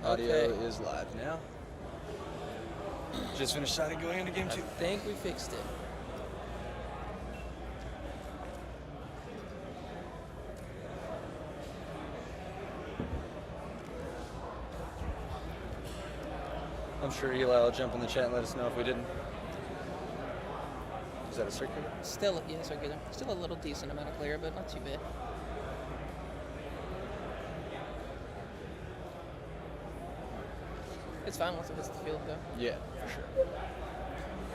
Audio Okay. is live now. Just finished deciding going into game 2. I think we fixed it. I'm sure Eli will jump in the chat and let us know if we didn't. Is that a circular? Still, yeah, circular. Still a little decent amount of clear, but not too bad. It's fine once it hits the field, though. Yeah, for sure.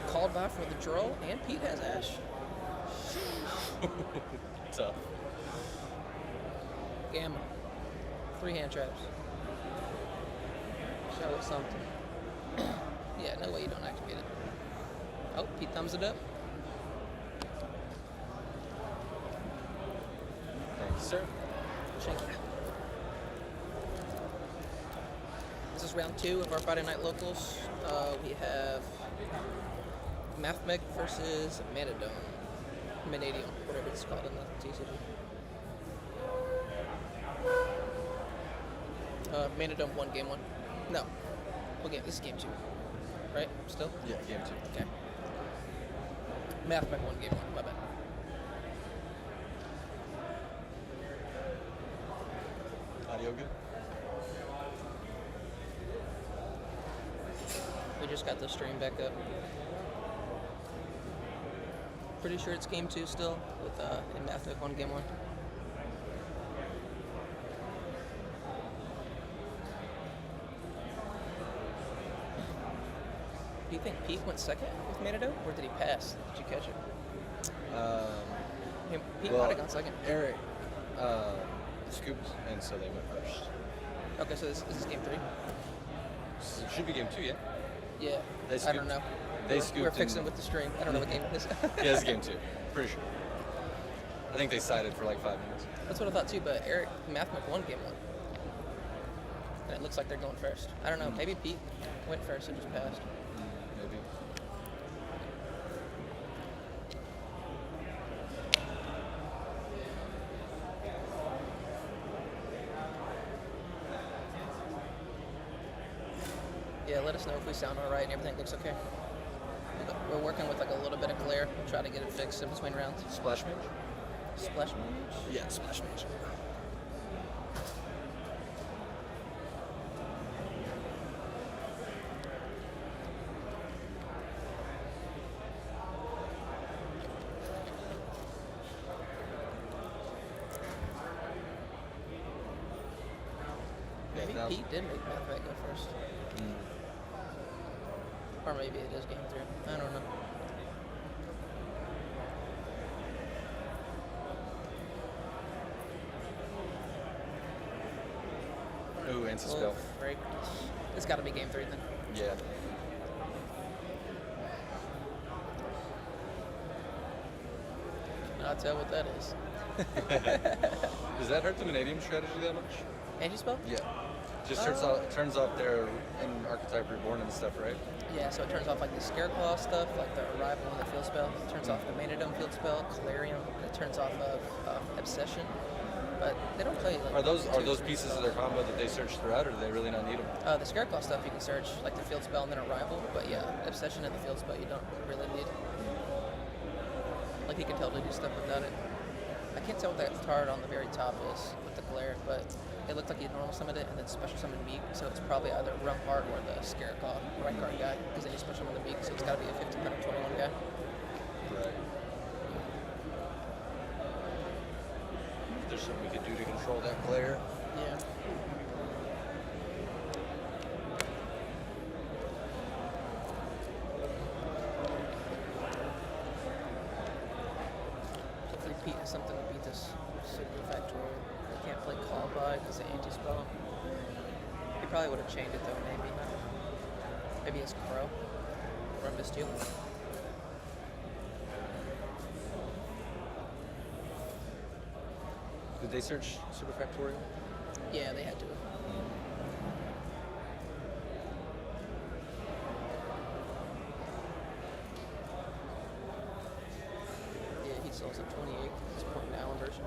Called by for the draw, and Pete has Ash. Tough. Gamma. 3 hand traps. Show us something. Yeah, no way you don't activate it. Oh, Pete thumbs it up. Thank you, sir. Thank you. This is round 2 of our Friday Night Locals. We have Mathmech versus Manadome. Manadium, whatever it's called in the TTD. Manadome won game 1. No. What game? This is game 2. Right? Still? Yeah, game 2. Okay. Mathmech won game 1. My bad. Audio good? We just got the stream back up. Pretty sure it's game 2 still, with in Mathmech won game 1. Do you think Pete went second with Manado, or did he pass? Did you catch it? Pete might have gone second. Eric scooped, and so they went first. Okay, so this is game 3? So it should be game 2, yeah? Yeah. They I scooped. don't know. They We're scooped fixing and- with the stream. I don't know what game it is. Yeah, this is game 2. Pretty sure. I think they sided for like 5 minutes. That's what I thought too, but Eric Mathmech won game 1. And it looks like they're going first. I don't know, maybe Pete went first and just passed. Maybe. Yeah, let us know if we sound alright and everything looks okay. We're working with like a little bit of glare. We'll try to get it fixed in between rounds. Splash mage? Splash mage? Yeah, splash mage. Maybe Yeah, Pete did make Mathmech go first. Or maybe it is game 3. I don't know. Ooh, anti-spell. Fragrance. It's got to be game 3 then. Yeah. I'll tell what that is. Does that hurt the Manadium strategy that much? Anti-spell? Yeah. Just turns off their archetype reborn and stuff, right? Yeah, so it turns off like the Scareclaw stuff, like the Arrival and the field spell. It turns off the Manadome field spell, Calarium, and it turns off of Obsession. But they don't play like. Are those pieces of their combo that they search throughout, or do they really not need them? The Scareclaw stuff you can search, like the field spell and then Arrival. But yeah, Obsession and the field spell you don't really need. Like you can totally do stuff without it. I can't tell what that card on the very top is with the glare, but it looked like he normal summoned it and then special summoned Meek, so it's probably either Rumpart or the Scareclaw right card guy, because then you special summon the Meek, so it's got to be a 1521 guy. Right. There's something we could do to control that glare. Yeah. Hopefully Pete has something to beat this Super Factorial. He can't play Call By because of anti-spell. He probably would have chained it though, maybe. Maybe it's Crow. Or I missed you. Did they search Super Factorial? Yeah, they had to. Yeah, he sells a 28. It's Point Allen version.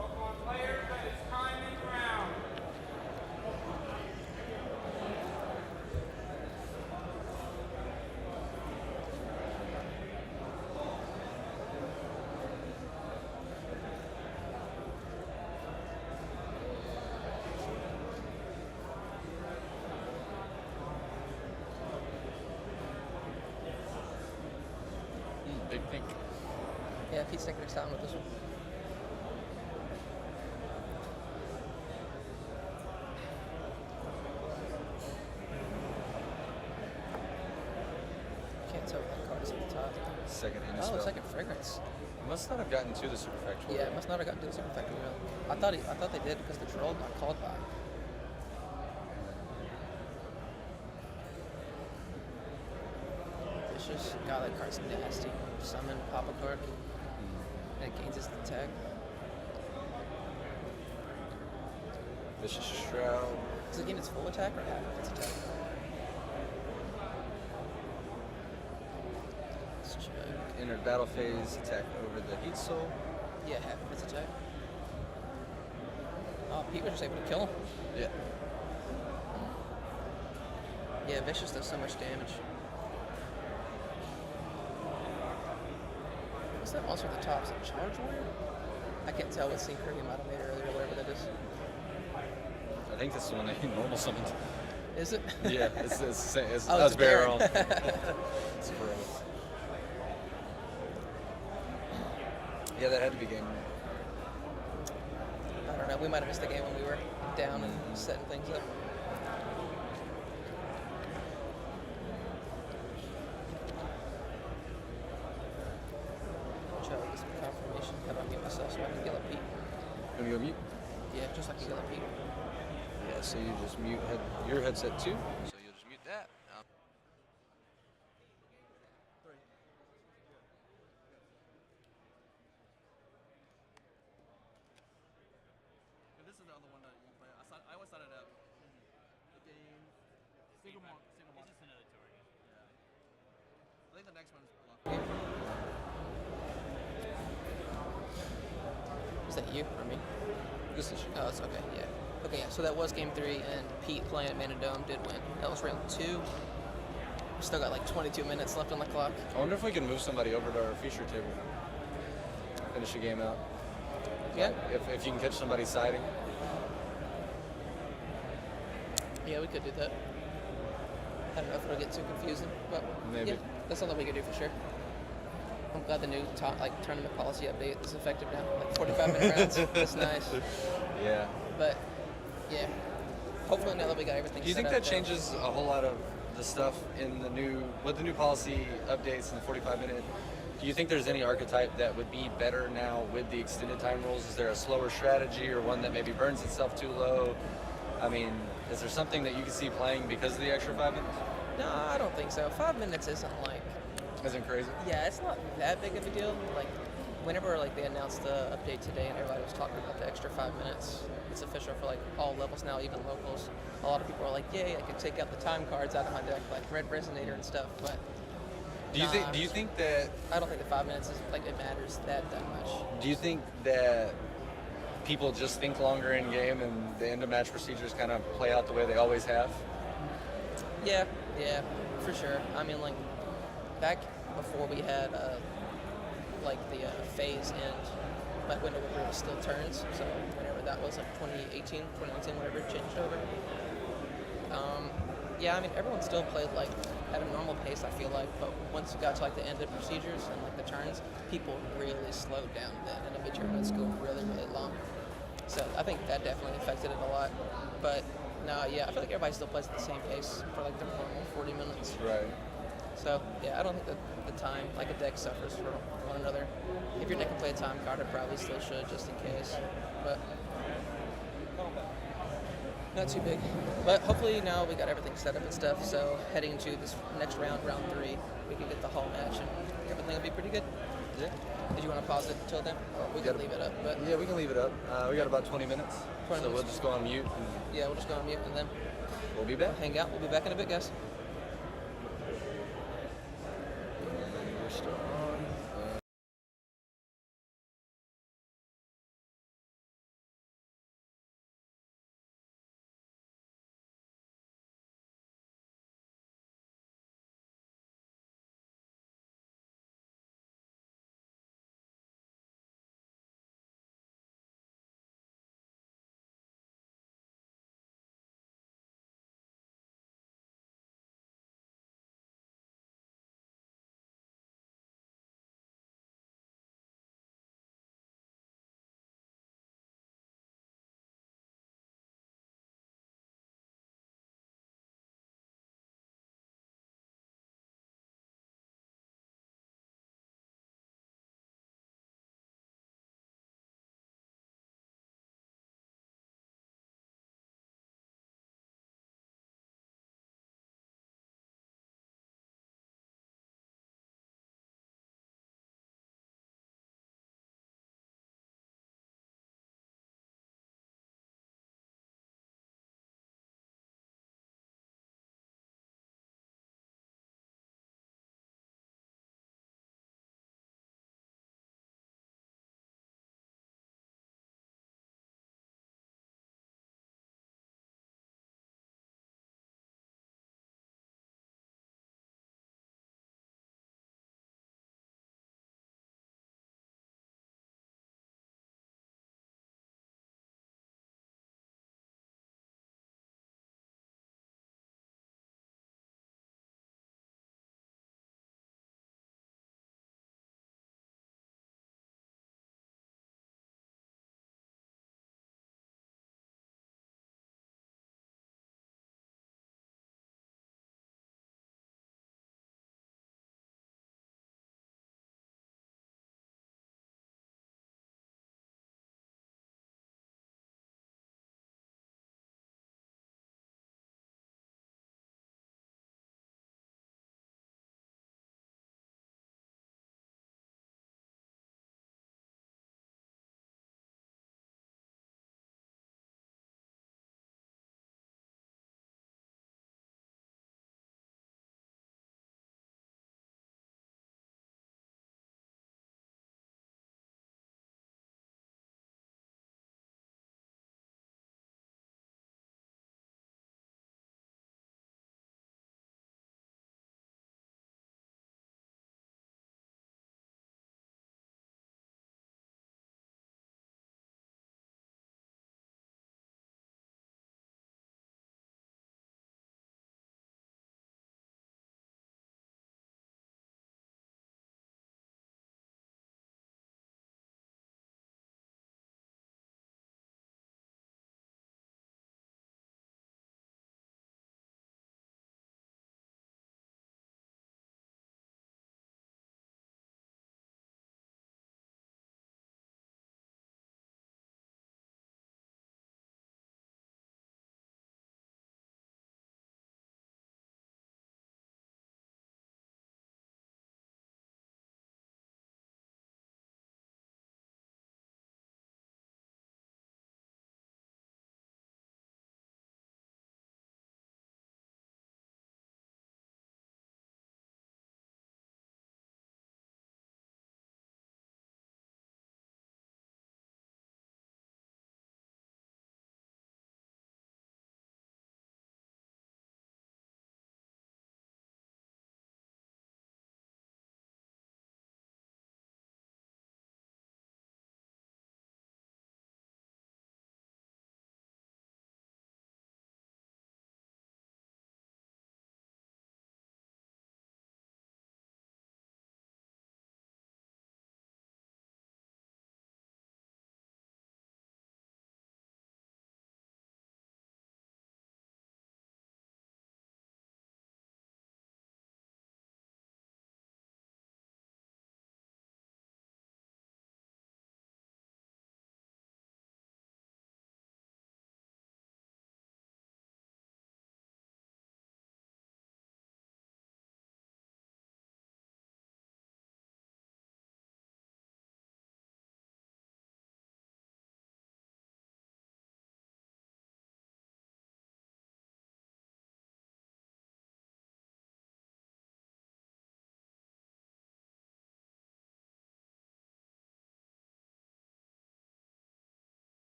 Yeah, Pete's taking his time with this one. Can't tell what that card is at the top. Second Oh, Innispell. second fragrance. Must not have gotten to the Super Factual. Yeah, it must not have gotten to the Super Factory. I thought they did because the troll got called by. Vicious. God, that card's nasty. Summon Papa Cork. And it gains its attack. Vicious Shroud. Does it gain its full attack or half of its attack? Let's check. Entered battle phase, attack over the Heat Soul. Yeah, half of its attack. Oh, Pete was just able to kill him. Yeah. Yeah, Vicious does so much damage. What's that monster at the top? Is it Charge Warrior? I can't tell what synchro he might have made earlier, whatever that is. I think that's the one that he normal summoned. Is it? Yeah, it's the same. It's, Oh, that's it's a Baron. Baron. It's Baron. Yeah, that had to be game. I don't know. We might have missed the game when we were down and setting things up. Try to get some confirmation. How do I get myself so I can yell at Pete? Gonna go mute? Yeah, just like you yell at Pete. Yeah, so you just mute your headset too. So you'll just mute that. This is the other one that you play. I always started out. The game. Single mark. It's just another tour game. Yeah. I think the next one's a lot. Is that you or me? This is Oh, it's okay. Yeah. Okay, yeah. So that was game 3, and Pete playing at Mana Dome did win. That was round 2. We still got like 22 minutes left on the clock. I wonder if we can move somebody over to our feature table. Finish the game out. Yeah. If you can catch somebody siding. Yeah, we could do that. I don't know if it'll get too confusing, but Maybe. yeah, that's something we could do for sure. I'm glad the new tournament policy update is effective now. Like 45-minute rounds. That's nice. Yeah. But yeah, hopefully now that we got everything. Do you set think up that changes a whole lot of the stuff in the new policy updates in the 45-minute? Do you think there's any archetype that would be better now with the extended time rules? Is there a slower strategy or one that maybe burns itself too low? I mean, is there something that you can see playing because of the extra 5 minutes? No, I don't think so. 5 minutes isn't like. Isn't crazy? Yeah, it's not that big of a deal. Like, whenever like they announced the update today and everybody was talking about the extra 5 minutes, it's official for like all levels now, even locals. A lot of people are like, "Yay, I can take out the time cards out of my deck, like Red Resonator and stuff." But Do you think that I don't think the 5 minutes is like it matters that much. Do you think that people just think longer in game and the end of match procedures kind of play out the way they always have? Yeah, for sure. I mean, like back before we had like the phase end, like window where it was still turns. So whenever that was, like 2018, 2019, whenever it changed over. Yeah, I mean everyone still played like at a normal pace. I feel like, but once you got to like the end of procedures and like the turns, people really slowed down then, and it made tournaments go really long. So I think that definitely affected it a lot. But no, yeah, I feel like everybody still plays at the same pace for like the normal 40 minutes. Right. So yeah, I don't think that the time, like a deck suffers for one another. If your deck can play a time card, it probably still should, just in case. But not too big. But hopefully now we got everything set up and stuff. So heading into this next round, round 3, we can get the whole match and everything will be pretty good. Yeah. Did you want to pause it until then? Or we can leave it up. But Yeah, we can leave it up. We got about 20 minutes. 20 so we'll minutes. just go on mute and yeah, we'll just go on mute and then we'll be back. hang out. We'll be back in a bit, guys. We're still on.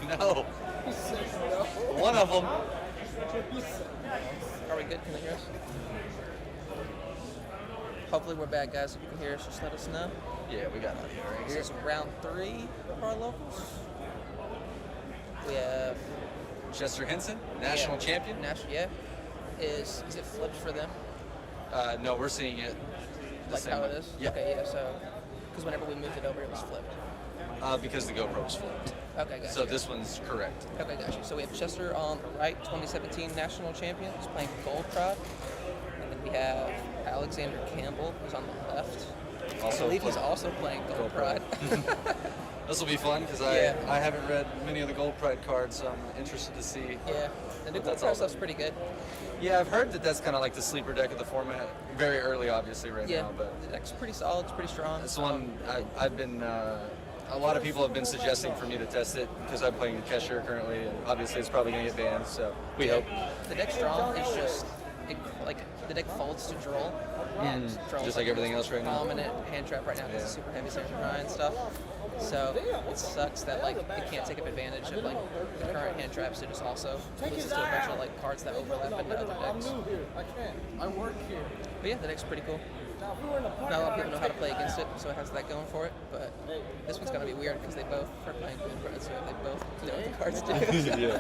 No. One of them. Are we good? Can they hear us? Hopefully we're back, guys. If you can hear us, just let us know. Yeah, we got audio right This here. is round 3 of our locals. We have Chester Henson, national champion. National, yeah. Is it flipped for them? No, we're seeing it. the Like same how way. it is? Yeah. Okay, yeah. So, because whenever we moved it over, it was flipped. Because the GoPro was flipped. Okay, gotcha. So this one's correct. Okay, gotcha. So we have Chester on the right, 2017 national champion. He's playing Gold Prod. And then we have Alexander Campbell, who's on the left. Also I believe he's play- also playing Gold Gold Pride. This will be fun because Yeah. I haven't read many of the Gold Pride cards, so I'm interested to see. Yeah, the new But Gold that's Pride all stuff's pretty good. Yeah, I've heard that that's kind of like the sleeper deck of the format. Very early, obviously, right Yeah, now, but the deck's pretty solid. It's pretty strong. it's one I've been. A lot of people have been suggesting for me to test it because I'm playing Kesher currently, and obviously it's probably going to get banned. So we hope. The deck's strong. It's just like the deck folds to Droll, and Droll's Just like everything else right now. dominant hand trap right now because it's Yeah. super heavy samurai and stuff. So it sucks that like it can't take advantage of like the current hand traps. It just also loses to a bunch of like cards that overlap into other decks. I can't. I work here. But yeah, the deck's pretty cool. Not a lot of people know how to play against it, so it has that going for it. But this one's gonna be weird because they both are playing Gold Pride, so they both know what the cards do. Yeah.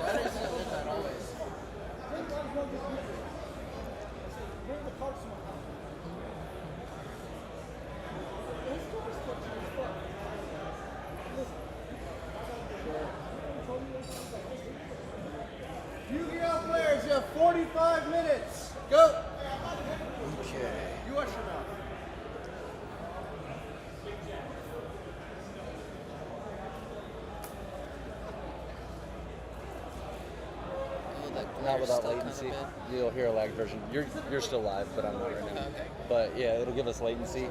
Yu-Gi-Oh players, you have 45 minutes. Go. Okay. You usher now. Oh, that Not glare's without still kinda latency. bad. You'll hear a lag version. You're still live, but I'm not right now. Okay. But yeah, it'll give us latency.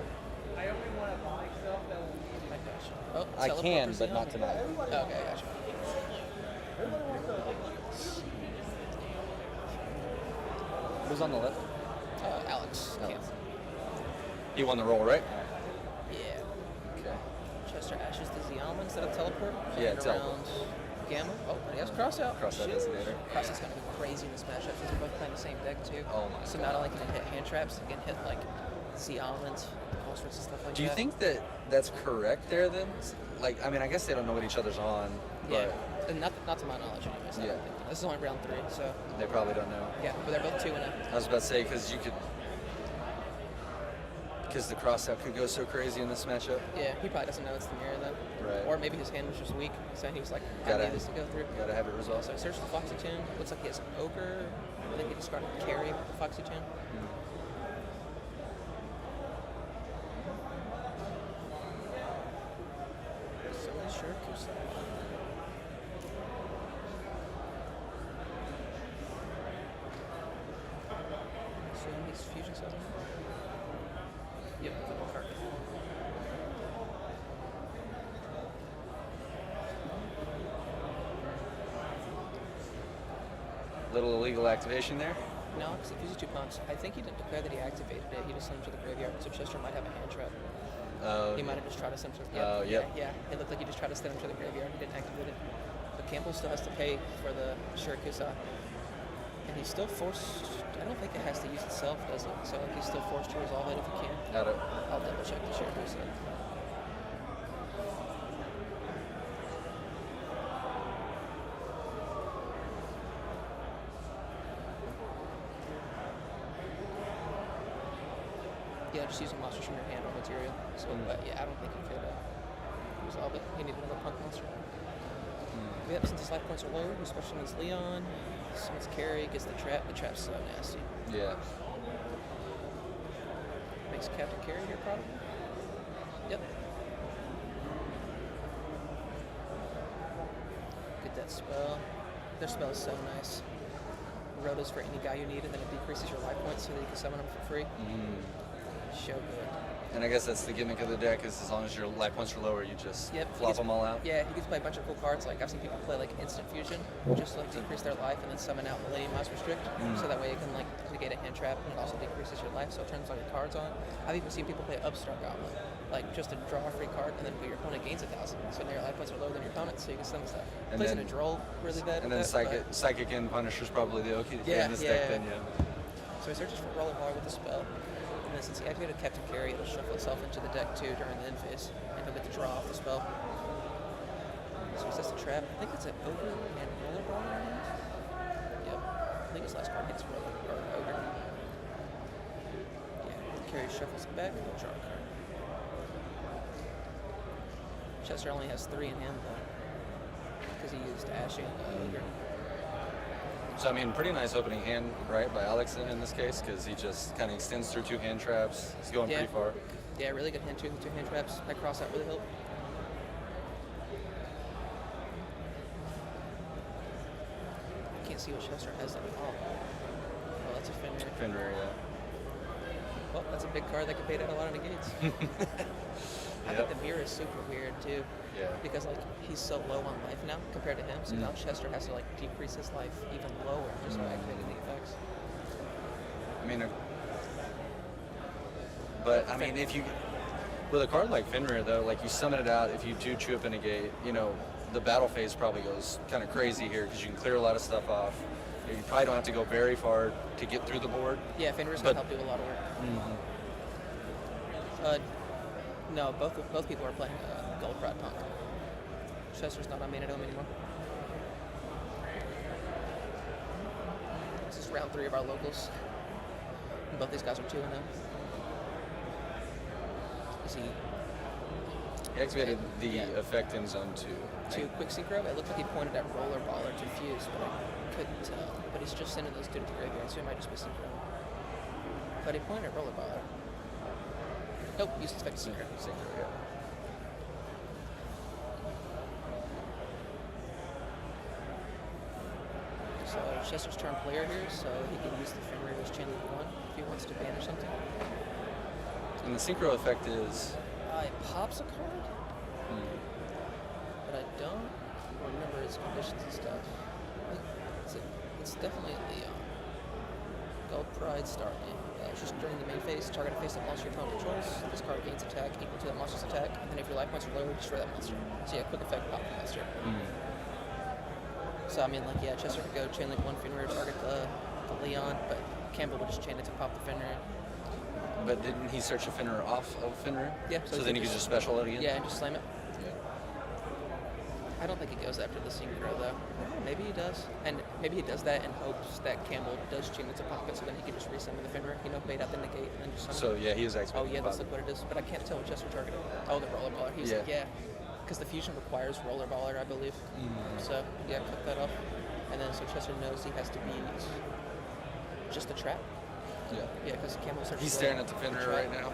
Oh, I teleport can, for but Xeon? not tonight. Okay, gotcha. Who's on the left? Alex. Alex. Camp. He won the roll, right? Yeah. Okay. Chester Ashes to Xeon instead of teleport. Yeah, And teleport. around Gamma. Oh, he has cross out. Cross out Shit. designator. Cross out's gonna be crazy in this matchup since we're both playing the same deck too. Oh my So God. not only can it hit hand traps, it can hit like Xeon, all sorts of stuff like Do you that. think that that's correct there then? Like, I mean, I guess they don't know what each other's on, Yeah. but And not to my knowledge, anyways. I Yeah. don't think. This is only round 3, so they probably don't know. yeah. But they're both 2-0. I was about to say, because the cross out could go so crazy in this matchup. Yeah, he probably doesn't know it's the mirror then. Right. Or maybe his hand was just weak, so he was like, I Gotta- need this to go through. Gotta have it resolved. So search the Foxy Tune. Looks like he has Ochre. I think he discarded Carry with the Foxy Tune. So many Shuriken. So he's fusion cells. Yep, the card. Little illegal activation there. No, because it uses 2 pumps. I think he didn't declare that he activated it. He just sent him to the graveyard. So Chester might have a hand trap. He might have just tried to send him to the Oh, yep. Yeah, it looked like he just tried to send him to the graveyard. He didn't activate it. But Campbell still has to pay for the Shurikusa. And he's still forced. I don't think it has to use itself, does it? So like, he's still forced to resolve it if he can. I'll double check the Shurikusa. Yeah, just using monsters from your hand or material. So, but yeah, I don't think he could resolve it. He needed another punk monster. Yep, since his life points are low, he special summons Leon. Summons Carry, gets the trap. The trap's so nasty. Yeah. Makes Captain Carry here, probably. Yep. Get that spell. Their spell is so nice. Rotos for any guy you need, and then it decreases your life points so that you can summon them for free. So good. And I guess that's the gimmick of the deck is as long as your life points are lower, you just flop them all out. Yeah, you get to play a bunch of cool cards. Like I've seen people play like Instant Fusion, just to like decrease their life and then summon out Millennium Mouse Restrict, so that way you can like negate a hand trap, and it also decreases your life, so it turns all your cards on. I've even seen people play Upstart Gauntlet, like just to draw a free card, and then your opponent gains 1,000. So now your life points are lower than your opponent, so you can summon stuff. And Plays then- in a droll really bad. And with then that, Psychic and Punisher's probably the OK Yeah, in this yeah, deck yeah. then, yeah. So he searches for Rollerball with the spell, and then since he activated Captain Carry, it'll shuffle itself into the deck too during the end phase, and he'll get to draw off the spell. So he sets the trap. I think it's an Ogre and Rollerball in hand. Yep. I think his last card hits Roller or Ogre. Yeah. Carry shuffles it back and he'll draw a card. Chester only has 3 in hand though, because he used Ash and Ogre. So, I mean, pretty nice opening hand, right, by Alex in this case, because he just kind of extends through 2 hand traps. He's going Yeah. pretty far. Yeah, really good hand too. The 2 hand traps that cross out really help. I can't see what Chester has at all. Oh, that's a Fenrir. Fenrir, yeah. Well, that's a big card that could pay down a lot of negates. I Yep. think the mirror is super weird too. Yeah. Because like he's so low on life now compared to him, so now Chester has to like decrease his life even lower just by activating the effects. I mean, but I mean, if you with a card like Fenrir though, like you summon it out, if you do chew up a negate, you know, the battle phase probably goes kind of crazy here because you can clear a lot of stuff off. You probably don't have to go very far to get through the board. Yeah, Fenrir's But- gonna help do a lot of work. No, both people are playing Gold Rod Punk. Chester's not on main at home anymore. This is round 3 of our locals. And both these guys are 2-0. Is he He activated the Yeah. effect in zone 2. 2 quick synchro? It looked like he pointed at Rollerball or Diffuse, but I couldn't tell. But he's just sending those 2 to the graveyard, so it might just be synchro. But he pointed at Rollerballer. Nope, used his effect to synchro. Synchro, yeah. So Chester's turn player here, so he can use the Fenrir's Chain Link 1 if he wants to banish something. And the synchro effect is It pops a card, but I don't remember its conditions and stuff. It's definitely Leon. Gold Pride Starling. It's just during the main phase, target a face-up monster your opponent controls. This card gains attack equal to that monster's attack, and then if your life points are lower, destroy that monster. So yeah, quick effect, pop the monster. So I mean, like, yeah, Chester could go Chain Link 1 Fenrir, target the Leon, but Campbell would just chain it to pop the Fenrir. But didn't he search a Fenrir off of Fenrir? Yeah, So so then he he could just- just special it again? Yeah, and just slam it. Yeah. I don't think he goes after the synchro though. Maybe he does, and maybe he does that in hopes that Campbell does chain it to pop it, so then he can just resummon the Fenrir. You know, bait out the negate and then just summon. So yeah, he is Oh activating. yeah, the that's pop. like what it is. But I can't tell what Chester targeted. Oh, the Rollerballer. He's Yeah. like, yeah, because the fusion requires Rollerballer, I believe. So yeah, click that off, and then so Chester knows he has to beat just the trap. Yeah. Yeah, because Campbell searches. He's for staring at the the Fenrir trap. right now.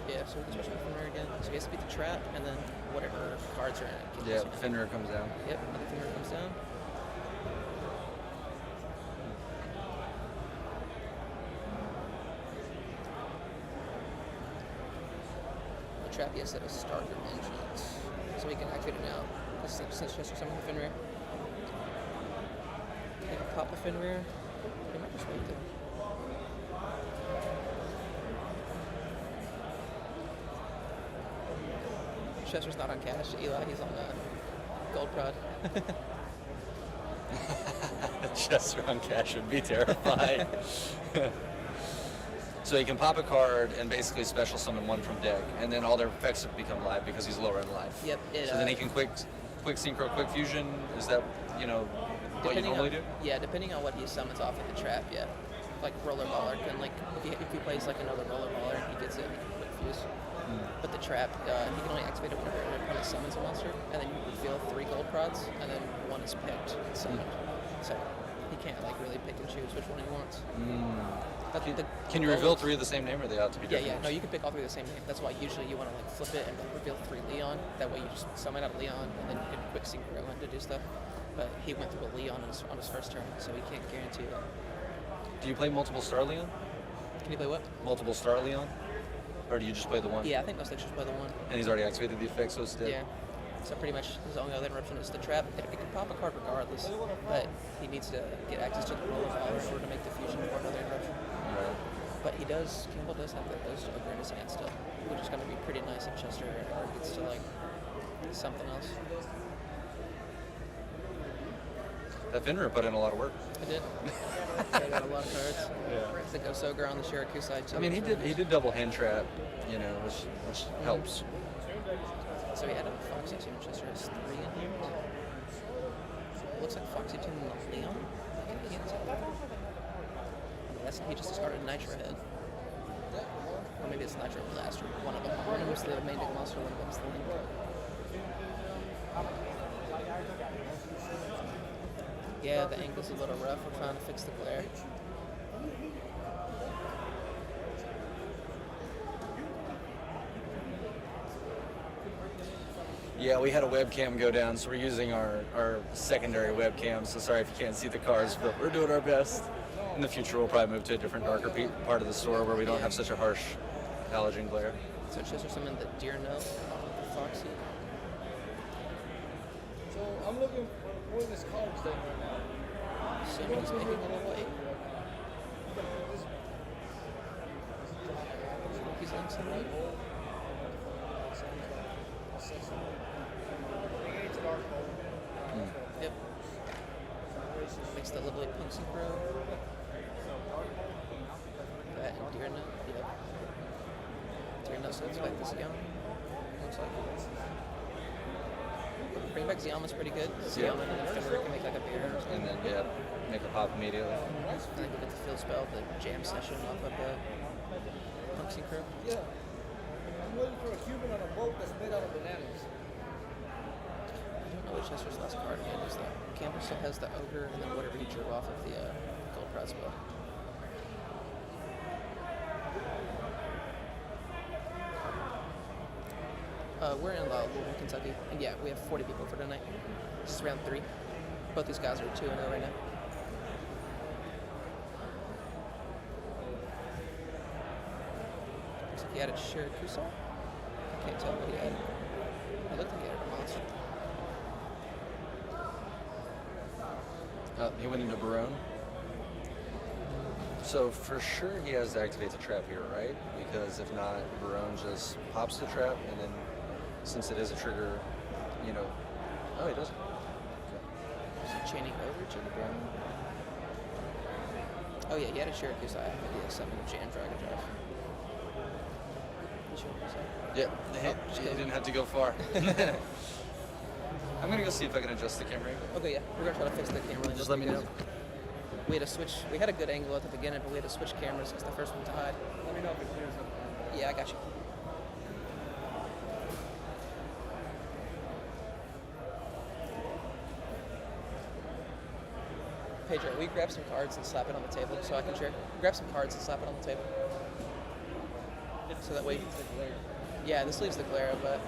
Yeah, so we can switch to Fenrir again. So he has to beat the trap, and then whatever cards are in it. can Yeah, use it. Fenrir comes down. Yep, another Fenrir comes down. The trap yes at a start your vengeance. So we can activate it now. Since Chester summoned the Fenrir. Okay, pop the Fenrir. We might just wait though. Chester's not on cash. Eli, he's on gold prod. Chester on cash would be terrifying. So he can pop a card and basically special summon one from deck, and then all their effects become live because he's lower in life. Yep. So then he can quick synchro, quick fusion. Is that what you normally do? Yeah, depending on what he summons off of the trap, yeah. Like Rollerballer can if he plays like another Rollerballer and he gets it, he can quick fuse. But the trap, he can only activate it whenever your opponent summons a monster, and then you reveal 3 gold prods, and then 1 is picked and summoned. So he can't like really pick and choose which one he wants. But Can you goal reveal is- 3 of the same name, or they have to be Yeah, different? yeah. No, you can pick all 3 of the same name. That's why usually you want to like flip it and reveal 3 Leon. That way you just summon out a Leon, and then you can quick synchro in to do stuff. But he went through a Leon on his first turn, so he can't guarantee that. Do you play multiple Star Leon? Can you play what? Multiple Star Leon? Or do you just play the one? Yeah, I think most lectures play the one. And he's already activated the effect, so it's dead? Yeah. So pretty much his only other interruption is the trap. It can pop a card regardless, but he needs to get access to the roll of all in order to make the fusion for another interruption. Right. But Campbell does have that Ghost Ogre in his hand still, which is going to be pretty nice if Chester ever gets to like something else. That Fenrir put in a lot of work. I did. I got a lot of cards. Yeah. The Ghost Ogre on the Shiraku side too. I mean, he did double hand trap, you know, which helps. So he had a Foxy Tune. Chester has 3 in hand. It looks like Foxy Tune and Leon. I can't tell. He just discarded Nitro Head. Or maybe it's Nitro Blaster. One of them. One of them's the main big monster, one of them's the Link. Yeah, the angle's a little rough. We're trying to fix the glare. Yeah, we had a webcam go down, so we're using our secondary webcam. So sorry if you can't see the cards, but we're doing our best. In the future, we'll probably move to a different, darker part of the store where we don't have such a harsh halogen glare. So Chester summoned the Deer Note, Foxy. So I'm looking for where this card's thing right now. Assuming he's making a little weight. He's on some weight. Yep. Makes the lovely Punksy Crow. That and Deer Note. Yep. Deer Note sounds like this young. Looks like it. Bring back Ziyama's pretty good. Ziyama and then Fenrir can make like a bear or something. And then, make a pop immediately. I think we'll get the field spell, the jam session off of the Punksy Crow. Yeah. I'm waiting for a Cuban on a boat that's made out of bananas. I don't know what Chester's last card again is though. Campbell still has the Ogre and then whatever he drew off of the Gold Prod spell. We're in Louisville, Kentucky, and yeah, we have 40 people for tonight. This is round 3. Both these guys are 2-0 right now. Looks like he added Shirakusa. I can't tell what he added. It looked like he added a monster. He went into Barone. So for sure he has to activate the trap here, right? Because if not, Barone just pops the trap, and then since it is a trigger, you know. Oh, he doesn't. Is he chaining over to the ground? Oh yeah, he had a Shirakusa. I have no idea. Something Jam Dragon Drive. Yeah, he didn't have to go far. I'm gonna go see if I can adjust the camera angle. Okay, yeah, we're gonna try to fix the camera. Just let me know. We had to switch. We had a good angle at the beginning, but we had to switch cameras because the first one died. Let me know if it clears up. Yeah, I got you. Pedro, will you grab some cards and slap it on the table so I can share? Grab some cards and slap it on the table. So that way. Yeah, this leaves the glare, but.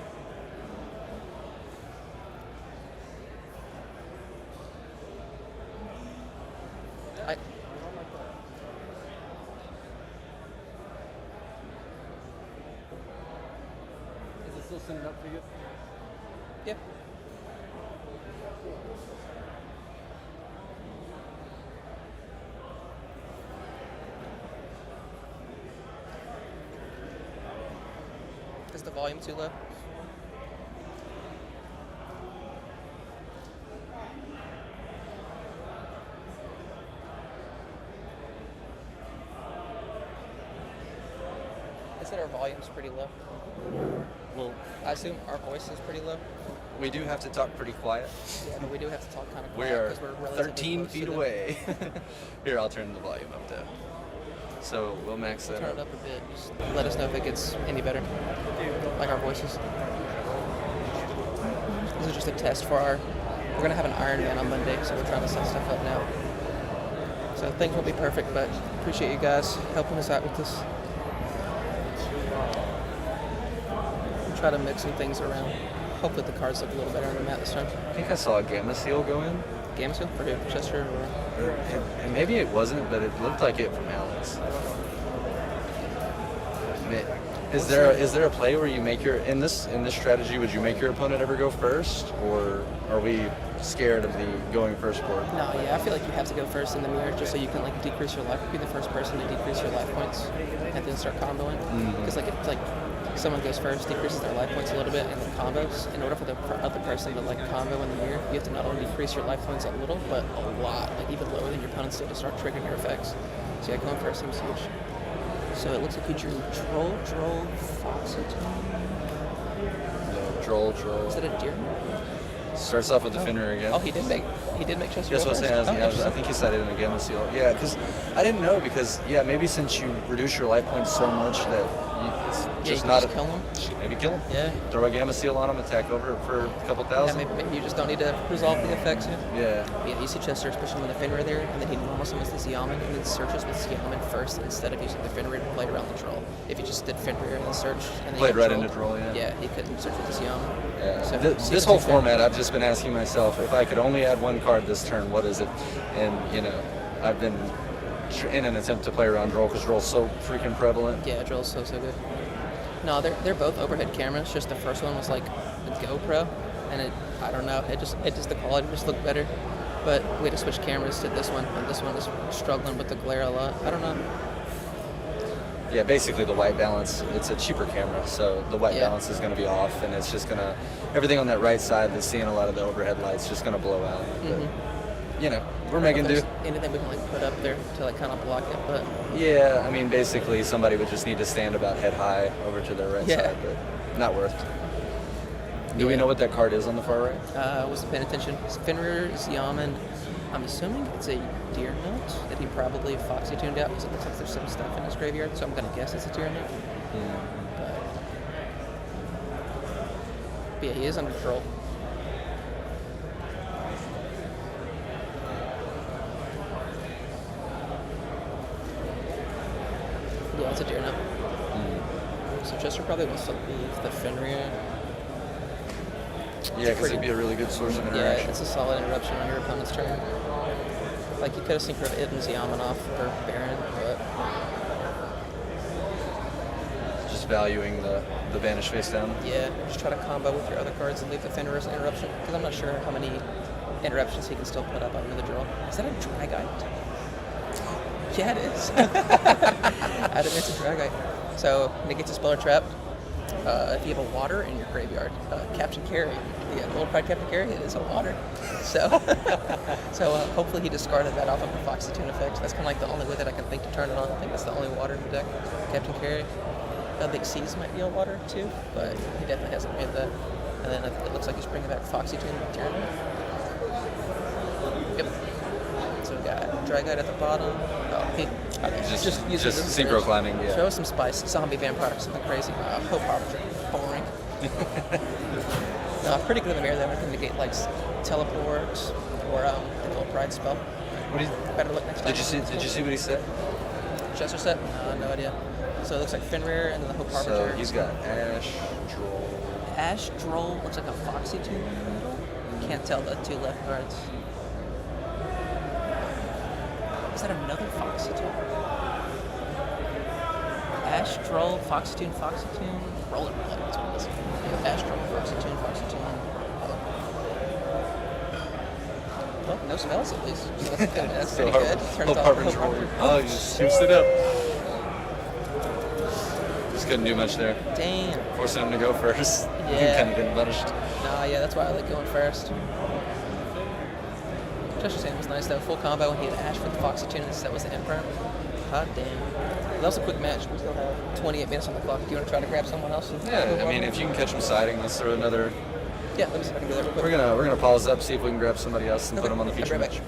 Is it still sending up for you? Yeah. Is the volume too low? I said our volume's pretty low. Well, I assume our voice is pretty low. we do have to talk pretty quiet. Yeah, but we do have to talk kind of We quiet are because we're relatively 13 close to feet them. away. Here, I'll turn the volume up though. So we'll max that Turn up. it up a bit. Just let us know if it gets any better. Like our voices. This is just a test for our. We're gonna have an Iron Man on Monday, so we're trying to set stuff up now. So things won't be perfect, but appreciate you guys helping us out with this. We'll try to mix some things around. Hopefully the cards look a little better on the mat this time. I think I saw a Gamma Seal go in. Game seal for who? Chester or? And maybe it wasn't, but it looked like it from Alex. Is there a play where you make your in this strategy? Would you make your opponent ever go first, or are we scared of the going first board? No, yeah, I feel like you have to go first in the mirror just so you can like decrease your life. Be the first person to decrease your life points, and then start comboing. Because like if like someone goes first, decreases their life points a little bit, and then combos. In order for the other person to like combo in the mirror, you have to not only decrease your life points a little, but a lot, like even lower than your opponent's to start triggering your effects. So yeah, going first seems huge. So it looks like you drew Droll, Foxy. No, Droll. Is that a deer? Starts off with the Fenrir again. Oh, he did make Chester. Yes, go what first? I'm saying. I think he cited it in a Gamma Seal. Yeah, because I didn't know because maybe since you reduce your life points so much that it's just you not just kill him. Maybe kill him. Yeah. Throw a Gamma Seal on him, attack over for a couple Yeah, thousand. maybe you just don't need to resolve the effects here. Yeah. Yeah, you see Chester, especially with the Fenrir there, and then he normal summons the Xiamen and then searches with Xiamen first instead of using the Fenrir to play around the troll. If you just did Fenrir and then search and then Played you right troll, into troll, yeah. Yeah, he couldn't search with the Xiamen. Yeah. So This whole format, I've just been asking myself, if I could only add one card this turn, what is it? And, I've been in an attempt to play around Droll because Droll's so freaking prevalent. Yeah, Drill's so good. No, they're both overhead cameras. Just the first one was like a GoPro, and I don't know, it just the quality just looked better. But we had to switch cameras to this one, and this one is struggling with the glare a lot. I don't know. Yeah, basically the white balance, it's a cheaper camera, so the white Yeah. balance is going to be off, and it's just going to, everything on that right side that's seeing a lot of the overhead lights just going to blow out. But, we're making do. Anything we can like put up there to like kind of block it, but Yeah, I mean, basically somebody would just need to stand about head high over to their right side, but not worth. Do we know what that card is on the far right? I wasn't paying attention. It's Fenrir, Xiamen. I'm assuming it's a deer note that he probably Foxy tuned out because it looks like there's some stuff in his graveyard, so I'm gonna guess it's a deer note. But yeah, he is under troll. Yeah, it's a deer note. So Chester probably wants to leave the Fenrir. Yeah, because it'd be a really good source of interaction. Yeah, it's a solid interruption on your opponent's turn. Like, you could have synchroned Ibn's Yaman off for Baron, but Just valuing the vanish face down. yeah, just try to combo with your other cards and leave the Fenrir as an interruption, because I'm not sure how many interruptions he can still put up under the draw. Is that a Dragite? Yeah, it is. Adamant's a Dragite. So, negates a spell or trap. If you have a water in your graveyard, Captain Carry, the Gold Pride Captain Carry, it is a water. So, hopefully he discarded that off of the Foxy Tune effect. That's kind of like the only way that I can think to turn it on. I think that's the only water in the deck, Captain Carry. I think Seas might be a water too, but he definitely hasn't made that. And then it looks like he's bringing back Foxy Tune with Tyranny. Yep. So we got Dragite at the bottom. Oh, just use Just it as a synchro bridge. climbing, yeah. Throw some spice, zombie vampire, something crazy. Hope Harbinger, boring. Pretty good in the mirror though. I can negate like teleport or the Gold Pride spell. What do you, Better look next time. did you see what he said? Chester set? No idea. So it looks like Fenrir and then the Hope Harbinger. So he's got Ash, Droll. Ash Droll looks like a Foxy Tune in the middle. Can't tell the two left cards. Is that another Foxy Tune? Ash Droll, Foxy Tune, Roller Blood, that's what it is. Yeah, Ash Droll, Foxy Tune. Well, no spells at least. So that's pretty good. Turns Hope off Harbinger. Hope Harbinger. Oh, you just shoots it up. Just couldn't do much there. Damn. Forcing him to go first. Yeah. Kind of getting punished. Nah, yeah, that's why I like going first. Chester Sand was nice though. Full combo when he had Ash for the Foxy Tune and that was the Emperor. Hot damn. That was a quick match. We still have 28 minutes on the clock. Do you want to try to grab someone else? Yeah, I mean, if you can catch him siding, let's throw another. Yeah, let me see if I can do that real quick. We're gonna pause up, see if we can grab somebody else and put them on the I'll be feature right match. back.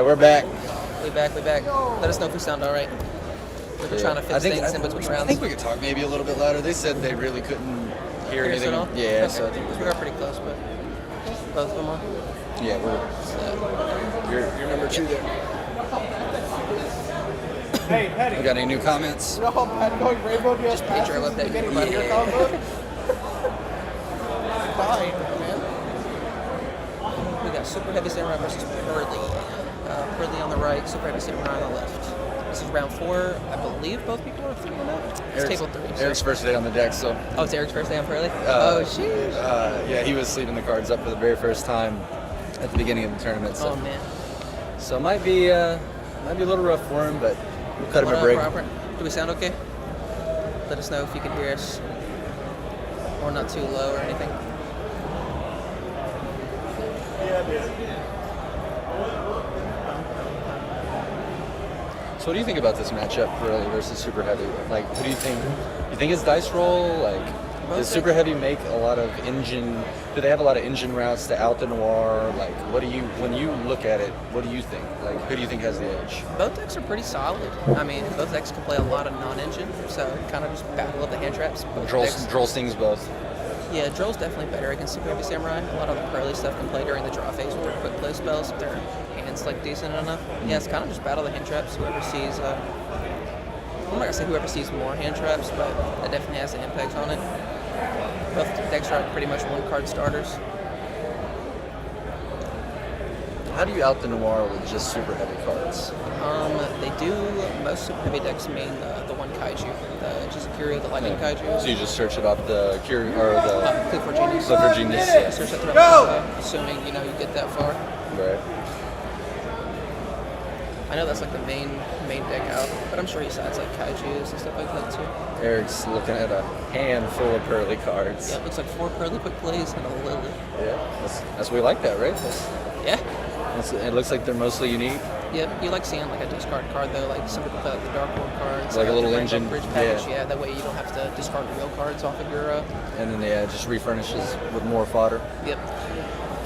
right, we're back. We back. Let us know if we sound all right. We've been trying to fix things in between rounds. I think we could talk maybe a little bit louder. They said they really couldn't hear Hear us anything. at all? Yeah, Okay. so I think We are pretty close, but both of them on. yeah, you're number 2 there. Hey, We got any new comments? you know how bad going rainbow DS Just picture passes of that to get you a provided. gear combo? Fine, man. We got Super Heavy Samurai versus Pearly. Pearly on the right, Super Heavy Samurai on the left. This is round 4. I believe both people are 3 on that. It's table 3. So. Eric's first day on the deck, so Oh, it's Eric's first day on Pearly? Oh, sheesh. yeah, he was sleeving the cards up for the very first time at the beginning of the tournament. So, Oh, man. so it might be a little rough for him, but we'll cut him What a up, break. Robert? Do we sound okay? Let us know if you can hear us. Or not too low or anything. So what do you think about this matchup, Pearly versus Super Heavy? Like, who do you think? You think it's dice roll? Like, does Super Heavy make a lot of engine? Do they have a lot of engine routes to Out the Noir? Like, when you look at it, what do you think? Like, who do you think has the edge? Both decks are pretty solid. I mean, both decks can play a lot of non-engine, so kind of just battle of the hand traps. Both decks. Droll stings both. Yeah, Droll's definitely better against Super Heavy Samurai. A lot of the Pearly stuff can play during the draw phase with their quick play spells if their hand's like decent enough. Yeah, it's kind of just battle the hand traps. Whoever sees, I'm not gonna say whoever sees more hand traps, but it definitely has an impact on it. Both decks are pretty much 1-card starters. How do you Out the Noir with just Super Heavy cards? They do, most Super Heavy decks main the one kaiju, the Chizukuri, the lightning kaiju. So you just search it off the the Click for Genius. Clifford Genius. Yeah, search that throughout the combo, assuming you get that far. Right. I know that's like the main deck out, but I'm sure he sides like kaijus and stuff like that too. Eric's looking at a handful of Pearly cards. Yeah, it looks like 4 Pearly quick plays and a Lily. Yeah, that's we like that, right? Yeah. It looks like they're mostly unique. Yeah, you like seeing like a discard card though, like some people play like the Dark World cards. Like a little the Rainbow engine, Bridge package, yeah. that way you don't have to discard real cards off of your, And then it just refurnishes with more fodder. Yep.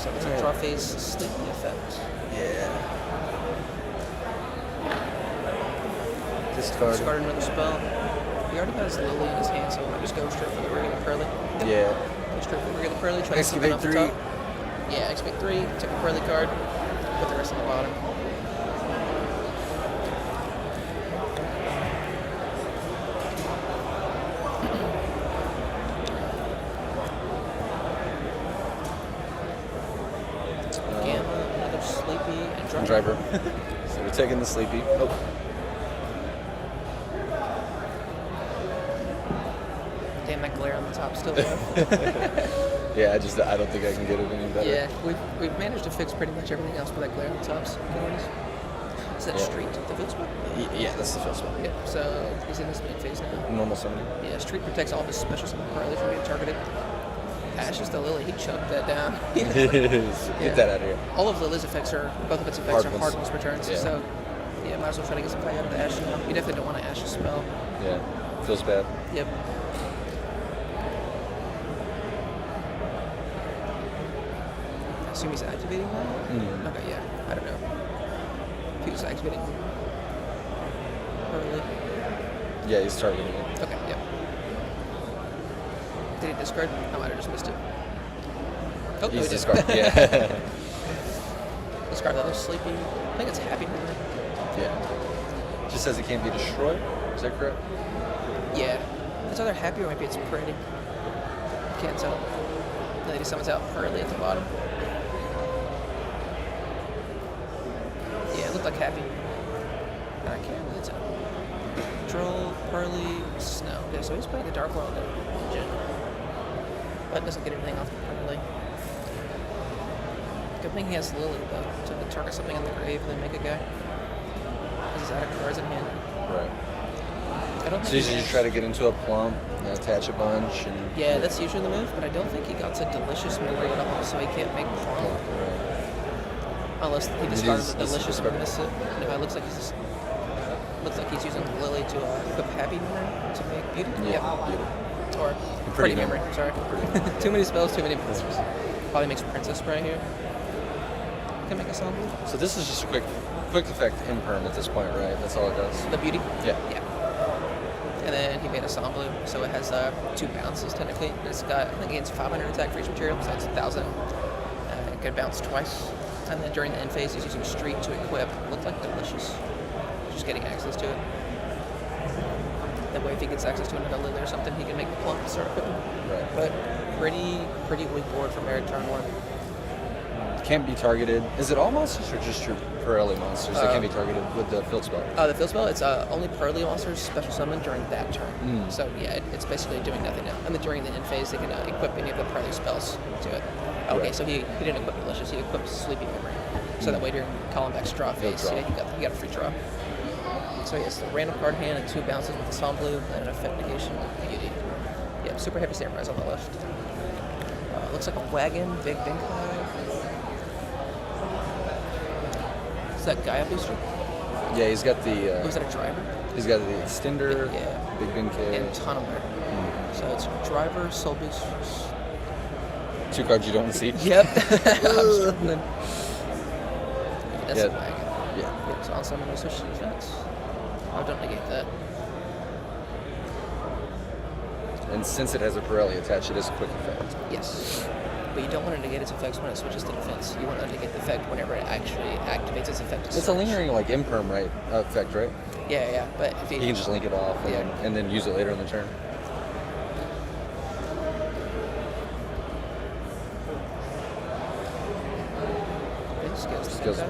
So it's a draw phase sleepy effect. Yeah. Discard. Discard another spell. He already has Lily in his hand, so I just go straight for the regular Pearly. Yeah. Go straight for the regular Pearly, try to keep it Excavate off the 3. top. Yeah, Excavate 3, take a Pearly card, put the rest on the bottom. Gamma, another Sleepy, and Driver. So we're taking the Sleepy. Oh. Damn, that glare on the top still. Yeah, I don't think I can get it any better. Yeah, we've managed to fix pretty much everything else, but that glare on the top's Is that Yeah. Street, the field spot? Yeah, that's the first one. Yeah, so he's in his main phase now. Normal summon. Yeah, Street protects all of his special summon Pearly from being targeted. Ash is the Lily, he choked that down. Get that out of here. All of Lily's effects both of its effects Hard are ones. hard ones returns, Yeah. so yeah, might as well try to get some play out of the Ash now. You definitely don't want to Ash a spell. Yeah. Feels bad. Yep. I assume he's activating that? Mm. Okay, yeah. I don't know. If he was activating Pearly. Yeah, he's targeting it. Okay, yeah. Did he discard? I might have just missed it. Oh, He's no, he discarded. did. Yeah. Discard the other Sleepy. I think it's Happy Memory. Yeah. Just says it can't be destroyed. Is that correct? Yeah. It's either Happy or maybe it's Pretty. Can't tell. Then he summons out Pearly at the bottom. Yeah, it looked like Happy. I can't really tell. Troll, Pearly, Snow. Okay, so he's playing the Dark World engine. But doesn't get anything off the Pearly. Good thing he has Lily, though, to target something in the grave and then make a guy. Because he's out of cards in hand. Right. I don't So think you he just try to get into a plump, and attach a bunch, and Yeah, that's usually the move, but I don't think he got to Delicious Memory at all, so he can't make Plum. Right. Unless he discarded is- the this is Delicious and discarded. miss it. No, it looks like he's using Lily to equip Happy Memory to make Beauty. Yeah. Yep. Or Pretty Pretty Memory. Memory, sorry. Too many spells, too many Probably makes Princess right here. Can make a sound move. So this is just a quick quick effect imperm at this point, right? That's all it does. The beauty. Yeah. Yeah. And then he made a Song Blue, so it has 2 bounces technically. It's got, I think, it gains 500 attack for each material, so it's 1,000. It can bounce twice. And then during the end phase, he's using Street to equip. Looked like Delicious. Just getting access to it. That way, if he gets access to another Lily or something, he can make the plump and start equipping. Right. But pretty weak board from Eric turn 1. Can't be targeted. Is it all monsters or just your Pirelli monsters that can be targeted with the field spell? The field spell, it's only Pearly monsters special summon during that turn. So yeah, it's basically doing nothing now. And then during the end phase, they can equip any of the Pearly spells to it. Okay, Right. so he didn't equip Delicious, he equipped Sleepy Memory. So that way during Columbac's draw phase, draw. yeah, he got a free draw. So he has the random card hand and 2 bounces with the Psalm Blue and an effect negation with Beauty. Yeah, super heavy samurais on the left. Looks like a wagon, big Benkai. Is that Gaia booster? Yeah, he's got the. Or is that a driver? He's got the extender, Yeah. Big Ben K. And Tunneler. So it's driver, soul boosters. 2 cards you don't see. Yep. That's Yeah. a wagon. Yeah. It's on summon with switch to defense. I don't negate that. And since it has a Pirelli attached, it is a quick effect. Yes. But you don't want to negate its effects when it switches to defense. You want to negate the effect whenever it actually activates its effect. It's a lingering like imperm right effect, right? Yeah. But if You can just link it off and, Yeah. and then use it later in the turn. skills.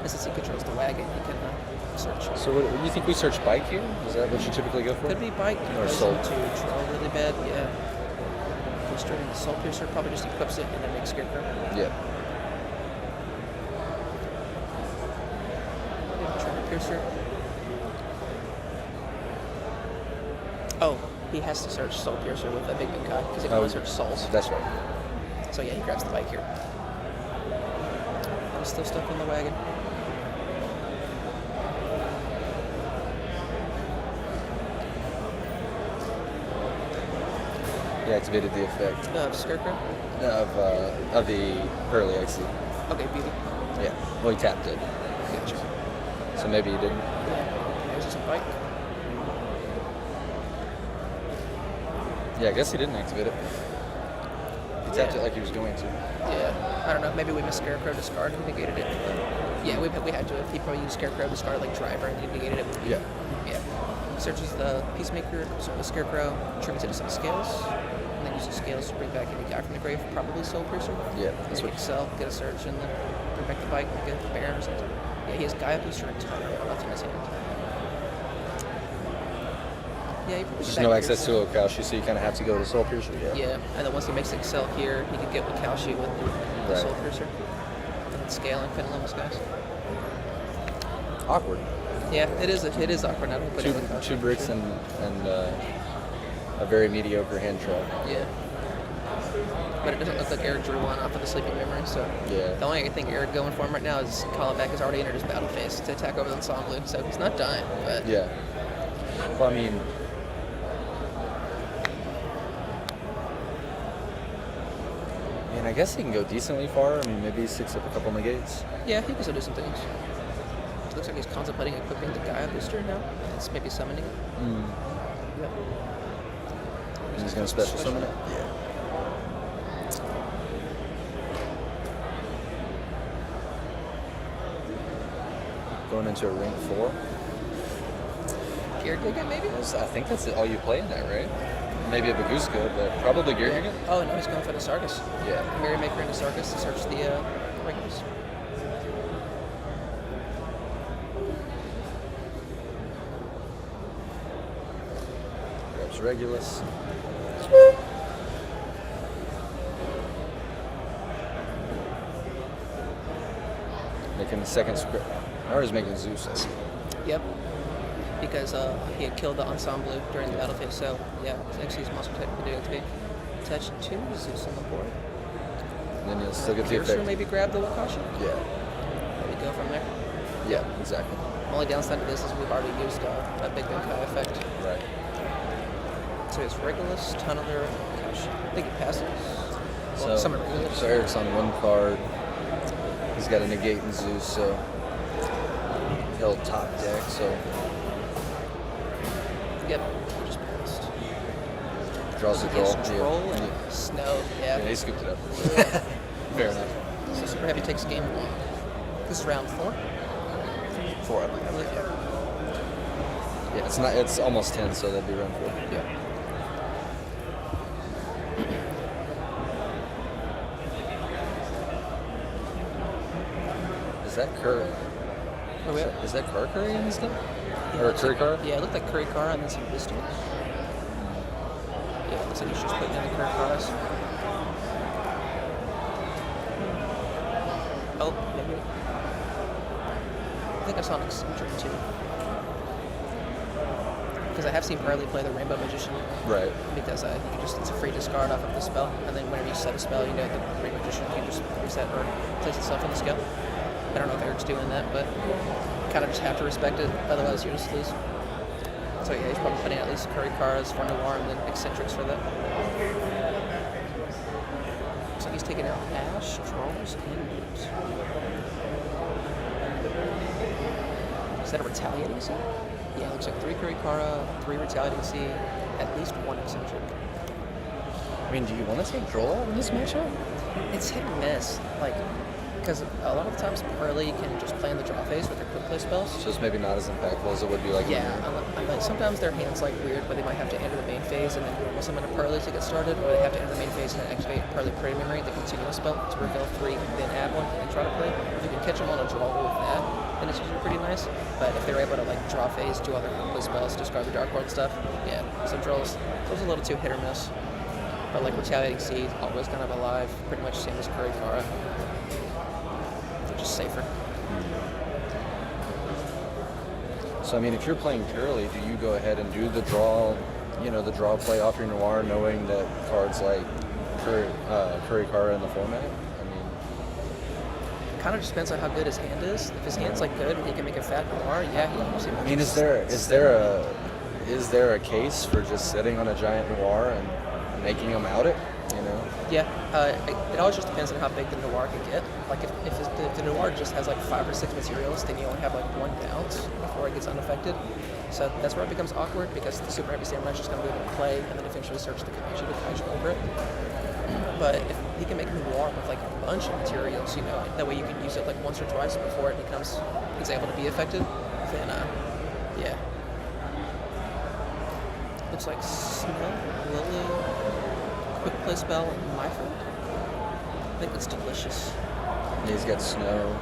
Since he controls the wagon, he can search. So what, you think we search bike here? Is that what you typically go for? Could be bike. Or Goes soul. into troll really bad. Yeah. Goes straight into Soul Piercer. Probably just equips it and then makes Scarecrow. Yeah. Troll Piercer. Oh, he has to search Soul Piercer with a Big Benkai because he can only search souls. That's right. So yeah, he grabs the bike here. I'm still stuck on the wagon. He activated the effect Scarecrow? of the Hurley XC. Okay, beauty. Yeah. Well, he tapped it. Gotcha. So maybe he didn't. There's just a bike. Yeah, I guess he didn't activate it. He tapped Yeah. it like he was going to. Yeah. I don't know. Maybe we missed Scarecrow discard and negated it. Yeah, we had to. He probably used Scarecrow discard like driver and he negated it. Yeah. Yeah. Searches the Peacemaker, so the Scarecrow, tributes it to some scales, and then uses scales to bring back any guy from the grave, probably Soul Piercer. Yeah, That's that's what what. sell, get a search, and then bring back the bike, get a Baron or something. Yeah, he has Gaia Booster and Tyler left in his hand. Yeah, he probably Just get no back access Piercer. to Okashi, so you kind of have to go to Soul Piercer. Yeah, and then once he makes Excel here, he can get Wakashi with the Right. Soul Piercer. And then scale and Penalum's guys. Awkward. Yeah, it is awkward now to put it with Two bricks and a very mediocre hand trap. Yeah. But it doesn't look like Eric drew one off of the Sleeping Memory, so Yeah. the only thing Eric going for him right now is Callback has already entered his battle phase to attack over the Ensemble, so he's not dying, but Yeah. Well, I mean, I guess he can go decently far. I mean, maybe he sticks up a couple negates. yeah, he can still do some things. It looks like he's contemplating equipping the Gaia booster now. It's maybe summoning it. Yep. And he's going to special summon it? Yeah. Going into a rank 4. Gear Giga, maybe? I think that's all you play in that, right? Maybe a Baguska, but probably Gear Giga. Oh, no, he's going for the Sargus. Yeah. Merrymaker into Sargus to search the regulars. Grabs Regulus. Making the second script. Or is making Zeus. I see. Yep. Because he had killed the Ensemble during the battle phase, so yeah, XC's monster type could deactivate. Touch 2, Zeus on the board. And then you'll still get the Piercer effect. maybe grab the Wakashi. Yeah. We go from there. Yeah, exactly. Only downside to this is we've already used a Big Benkai effect. Right. So it's Regulus, Tunneler, Wakashi. I think it passes. So, Well, some are Regulus. so Eric's on one card. He's got a negate and Zeus, so uphill top deck, so Yep, we just passed. draws the Against goal. Troll Yeah. and Snow, yeah. Yeah, he scooped it up. Fair enough. So Super Heavy takes game 1. This is round 4. 4, I I believe. believe, yeah. Yeah, it's not. It's almost 10, so that'd be round 4. Yeah. Is that Curry? Where we at? Is that car curry in this stuff? Yeah, Or a looks curry like, car? Yeah, it looked like curry car and then some biscuits. Yeah, it looks like he's just putting in the curry cars. Oh, maybe. I think I saw an eccentric too. Because I have seen Parley play the Rainbow Magician. Right. Because it's a free discard off of the spell, and then whenever you set a spell, you know the Rainbow Magician can just reset or place itself on the scale. I don't know if Eric's doing that, but kind of just have to respect it, otherwise you just lose. So yeah, he's probably putting at least curry cars for Noir and then eccentrics for that. So he's taking out Ash, Trolls, and Moves. Is that a retaliating seed? Yeah, it looks like 3 curry cara, 3 retaliating seed, at least 1 eccentric. I mean, do you want to take draw in this matchup? It's hit and miss, like, because a lot of the times Parley can just play in the draw phase with their quick play spells. So it's maybe not as impactful as it would be like. Yeah, like sometimes their hands like weird, where they might have to enter the main phase and then normal summon a Parley to get started, or they have to enter the main phase and then activate Parley Parade Memory, the continuous spell, to reveal 3, then add 1 and try to play. If you can catch them on a draw roll with that, then it's usually pretty nice. But if they're able to like draw phase, do other quick play spells, discard the Dark World stuff, yeah, some draws, those are a little too hit or miss. But like Retaliating Seed, always kind of alive, pretty much same as Curry Kara. Just safer. So I mean, if you're playing purely, do you go ahead and do the draw, the draw play off your Noir, knowing that cards like Curry Kara in the format? I mean, Kind of just depends on how good his hand is. If his hand's like good and he can make a fat Noir, yeah, he can I mean, is there a case for just sitting on a giant Noir and making him out it? Yeah, it always just depends on how big the Noir can get. Like if the Noir just has like 5 or 6 materials, then you only have like 1 bounce before it gets unaffected. So that's where it becomes awkward because the Super Heavy Samurai is just going to be able to play and then eventually search the Kaiju over it. But if he can make a Noir with like a bunch of materials, that way you can use it like once or twice before it's able to be effective, then yeah. Looks like Snow, Lily, quick play spell, and my friend. I think that's Delicious. He's got Snow.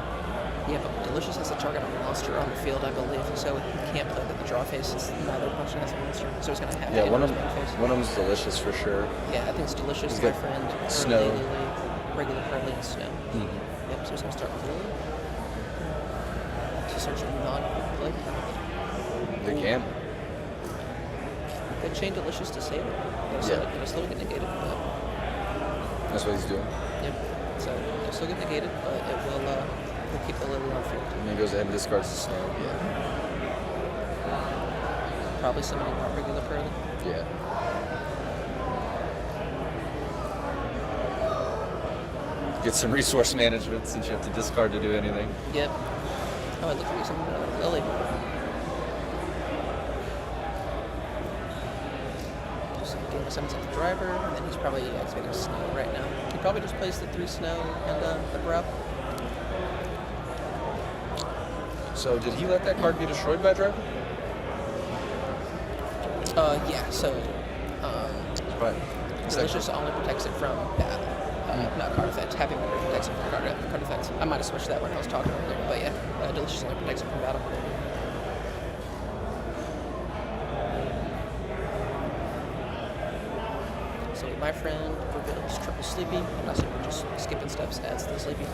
Yeah, but Delicious has a target on a monster on the field, I believe, so he can't play the draw phase since neither function has a monster. So he's going to have to One his of main phase. them's Delicious for sure. Yeah, I think it's Delicious, He's my got friend, Snow. Lily, regular Curly, and Snow. Mm-hmm. Yep, so he's going to start with Lily. To search for non-quick play. They can. Good chain Delicious to save it. It'll still get negated, but That's what he's doing. yep. So it'll still get negated, but it will keep the Lily on field. And he goes ahead and discards the Snow. Probably summoning more regular Pearly. Yeah. Get some resource management since you have to discard to do anything. Yep. Oh, it looks like some Lily. Just getting the summons at the driver, and then he's probably activating Snow right now. He probably just plays the 3 Snow and the grab. So did he let that card be destroyed by driver? Yeah, so Right. Delicious only protects it from battle. Not card effect. Happy Memory protects it from card effect. I might have switched that when I was talking earlier, but yeah, Delicious only protects it from battle. So my friend reveals Triple Sleepy, and also just skipping steps adds the Sleepy.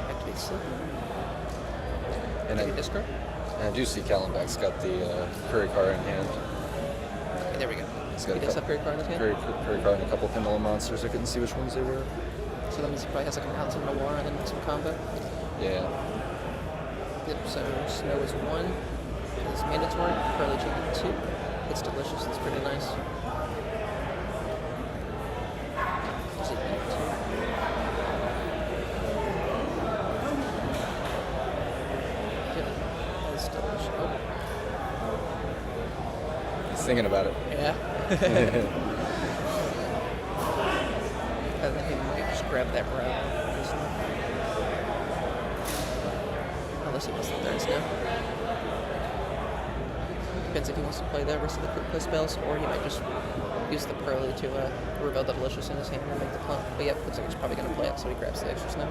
Activate Sleepy. And Activate discard. I do see Callenbach's got the Curry Car in hand. Okay, there we go. He's got He does have Curry Card in his hand. Curry Car and a couple Pendulum monsters. I couldn't see which ones they were. So that means he probably has like a Mountain Noir and then some combo. Yeah. Yep, so Snow is 1. It's mandatory. Pearly Chicken 2. It's Delicious. It's pretty nice. Is it eat 2? thinking about it. Yeah. I think he might just grab that brow. Unless he wants the third snow. Depends if he wants to play the rest of the quick play spells, or he might just use the Pearly to reveal the Delicious in his hand and make the plump. But yeah, looks like he's probably going to play it, so he grabs the extra snow.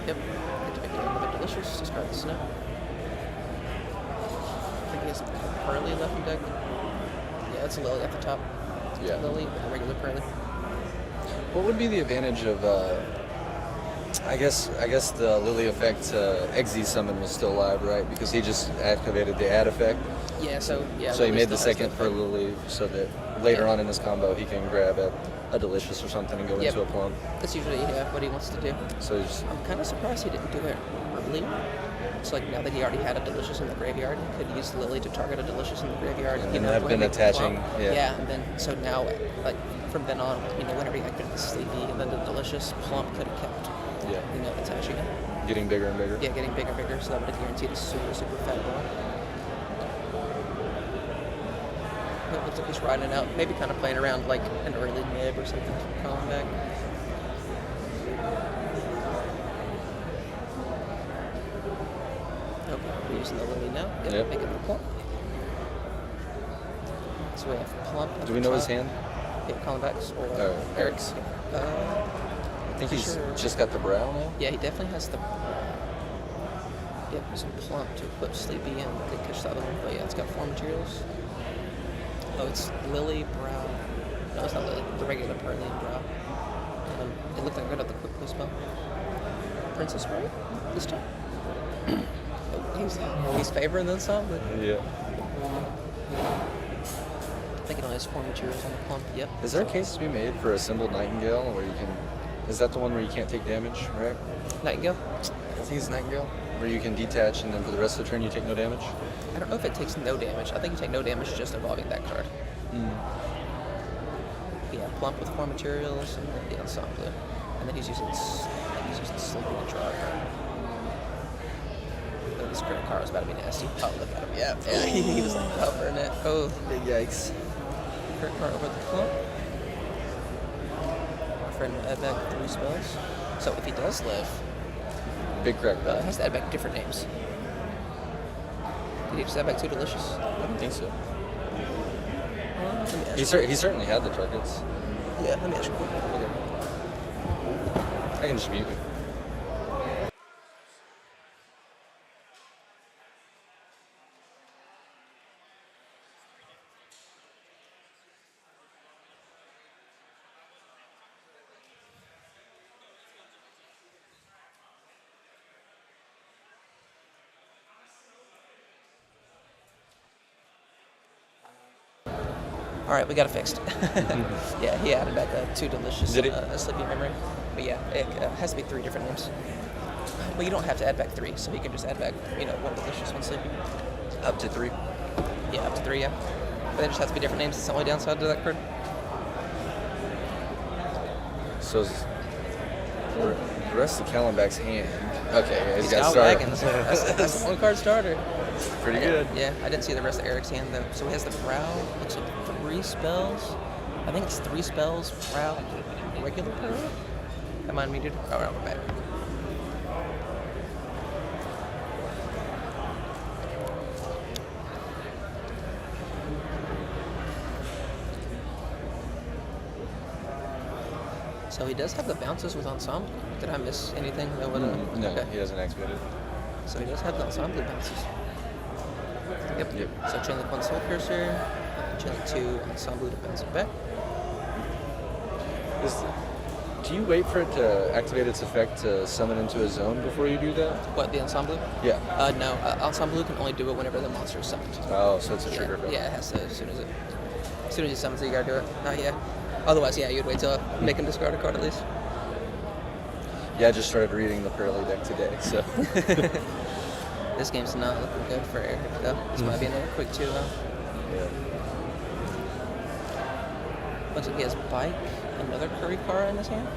Yep. Get to pick another Delicious, discard the snow. I think he has a Pearly left in deck. Yeah, it's a Lily at the top. It's a Lily with a regular Pearly. What would be the advantage of, I guess the Lily effect Exy summon was still alive, right? Because he just activated the add effect. Yeah, so yeah. So he Lily made the still has second for Lily so that later on in his combo he can grab a Delicious or something and go into a plump. That's usually what he wants to do. So he's, I'm kind of surprised he didn't do it earlier. It's like now that he already had a Delicious in the graveyard, he could use Lily to target a Delicious in the graveyard. And then have been attaching. Yeah, and then so now, like from then on, whenever he activated the Sleepy and then the Delicious, plump could have kept, attaching it. Getting bigger and bigger. Yeah, getting bigger and bigger, so that would have guaranteed a super, super fat block. It looks like he's riding out, maybe kind of playing around like an early nib or something to call him back. Okay, we're using the Lily now. Yep. Making the plump. So we have plump. Do we know his hand? Yeah, Collinbacks or Eric's. I think he's just got the brow now. Yeah, he definitely has the. Yep, some plump to equip Sleepy and they catch the other one. But yeah, it's got 4 materials. Oh, it's Lily, Brow. No, it's not Lily. The regular Pearly and Brow. It looked like I got out the quick play spell. Princess Spray this time. He's favoring the ensemble. Yeah. I think it only has 4 materials on the plump. Yep. Is there a case to be made for a Assembled Nightingale where you can? Is that the one where you can't take damage, right? Nightingale? I think it's Nightingale. Where you can detach and then for the rest of the turn you take no damage? I don't know if it takes no damage. I think you take no damage just involving that card. Yeah, plump with 4 materials and then the ensemble. And then he's using Sleepy to draw a card. Oh, this credit card is about to be nasty. Oh, look at him. Yeah, he was like covering it. Oh, Big yikes. credit card over the plump. Our friend will add back 3 spells. So if he does live, Big crack. has to add back different names. Did he just add back 2 Delicious? I don't think so. Let me ask He certainly had the targets. Yeah, let me ask you a quick. Okay. I can just mute you. All right, we got it fixed. Yeah, he added back 2 Delicious Did he? Sleepy Memory. But yeah, it has to be 3 different names. Well, you don't have to add back 3, so he can just add back, 1 Delicious, 1 Sleepy. Up to 3. Yeah, up to 3, yeah. But they just have to be different names. It's the only downside to that card. So the rest of Callenbach's hand. Okay, yeah, he's got got started. wagons. That's a 1-card starter. Pretty good. Yeah, I didn't see the rest of Eric's hand though. So he has the Brow. Looks like 3 spells. I think it's 3 spells. Brow, regular Pearl. Am I unmuted? Oh, no, we're back. So he does have the bounces with Ensemble. Did I miss anything? No, Okay. he hasn't activated. So he does have the Ensemble bounces. Yep. So chain link 1 Soul Piercer, chain link 2 Ensemble to bounce it back. Do you wait for it to activate its effect to summon into a zone before you do that? What, the Ensemble? Yeah. No, Ensemble can only do it whenever the monster is summoned. Oh, so it's a trigger. Yeah, it has to as soon as he summons it, you gotta do it. Yeah. Otherwise, yeah, you'd wait till make him discard a card at least. Yeah, I just started reading the Pearly deck today, so. This game's not looking good for Eric, though. This might be another quick 2, huh? Yeah. Looks like he has Bike, another Curry card in his hand.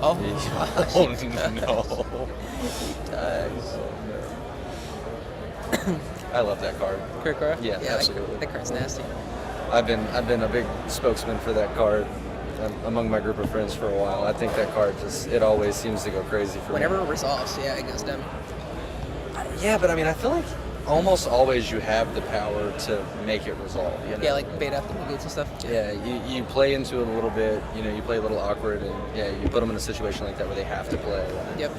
Oh, Oh, gosh, no. he does. I love that card. Career card? Yeah, absolutely. That card's nasty. I've been a big spokesman for that card among my group of friends for a while. I think that card it always seems to go crazy for Whenever me. it resolves, yeah, it goes down. Yeah, but I mean, I feel like almost always you have the power to make it resolve. You know? Yeah, like bait out the negates and stuff. Yeah, you play into it a little bit. You know, you play a little awkward, and yeah, you put them in a situation like that where they have to play. Yep.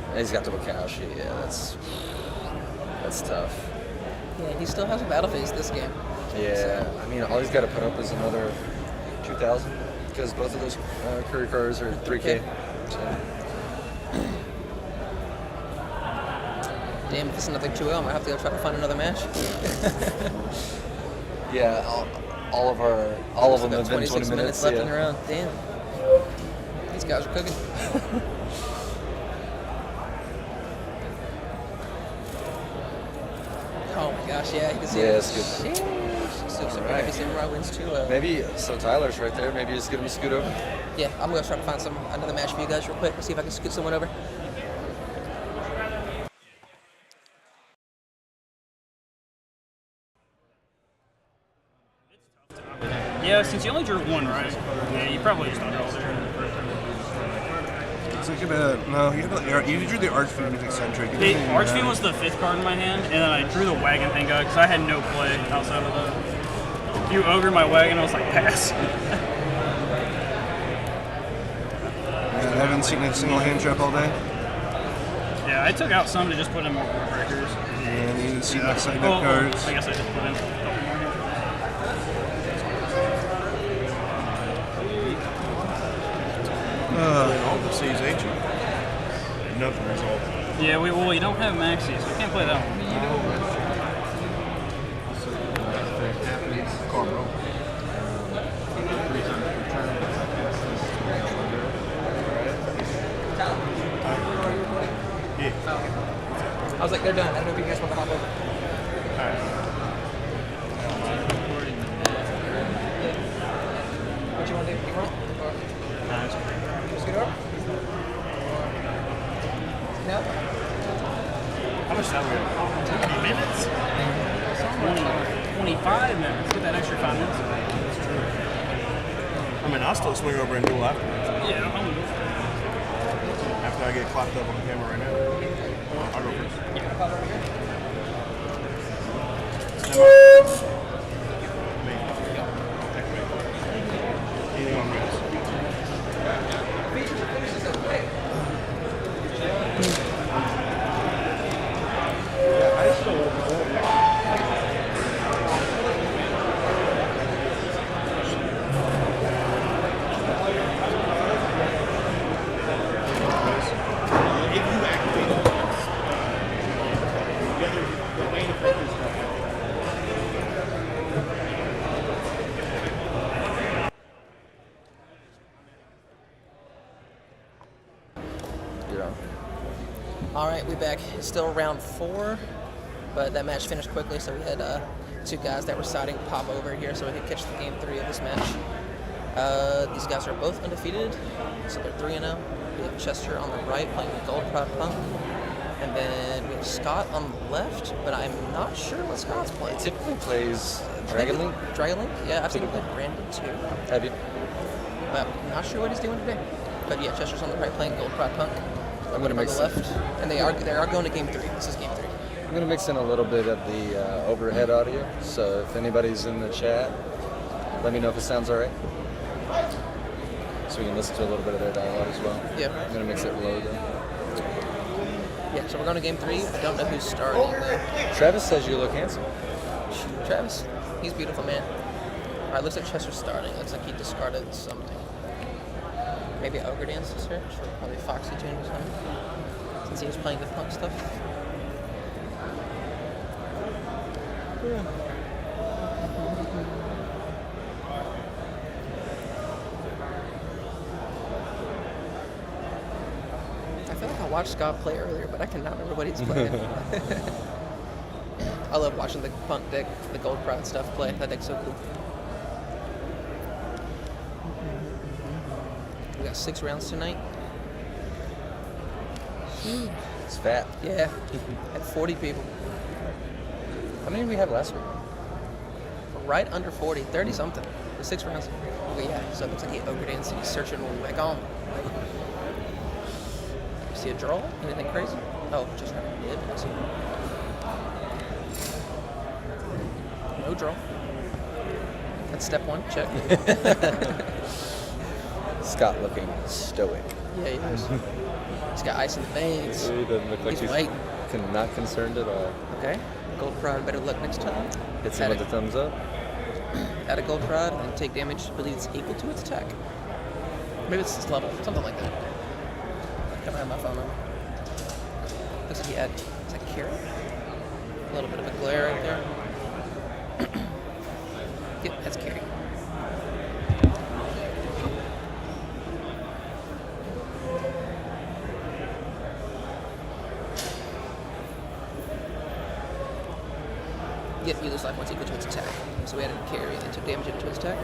And he's got the Wakashi. Yeah, that's tough. Yeah, he still has a battle phase this game. Yeah, I mean, all he's got to put up is another 2,000 because both of those career cards are 3K. So. Damn, if it's another 2-0, I'm gonna have to go try to find another match. Yeah, all of them have been 20 minutes left in the round. Damn, these guys are cooking. Oh my gosh, yeah, you can see Yeah, it. it's good. So All maybe right. Samurai wins too. Maybe so. Tyler's right there. Maybe just get him to scoot over. Yeah, I'm gonna try to find another match for you guys real quick. Let's see if I can scoot someone over. Yeah, since you only drew one, right? Yeah, you probably just don't draw there. It's like you drew the Archfiend eccentric. The Archfiend was the 5th card in my hand, and then I drew the Wagon Thing guy because I had no play outside of that. You ogre my wagon, I was like, pass. I haven't seen a single hand trap all day. Yeah, I took out some to just put in more board breakers. And you didn't see that side Well, deck cards. I guess I just put in a couple more here. All the C's ain't you? Nothing resolved. Yeah, we don't have maxi, so we can't play that one. I was like, they're done. I don't know if you guys want to hop over. What you want to do? You want? Or just get over? No? How much that was? 20 minutes? 25 minutes. Get that extra 5 minutes. I mean, I'll still swing over and duel afterwards. Yeah, I'm gonna go. After I get clocked up on the camera right now. I'll go first. Anything on risk. All right, we back. It's still round 4, but that match finished quickly, so we had 2 guys that were siding pop over here so we could catch the game 3 of this match. These guys are both undefeated, so they're 3-0. We have Chester on the right playing the Gold Prod Punk, and then we have Scott on the left, but I'm not sure what Scott's playing. He typically plays Dragon Link. Dragon Link? Yeah, I've seen him play Brandon too. Have you? But I'm not sure what he's doing today. But yeah, Chester's on the right playing Gold Prod Punk. I'm gonna on mix the left, and they are going to game 3. This is game 3. I'm gonna mix in a little bit of the overhead audio. So if anybody's in the chat, let me know if it sounds alright. So we can listen to a little bit of their dialogue as well. Yeah. I'm gonna mix it low though. Yeah, so we're going to game 3. I don't know who's starting though. Travis says you look handsome. Travis, he's a beautiful man. All right, looks like Chester's starting. Looks like he discarded something. Maybe Ogre Dance to search, or probably Foxy Tune or something. Since he was playing the punk stuff. I feel like I watched Scott play earlier, but I cannot remember what he's playing. I love watching the punk deck, the gold prod stuff play. That deck's so cool. We got 6 rounds tonight. It's fat. Yeah, at 40 people. How many did we have last week? Right under 40, 30 something. The 6 rounds. But yeah, so it looks like he ogred in, so he's searching back on. You see a draw? Anything crazy? Oh, just having a bid. I see. No draw. That's step 1. Check. Scott looking stoic. Yeah, he is. He's got ice in the veins. He doesn't look like He's waiting. not concerned at all. Okay. Gold prod, better luck next time. Hits him with the thumbs up. Add a gold prod and take damage. I believe it's equal to its attack. Maybe it's this level, something like that. I don't have my phone on. Looks like he had, is that carry? A little bit of a glare right there. Yep, that's carry. Yep, you lose life once equal to its attack. So we added a carry and took damage into its attack.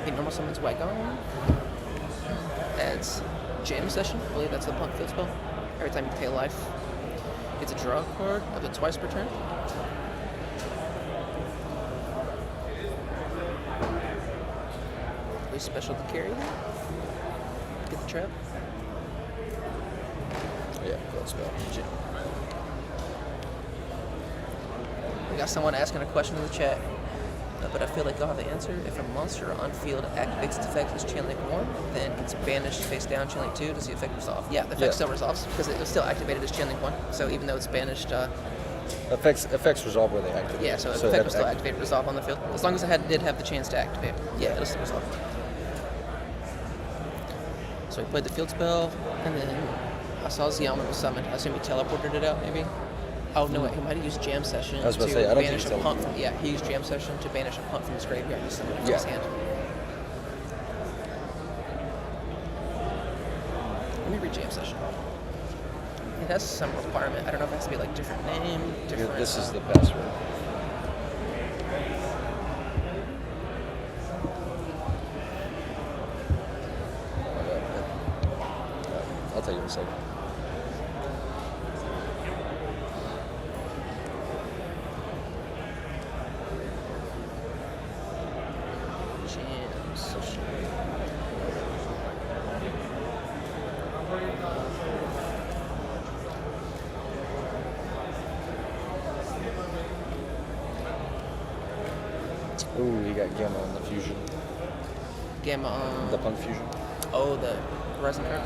He normal summons Wagon. Adds Jam Session. I believe that's the punk field spell. Every time you pay life, it's a draw card up to twice per turn. We special to carry. Get the trap. Yeah, gold spell. We got someone asking a question in the chat, but I feel like I'll have the answer. If a monster on field activates its effect as Chain Link 1, then it's banished face down Chain Link 2. Does the effect resolve? Yeah, the effect still resolves because it was still activated as Chain Link 1. So even though it's banished, Effects resolve where they activate. yeah, so the effect was still activated, resolve on the field. As long as it did have the chance to activate. Yeah, it'll still resolve. So he played the field spell, and then I saw Ziama was summoned. I assume he teleported it out, maybe? Oh, no, he might have used Jam Session I was about to to say, I don't banish think a he punt from... Yeah, he used Jam Session to banish a punt from his graveyard to summon it from his hand. Let me read Jam Session. It has some requirement. I don't know if it has to be like different name, different... This is the password. I'll tell you in a second. Jam Session. Ooh, he got Gamma on the fusion. Gamma on... The punk fusion. Oh, the resin card.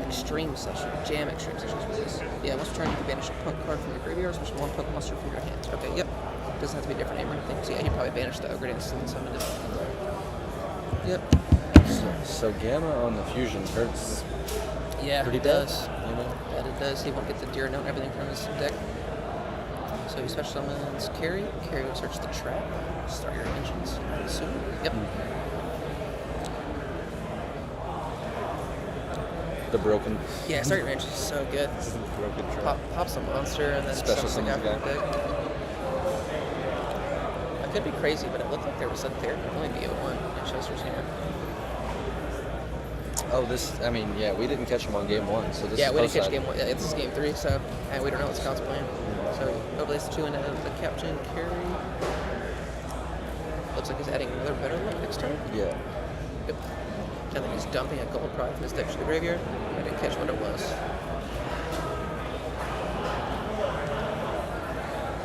Extreme Session. Jam Extreme Session is what it is. Yeah, once per turn you can banish a punk card from your graveyard, special one punk monster from your hand. Okay, yep. Doesn't have to be a different name or anything. So yeah, you probably banish the Ogre Dance and summon it. Yep. So Gamma on the fusion hurts. Yeah, Pretty it bad, does. you know? That it does. He won't get the deer note and everything from his deck. So he special summons Carry. Carry will search the trap. Start your engines. I assume. Yep. The broken. Yeah, start your engines is so good. Broken trap. Pops a monster and then Special summons the guy summons from the deck. I could be crazy, but it looked like there was a there could only be a one in Chester's hand. Oh, this. I mean, yeah, we didn't catch him on game 1, so this. Yeah, is we didn't catch post-side. game one. Yeah, this is game 3, so and we don't know what Scott's playing. So overlays 2 into the captain Carry. Looks like he's adding another better luck next turn. Yeah. Yep. I think he's dumping a gold prod from his deck to the graveyard. I didn't catch what it was.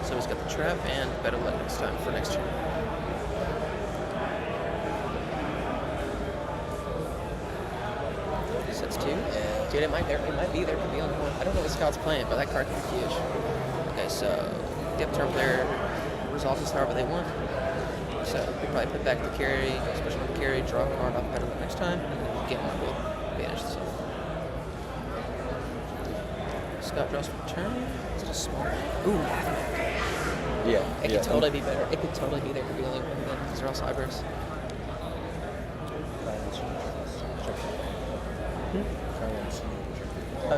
So he's got the trap and better luck next time for next turn. Sets 2. Dude, it might be there to be on one. I don't know what Scott's playing, but that card could be huge. Okay, so yep, turn player resolves this however they want. So we probably put back the carry, especially with the carry, draw a card off better luck next time, and then get one will banish this off. Scott draws for turn. Is it a small? Ooh, Yeah. it could totally be better. It could totally be there for the only one then, because they're all cybers.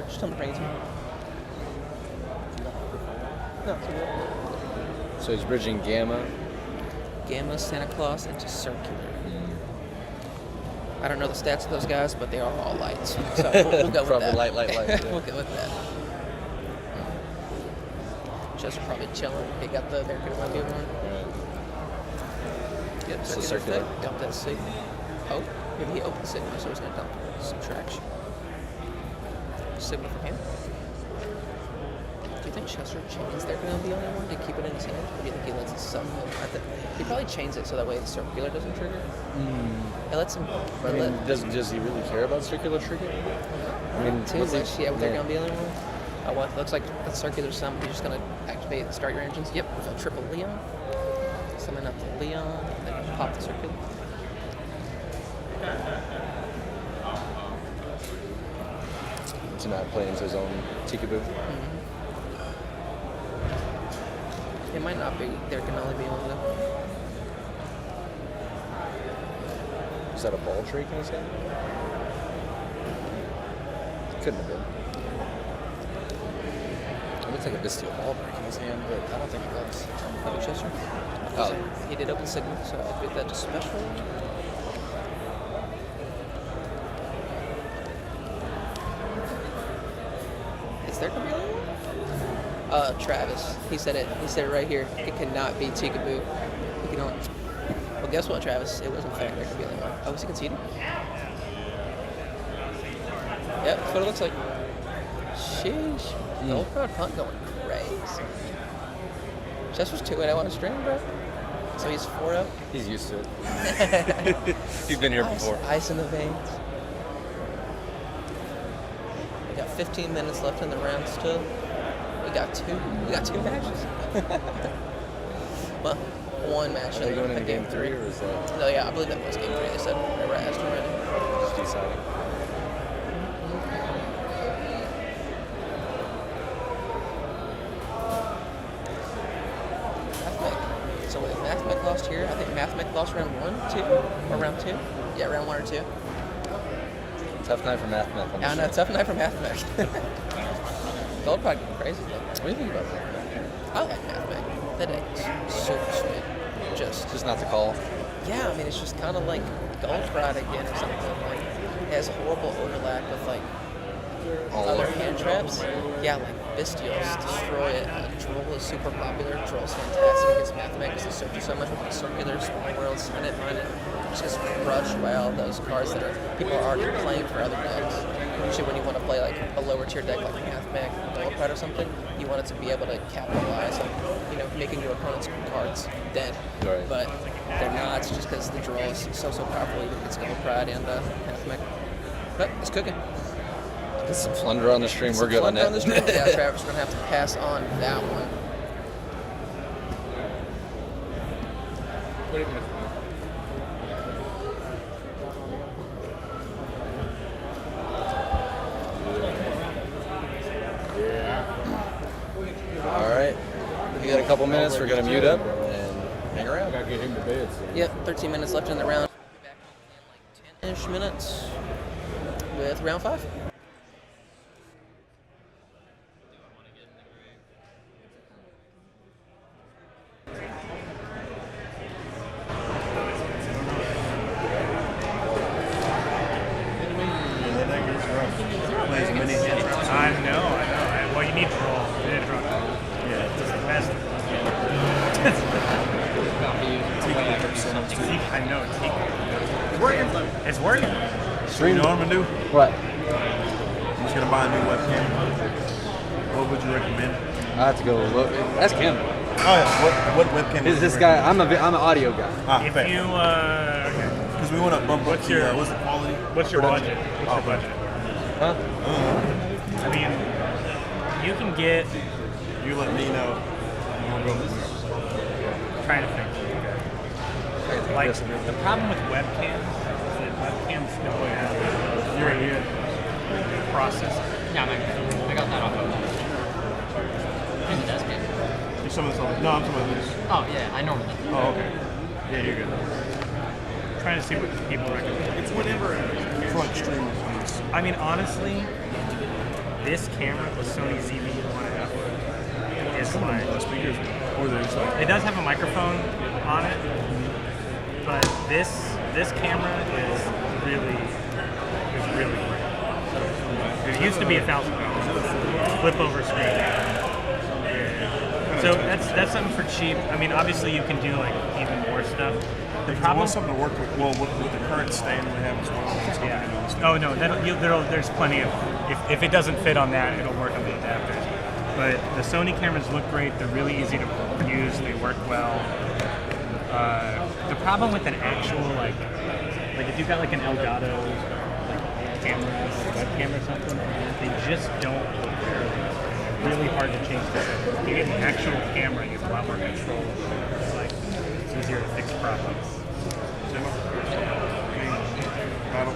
Just tell him to bring it to me. No, it's okay. So he's bridging Gamma. Gamma, Santa Claus, into Circular. I don't know the stats of those guys, but they are all lights. So we'll go with Probably that. light. Yeah. We'll go with that. Chester probably chilling. He got the American Olympia one. Yep, So circular. circular. Dump that signal. Oh, maybe he opened signal, so he's going to dump some traction. Signal from him. Do you think Chester chains they're going to be the only one to keep it in his hand? Or do you think he lets it suck? He probably chains it so that way the circular doesn't trigger. It lets him. I mean, does he really care about circular trigger? I mean, Two what's less, he- yeah, they're going to be the only one. Oh, well, looks like the circular sum. You're just going to activate and start your engines. Yep, with a triple Leon. Summon up the Leon, and then pop the circular. to not play into his own Tikaboo? It might not be. There can only be one of them. Is that a ball trick in his hand? Couldn't have been. It looks like a Bisteel ball break in his hand, but I don't think it was. Maybe Chester. Oh. He did open signal, so I did that to special. Is there gonna be only one? Travis. He said it. He said it right here. It cannot be Tikaboo. He can only. Well, guess what, Travis? It was in fact there could be only one. Oh, was he conceding? Yep, that's what it looks like. Sheesh. The old crowd punt going crazy. Chester's 2-0 on a string, bro. So he's 4-0. He's used to it. He's been here before. Ice in the veins. We got 15 minutes left in the round still. We got two matches. Well, one match. Are they in going into the game 3 or is that No, yeah, I believe that was game 3. They said they were asked already. just deciding? Mathmech. So if Mathmech lost here, I think Mathmech lost round 1, 2, or round 2. Yeah, round 1 or 2. Tough night for Math. Yeah, no, tough night for Mathmech. Gold probably going crazy though. What do you think about that? I like Mathmech. That deck's super sweet. Just not the call. Yeah, I mean, it's just kind of like Gold Pride again or something. Like, it has horrible overlap with like other hand traps. Yeah, like Bestials, destroy it. Droll is super popular. Droll's fantastic against Mathmech because they search you so much with the circular, small world, spin it, mine it. Just gets crushed by all those cards that people are already playing for other decks. Usually when you want to play like a lower tier deck like Mathmech or Gold Pride or something, you want it to be able to capitalize on, making your opponent's cards dead. Right. But they're not, just because the draw is so powerful even against Gold Pride and Mathmech. But it's cooking. Get some plunder on the stream. We're good on that. On the stream. Yeah, Travis, we're going to have to pass on that one. All right. We got a couple minutes. We're going to mute up and hang around. I gotta get him to bed. So. Yep, 13 minutes left in the round. We'll be back in like 10-ish minutes with round 5. I know. Well, you need to roll. You need to roll. Yeah, it's the best. I know. It's working. It's working. You know what I'm gonna do? What? I'm just gonna buy a new webcam. What would you recommend? I have to go look. That's Kim. Oh yeah. What webcam? Is this guy? I'm an audio guy. Ah, If fair. you, okay. Because we want to bump up What's your- what's the quality? What's your budget? What's your budget? Huh? I mean, you can get. You let me know. And we'll go from there. Trying to think. Okay. Like the problem with webcams is that webcams don't have very good processor. Yeah, I got that off of in the desk game. You some of this. No, I'm talking about this. Oh yeah, I normally do. Oh, okay. Yeah, you're good. Trying to see what people recommend. It's whatever. It's like streaming. I mean, honestly, this camera, the Sony ZV-1F, is like. Speakers. Or there's like. It does have a microphone on it, but this camera is really great. It used to be $1,000. Flip over screen. So that's something for cheap. I mean, obviously you can do like even more stuff. The I problem. want something to work with. Well, with the current stand we have as well. It's Yeah. something else. Oh no, there's plenty of. If it doesn't fit on that, it'll work on the adapters. But the Sony cameras look great. They're really easy to use. They work well. The problem with an actual like if you've got like an Elgato like camera, like webcam or something, they just don't look very good. Really hard to change the settings. If you get an actual camera, you have a lot more control. Like it's easier to fix problems. Battle.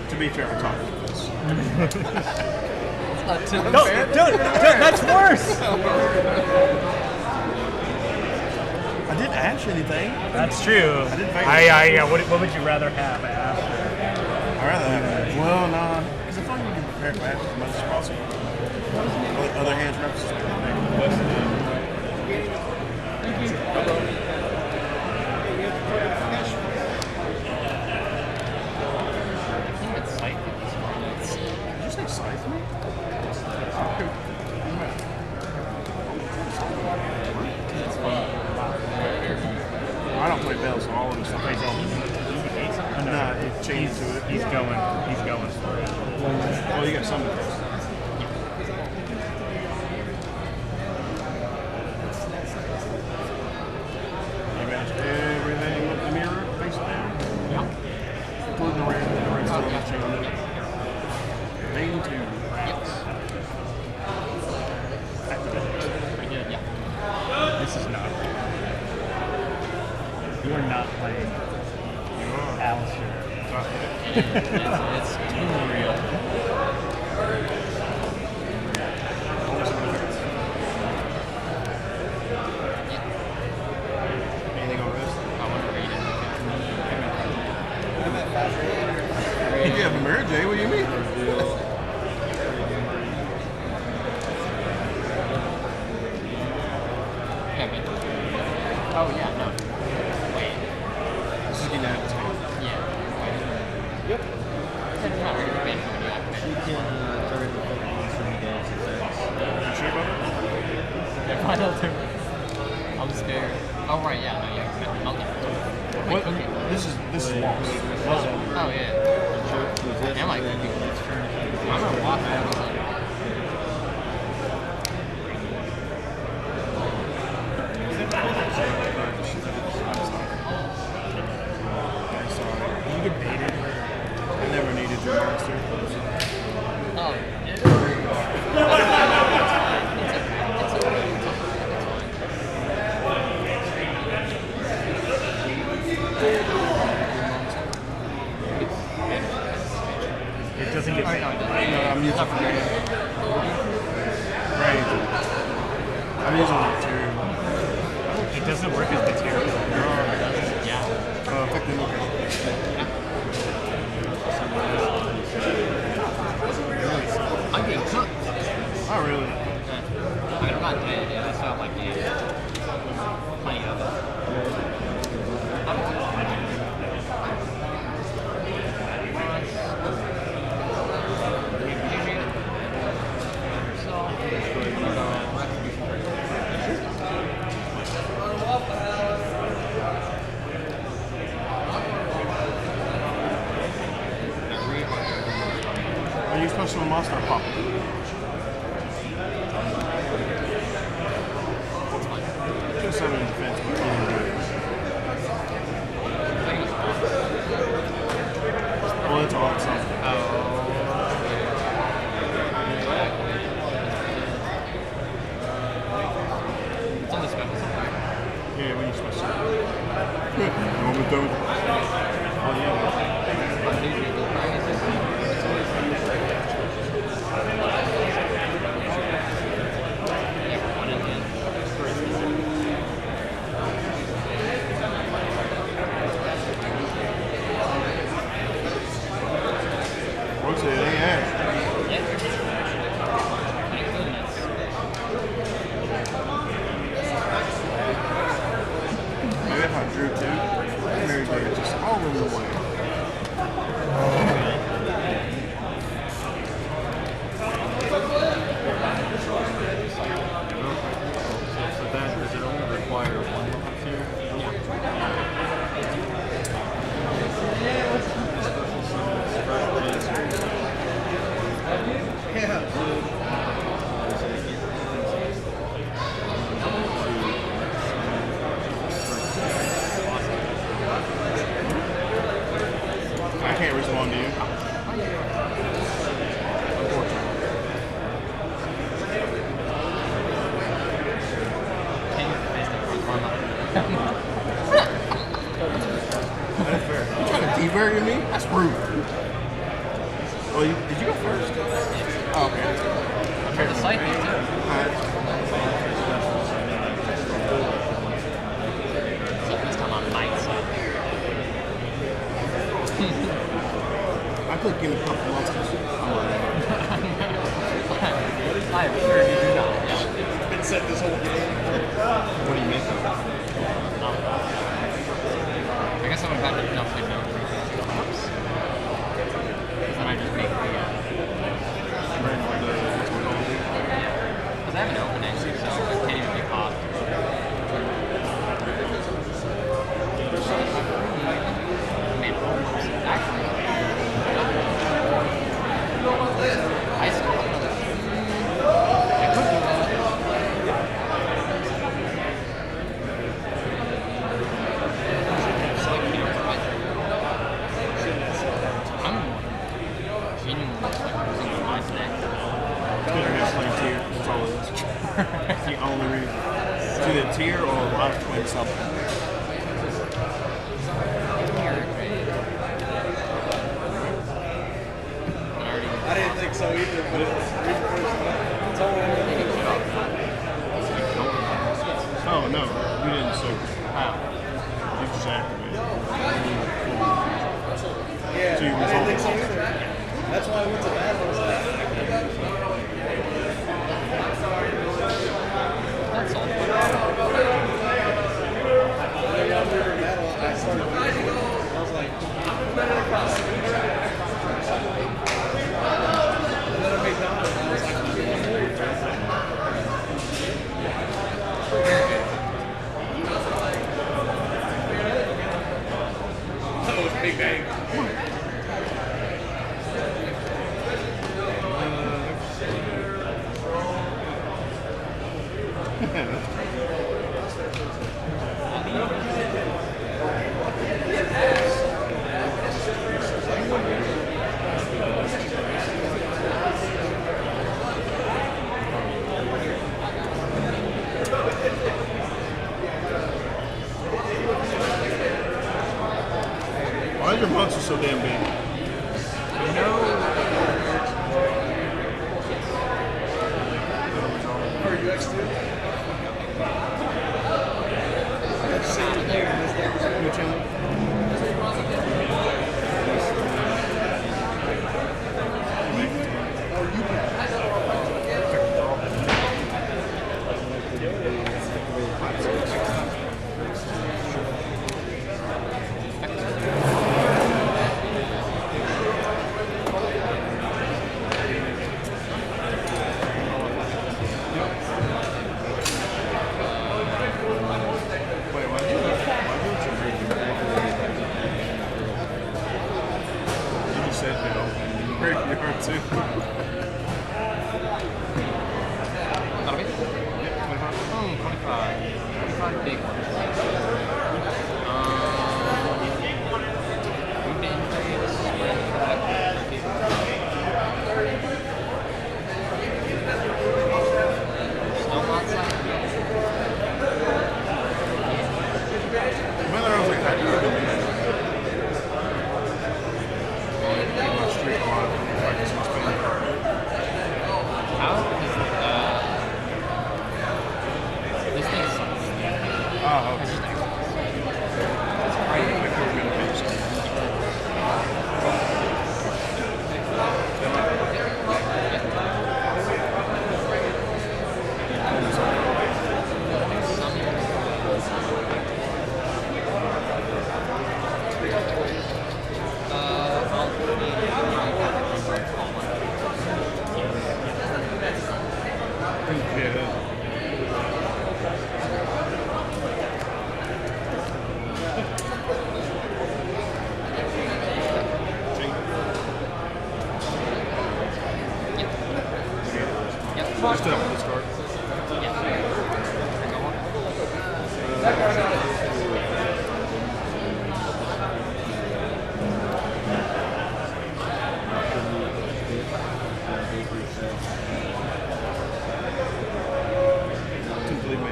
To be fair, we're talking about this. Dude, that's worse. I didn't ask anything. That's true. I didn't think Yeah. What would you rather have? I'd rather have well, nah. Because I thought you can prepare for as much as possible. Other hands reps. Did you say size me? I don't play bells, so all of this stuff is all. No, it changed to it. He's going for it. Well, you got some of this. You managed everything with the mirror face down? Yeah. Including the red still not changing. Main two. Pretty good, yeah. This is not. You are not playing Alistair. It's too real. Anything on wrist? I want to read it. You have a mirror, Jay. What do you mean? Kevin. Oh, yeah, no. Wait. This is getting out of time. Yeah. Wait. Yep. It's not really big when you activate this one. You sure about it? Yeah, final two. I'm scared. Oh, right, yeah, no, yeah. Melting. What? This is lost. Oh, yeah. Am I cooking? I'm gonna walk out of it. You get baited. I never needed your monster. Oh, It doesn't get No, I'm using Right. I'm using material. It doesn't work as material. yeah. Effective I'm getting cooked. Not really. I mean, I'm not dead yet. I still have like plenty of it. Are you supposed to a monster pop? Just something in defense, but well, it's all something. It's only special something. Yeah, when you're supposed to. You want me to throw it? Oh, yeah. Works it, ain't ass. Thank goodness. caught Drew too. Very good, just all over the way. So that does it only require one level tier? I can't respond to you. That's fair. You trying to deburger me? That's rude. Well, did you go first? Oh, okay. For the site, this time on night side. I could give a couple monsters. I am sure you do not. Been set this whole game. What do you make of it? I guess I would have to dump it down because then I just make the because I have an open exit, so I can't even be popped. Man, actually, I still I could do that. I'm genuinely like losing my mind today. Tier. That's all it is. That's the only reason. It's either tier or live twin something. I didn't think so either, but it's Oh no, you didn't super. You just activated. yeah, So you I didn't think so resolved it. either. That's why I went to battle. I was like, That's all. when I got over battle, I started winning. I was like, I'm better than cross. And then I made down and I was like, I'm feeling good. That was big bang. Why are your monsters so damn big? Are you X2? That's the same thing. Which one? Wait, why did you You just said no. Break your heart too. That'll be 25. 25 big ones. Movement phase, spread track, snowball side. Whether I was like, how do you do that? My street a lot of practice my spinning. How? Because this thing sucks. Oh, It's okay. just it's crazy. Like you're gonna finish it. Just still have this card. Simply me.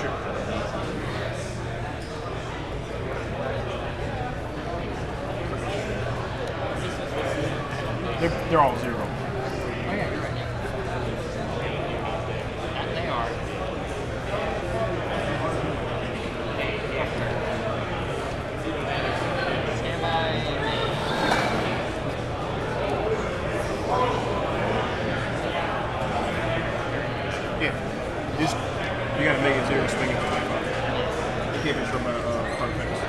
Sure. They're all 0. Oh yeah, you're right. Yeah. That they are. Stand by. Yeah. You gotta make it 0 swinging for 25. You can't control my card effects.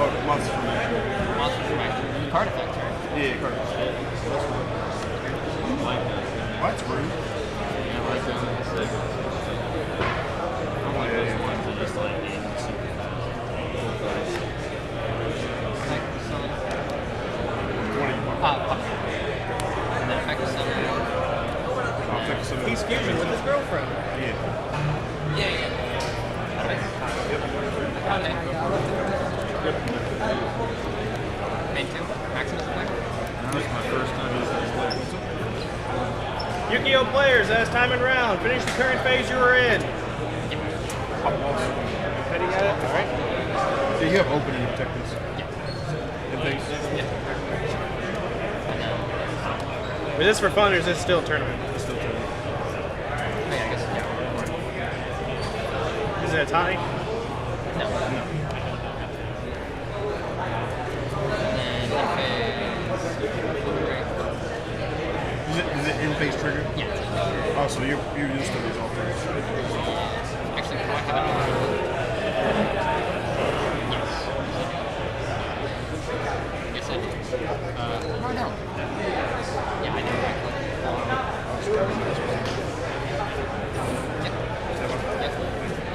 Oh, monsters from action. Monsters from action. Card effects, right? Yeah, card effects. What? That's rude. Yeah, like that. I'm like those ones that just like aim and super fast. Like some. What do you want? And then effect of summon. I'll take some. He's fusing with his girlfriend. Yeah. Yeah. Okay. Main 2. Maximus effect. This is my first time using this play. Yu-Gi-Oh players, as time and round. Finish the current phase you are in. Heading at it. All right. Yeah, you have open and protect this. Yeah. And things. And then, Is this for fun or is this still a tournament? It's still turning. oh yeah, I guess, yeah. Is it a tie? No. And then Is it in face trigger? yeah. Oh, so you're used to these all turns. Actually, do I have it? Yes. Yes, I do. No, I don't. Yeah, I do. Yep. Yep.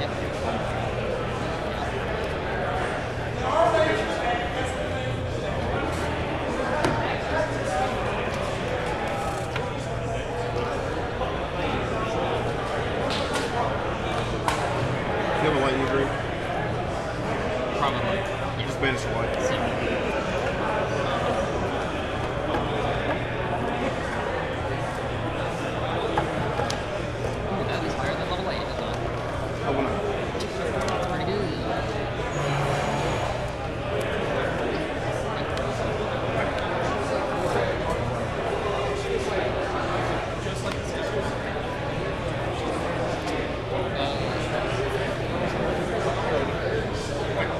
Yep. You have a lightning green? Probably. Just banish the light. Ooh, that is higher than level 8, isn't it? Oh, well, no. That's pretty good.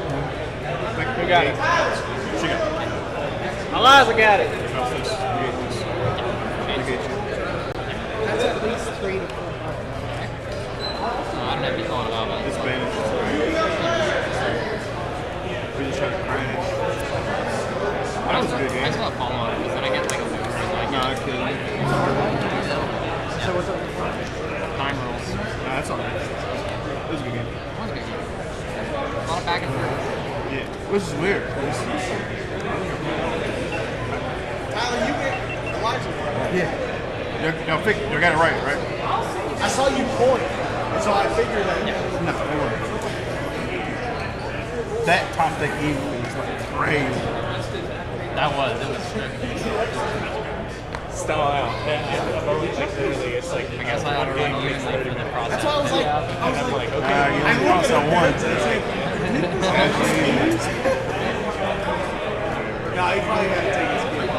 You got it. She got it. Eliza got it. Drop this. Negate this. Negate you. That's at least 3 to 4 I don't have any thought about it. This banish. We just try to crash. That was a good I game. still have follow on because then I get like a loser. Like, No, I couldn't. time rolls. Nah, that's all right. It was a good game. That was a good game. A lot of back and forth. Yeah. Which is weird. Tyler, you get Elijah. Yeah. You got it right, right? I saw you point, and so I figured that. No, they weren't. That top deck evil is like crazy. That was. It was. Stall out. It's like I guess I ought to run units for the process. That's why I was like, You cross at once. no, he probably had to take his kid.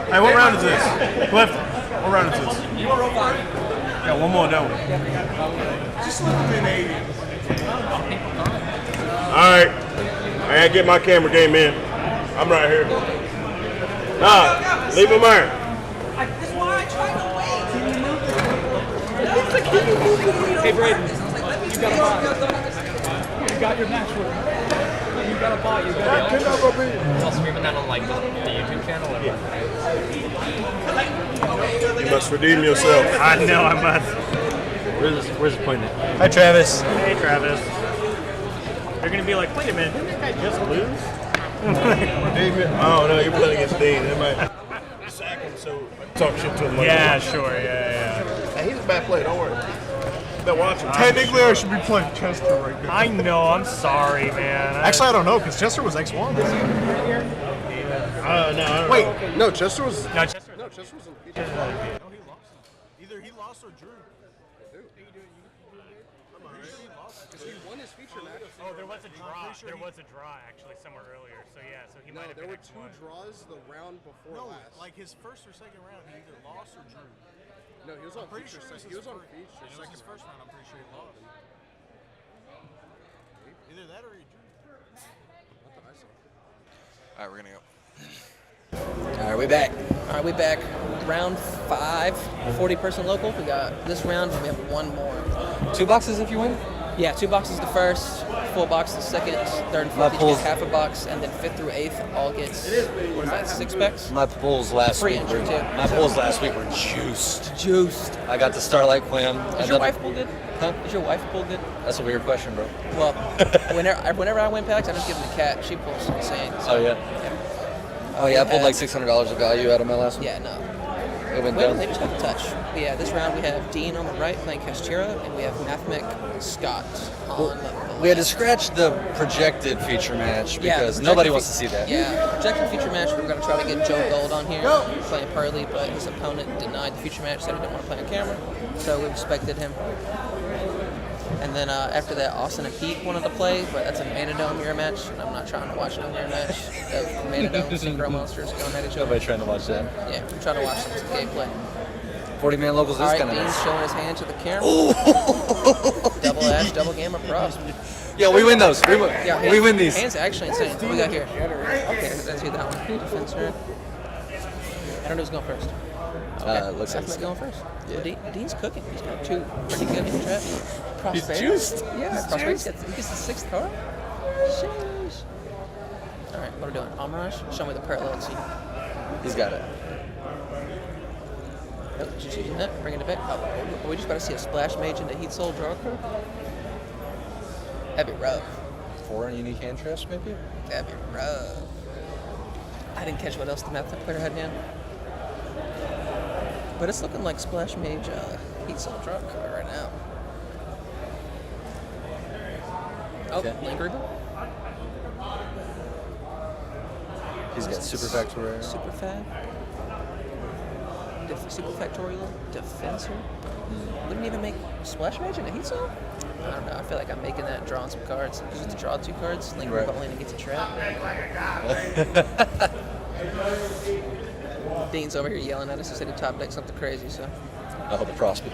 Hey, what round is this? Cliff, what round is this? You want to roll for it? Got one more, don't we? Just look at an 80. Alright. I gotta get my camera game in. I'm right here. Nah, leave him there. That's why I tried to wait. Hey, Braden. I was like, let me You got a bot. You got your match with him. You got a bot. You got your match with him. Y'all streaming that on like the YouTube channel or what? You must redeem yourself. I know I must. Where's the point at? Hi, Travis. Hey, Travis. They're gonna be like, wait a minute, didn't that guy just lose? Oh no, you're playing against Dean. They might sack him, so talk shit to him later. Yeah, sure, yeah. Hey, he's a bad player, don't worry. They're watching. Technically, I should be playing Chester right now. I know, I'm sorry, man. Actually, I don't know because Chester was X1. No, I don't Wait, know. no, Chester was. No, Chester. No, Chester was on the feature. No, he lost. Either he lost or drew. Because he won his feature match. Oh, there was a draw. There was a draw actually somewhere earlier. So yeah, so he No, might have there been were two X1. draws the round before last. like his first or second round, he either lost or drew. No, he was on Pretty feature sure second. He was on feature it was second his first round. I'm pretty sure he lost. Either that or he drew. Not that I saw. All right, we're gonna go. All right, we back. All right, we back. Round 5, 40-person local. We got this round, and we have one more. 2 boxes if you win. Yeah, 2 boxes the first, full box the second, third and My fourth each pulls- get half a box, and then 5th through 8th all gets, what is that, 6 packs? My pulls last Free week. entry, Were, too. my pulls last week were juiced. Juiced. I got the Starlight Clam. Is your wife pull good? Huh? Is your wife pull good? That's a weird question, bro. Well, whenever I win packs, I just give them the cat. She pulls insane. So, Oh yeah. Oh yeah, I pulled like $600 of value out of my last one. Yeah, no. It went Well, down. they just have a touch. But yeah, this round we have Dean on the right playing Castira, and we have Mathemic Scott on the We had to left. scratch the projected feature match Yeah, because projected nobody fe- wants to see that. Yeah, projected feature match. We're going to try to get Joe Gold on here playing Pearly, but his opponent denied the feature match, said he didn't want to play on camera, so we respected him. And then after that, Austin and Pete wanted to play, but that's a Manadome mirror match, and I'm not trying to watch no mirror match of Manadome Synchro Monsters going at each other. Nobody trying to watch that. Yeah, I'm trying to watch some gameplay. 40-man locals All is right, kind of Dean's nice. showing his hand to the camera. Double Ash, double Gamma Props. Yeah, we win those. Yeah, We win these. Hand's actually insane. What we got here? Okay, let's see that one. Defense turn. I don't know who's going first. Looks like Mathematics going first. Yeah. Well, Dean's cooking. He's got 2 pretty good in trap. Prosperity. juiced. Yeah, Prosperity gets the 6th card. Sheesh. All right, what are we doing? Homage? Show me the parallel. Let's see. He's got it. Nope, just using that. Bringing it back. Oh, are we just about to see a Splash Mage into Heat Soul draw card? That'd be rough. 4 unique hand traps, maybe? That'd be rough. I didn't catch what else the math player had in hand. But it's looking like Splash Mage Heat Soul draw card right now. Oh, Okay. Lingering. He's got Super Factorial. Super Fab. Super Factorial. Defensor. Wouldn't even make Splash Mage into Heat Soul? I don't know. I feel like I'm making that drawing some cards. Just to draw 2 cards. Lingering Right. only to get to trap. Dean's over here yelling at us. He said he top decked something crazy, so. Oh, the Prosper.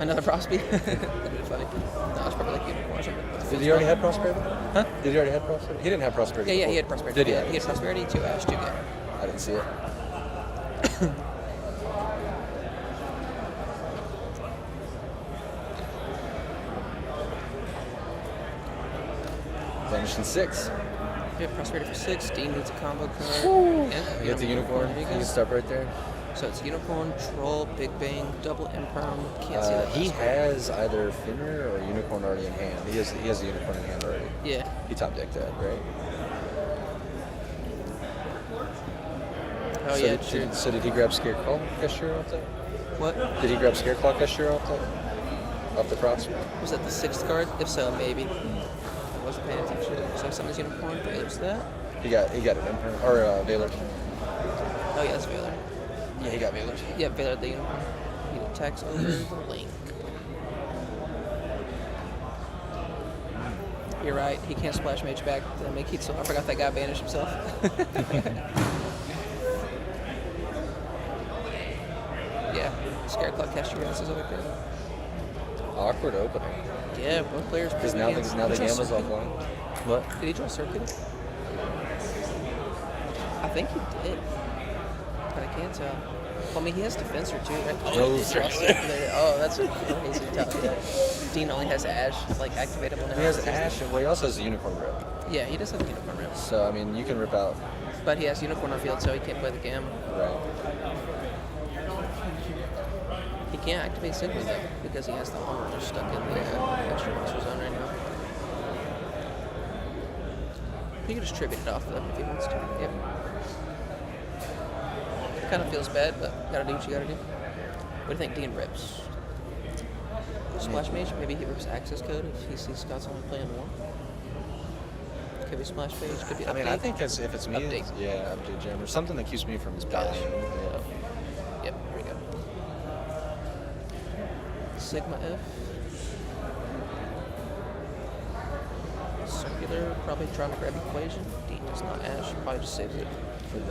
Another Prosby? That'd be funny. No, it's probably like Unicorn or something. Did he already have Prosperity? Huh? Did he already have Prosperity? He didn't have Prosperity. Yeah, before. he had Prosperity. Did he? Yeah, he had Prosperity, 2 Ash, 2 Gamma. I didn't see it. Vanishing 6. We have Prosperity for 6. Dean needs a combo card. Yeah, You get the unicorn. There You you can go. stop right there. So it's Unicorn, Troll, Big Bang, Double Imperm. Can't see that. He last has either Finner or Unicorn already in hand. He has the Unicorn in hand already. one. Yeah. He top decked that, right? Oh, so yeah, Did, true. so did he grab Scareclaw Castro off that? What? Did he grab Scareclaw Castro off that? Off the props? Was that the 6th card? If so, maybe. I wasn't paying attention. So somebody's Unicorn, but it was that. He got it Imperm or Valor. Oh, yeah, that's Valor. Yeah, he got Valor. Yeah, Valor the Unicorn. He attacks over the link. You're right. He can't Splash Mage back to make Heat Soul. I forgot that guy banished himself. Yeah, Scareclaw Castro is over there. Awkward opening. Yeah, both players. Because now the Gamma's offline. What? Did he draw Circuit? I think he did. But I can't tell. Well, I mean, he has Defensor too, right? No Circulator. Oh, that's crazy to tell. Yeah. Dean only has Ash, like, activatable now. He has Ash, and well, he also has a Unicorn Rip. Yeah, he does have the Unicorn Rip. So, I mean, you can rip out. But he has Unicorn on field, so he can't play the Gamma. Right. He can't activate Sigma, though, because he has the armor just stuck in the extra monster zone right now. He can just tribute it off, though, if he wants to. Yep. Kind of feels bad, but gotta do what you gotta do. What do you think Dean rips? Splash Mage? Maybe he rips access code if he sees Scott's only playing one. Could be Splash Page, could be update. I mean, I think if it's me, Update. update gem or something that keeps me from dying. Yeah. Yep, here we go. Sigma F. Circular, probably trying to grab Equation. Dean does not Ash, probably just saves it.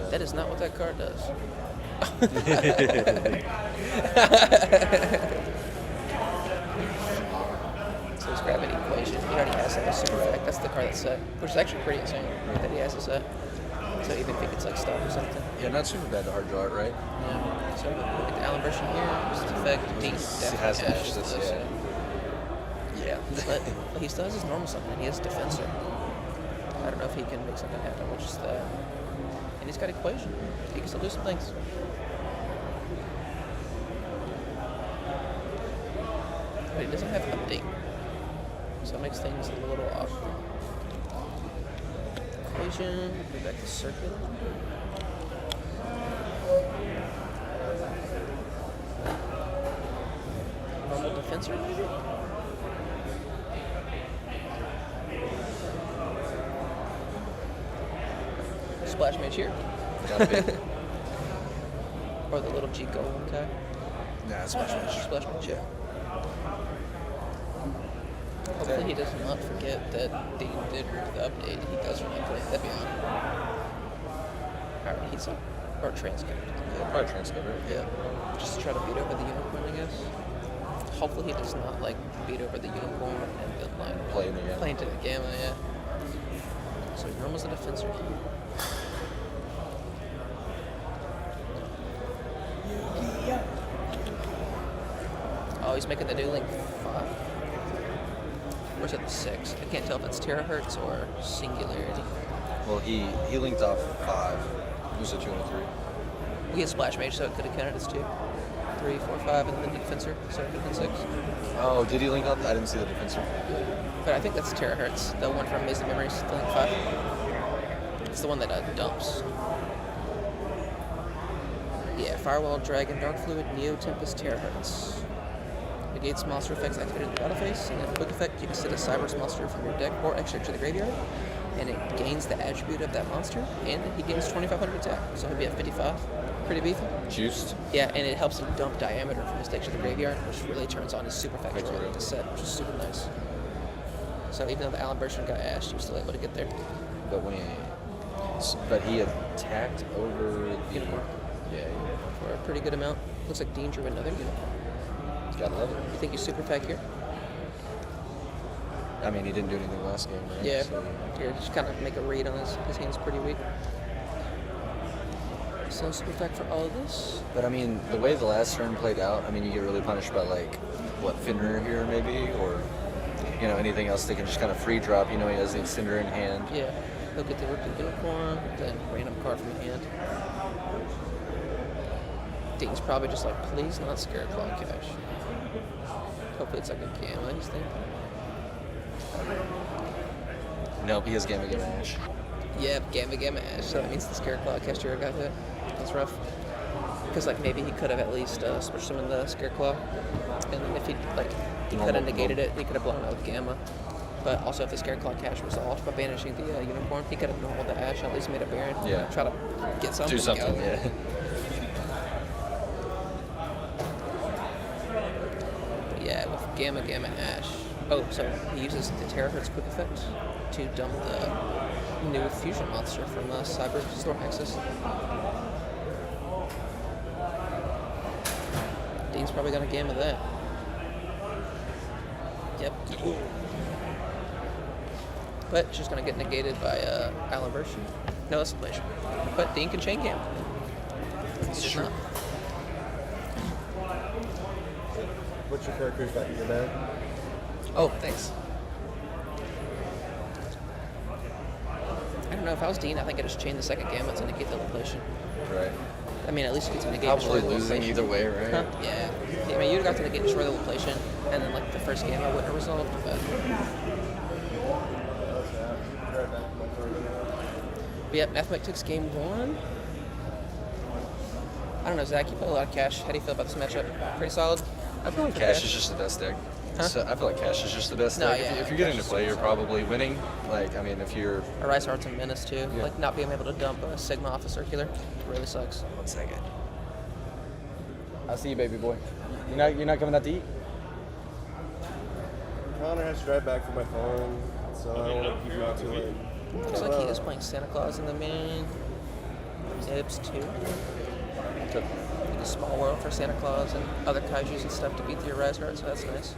That is not what that card does. So he's grabbing Equation. He already has that as super effect. That's the card that's set, which is actually pretty insane that he has it set. So even if he gets like stuff or something. Yeah, not super bad to hard draw it, right? Yeah. So look at the Allen version here. Just effect. Dean It has definitely Ash, ashes that's, this. yeah. But he still has his normal summon, and he has Defensor. I don't know if he can make something happen, which is that. And he's got Equation. He can still do some things. But he doesn't have Update. So it makes things a little off. Equation, go back to Circular. Normal Defensor, maybe? Splash Mage here. Gotta be. Or the little G Golem guy. Nah, Splash Mage. Splash Mage, yeah. Hopefully he does not forget that Dean did the update. He does remember it. That'd be on. Alright, he's up. Or transcript. Yeah, probably transcript, right? Yeah. Just to try to beat over the Unicorn, I guess. Hopefully he does not, like, beat over the Unicorn and then, like, Play into Gamma. play into the Gamma, yeah. So he normals the Defensor. Oh, he's making the new link 5. Or is it the 6? I can't tell if it's terahertz or singularity. Well, he linked off 5. It was a 2 and a 3. We get Splash Mage, so it could have counted as 2. 3, 4, 5, and then the Defensor, so it could have been 6. Oh, did he link up? I didn't see the defensor. But I think that's terahertz, the one from Amazing Memories, the link 5. It's the one that dumps. Yeah, Firewall, Dragon, Dark Fluid, Neo Tempest, terahertz. Negates monster effects activated in the battle phase, and then quick effect, you can set a Cyber's monster from your deck or extra to the graveyard, and it gains the attribute of that monster, and he gains 2,500 attack, so he'll be at 55. Pretty beefy. Juiced. Yeah, and it helps him dump diameter from his deck to the graveyard, which really turns on his super effect That's roll real. to set, which is super nice. So even though the Allen version got ashed, he was still able to get there. But when he attacked over the Unicorn. Yeah, For a pretty good amount. Looks like Dean drew another unicorn. gotta love it. You think you super pack here? I mean, he didn't do anything last game, right? Yeah. So, Here, just kind of make a read on his hand's pretty weak. So super pack for all of this. but I mean, the way the last turn played out, I mean, you get really punished by like what Finner here maybe, or anything else that can just kind of free drop. He has the extender in hand. Yeah. Look at the rookie unicorn, then random card from hand. Dean's probably just like, please not Scare Claw Cash. Hopefully it's like a Gamma, he's thinking. Nope, he has Gamma Ash. Yep, Gamma Ash. So that means the Scare Claw Caster got hit. That's rough. Because like maybe he could have at least switched him in the Scare Claw, and then if he could have negated it, he could have blown it with Gamma. But also if the Scare Claw Cash was off by banishing the Unicorn, he could have normaled the Ash and at least made a Baron. Yeah. Try to get something. Do something, going. yeah. But yeah, with Gamma Ash. Oh, so he uses the Terahertz quick effect to dump the new fusion monster from Cyber Storm Axis. Dean's probably gonna Gamma that. Yep. But it's just gonna get negated by Allen version. No, that's inflation. But Dean can chain Gamma. It's just not. What's your character's back in your bag? Oh, thanks. I don't know. If I was Dean, I think I'd just chain the second gamut to negate the depletion. Right. I mean, at least you get to negate Probably destroy the losing depletion. either way, right? Huh? Yeah. I mean, you'd have got to negate destroy the depletion, and then like the first game I wouldn't have resolved. But yeah, Mathematics game 1. I don't know, Zach. You play a lot of Cash. How do you feel about this matchup? Pretty solid. I feel like Cash is just the best deck. Huh? So I feel like Cash is just the best No, deck. yeah, If you're getting to Cash play, is you're probably winning. Like, I mean, if you're... A Rise Heart's a menace too. Yeah. Like not being able to dump a Sigma off a circular really sucks. 1 second. I'll see you, baby boy. You're not coming out to eat? Connor has to drive back for my phone, so I don't want to keep you out too late. Looks like he is playing Santa Claus in the main. Nibs too. Like a small world for Santa Claus and other kaijus and stuff to beat the Rise Heart, so that's nice.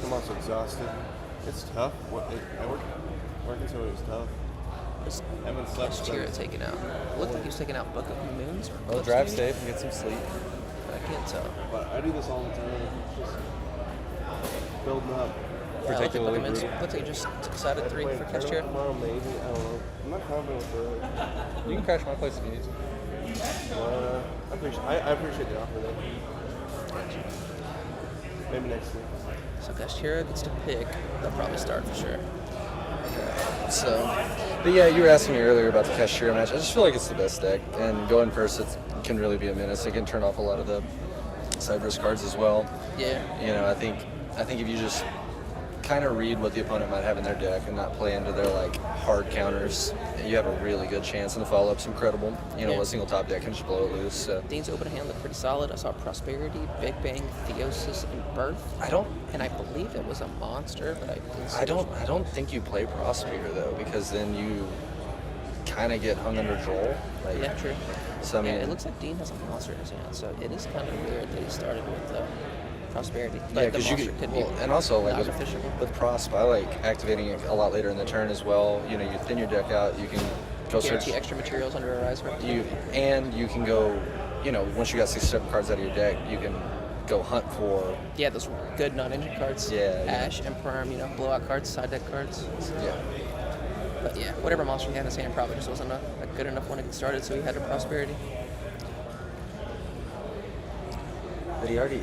I'm also exhausted. It's tough. Working so it was tough. Is I haven't slept Tira since. taken out? Looked like he was taking out Book of Moons. Or Well, Books drive maybe? safe and get some sleep. I can't tell. But I do this all the time. It's just building up. Yeah, Particularly Book of Moons. brutal. Looks like he just decided 3 Playing for tournament Tira. tomorrow, maybe. I don't know. I'm not confident with You can crash my place if you need to. I appreciate the offer though. Maybe next week. So Tira gets to pick. They'll probably start for sure. So, but yeah, you were asking me earlier about the Cashier match. I just feel like it's the best deck, and going first, it can really be a menace. It can turn off a lot of the side risk cards as well. Yeah. You know, I think if you just kind of read what the opponent might have in their deck and not play into their like hard counters, you have a really good chance. And the follow-up's incredible. You know, Yeah. a single top deck can just blow it loose. So Dean's open hand looked pretty solid. I saw Prosperity, Big Bang, Theosis, and Birth. And I believe it was a monster, but I didn't see I don't think you play Prospere though, because then you kind of get hung under Joel. Like, Yeah, true. So I mean, Yeah, it looks like Dean has a monster in his hand, so it is kind of weird that he started with Prosperity. yeah, But the because you monster could, could be and also like not efficient. with Prosp, I like activating it a lot later in the turn as well. You know, you thin your deck out, you can go search. Guarantee extra materials under a Rise Heart. You can go. You know, once you got 6 or 7 cards out of your deck, you can go hunt for. Yeah, those good non-engine cards. Yeah, yeah. Ash and Perm, blowout cards, side deck cards. Yeah. But yeah, whatever monster he had in his hand probably just wasn't a good enough one to get started, so he had a Prosperity. But he already.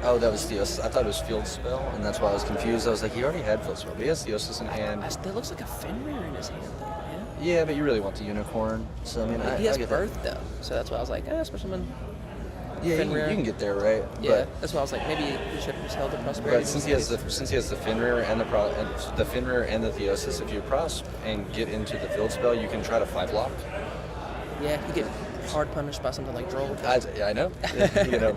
Oh, that was Theosis. I thought it was Field Spell, and that's why I was confused. I was like, he already had Field Spell, but he has Theosis in hand. That looks like a Fenrir in his hand, though, yeah? Yeah, but you really want the Unicorn. So I mean, He has I get that. Birth, though, so that's why I was like, special summon. Yeah, you Fenrir. can get there, right? Yeah, that's why I was like, maybe he should have just held the Prosperity. But since he has the Fenrir and the Fenrir and the Theosis, if you prosp and get into the Field Spell, you can try to 5-lock. Yeah, you get hard punished by something like Droll. I know, you know,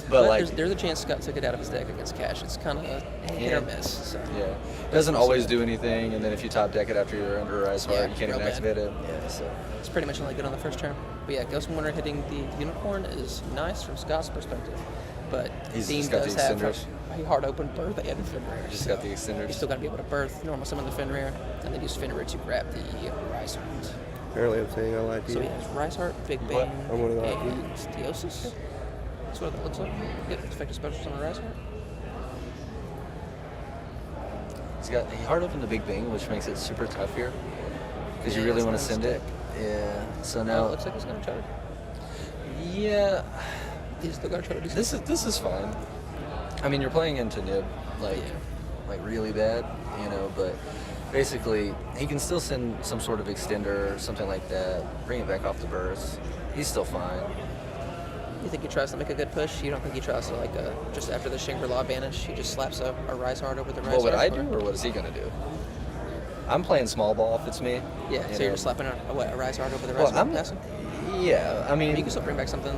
but like, there's a chance Scott took it out of his deck against Cash. It's kind of hit or miss. So. yeah, it doesn't always do anything, and then if you top deck it after you're under a Rise Heart, Yeah, you can't real even bad. activate it. Yeah, so It's pretty much only good on the first turn. But yeah, Ghost Winter hitting the Unicorn is nice from Scott's perspective. But He's Dean just got does the have extenders. a hard open Birth and Fenrir. just got the You extenders. still got to be able to Birth, normal summon the Fenrir, and then use Fenrir to grab the Rise Heart. Apparently I'm saying I lied to So you. he has Rise Heart, Big What? Bang, I'm gonna lie to you. and Theosis. That's what it looks like. Yep, effective special summon Rise Heart. He hard opened the Big Bang, which makes it super tough here, because you Yeah, really it's want to not send it. stick. Yeah. So Oh, now, it looks like he's going to charge. yeah, He's still got to try to do something. this is fine. I mean, you're playing into Nib, like Yeah. like really bad, but basically he can still send some sort of extender or something like that, bring it back off the Birth. He's still fine. You think he tries to make a good push? You don't think he tries to, just after the Shangri-La banish, he just slaps a Rise Heart over the Rise What would Heart? I do, or what is he gonna do? I'm playing small ball if it's me. Yeah, you so you're know. just slapping a Rise Heart over the Rise Well, Heart I'm passing? Yeah, I I mean, mean, you can still bring back something.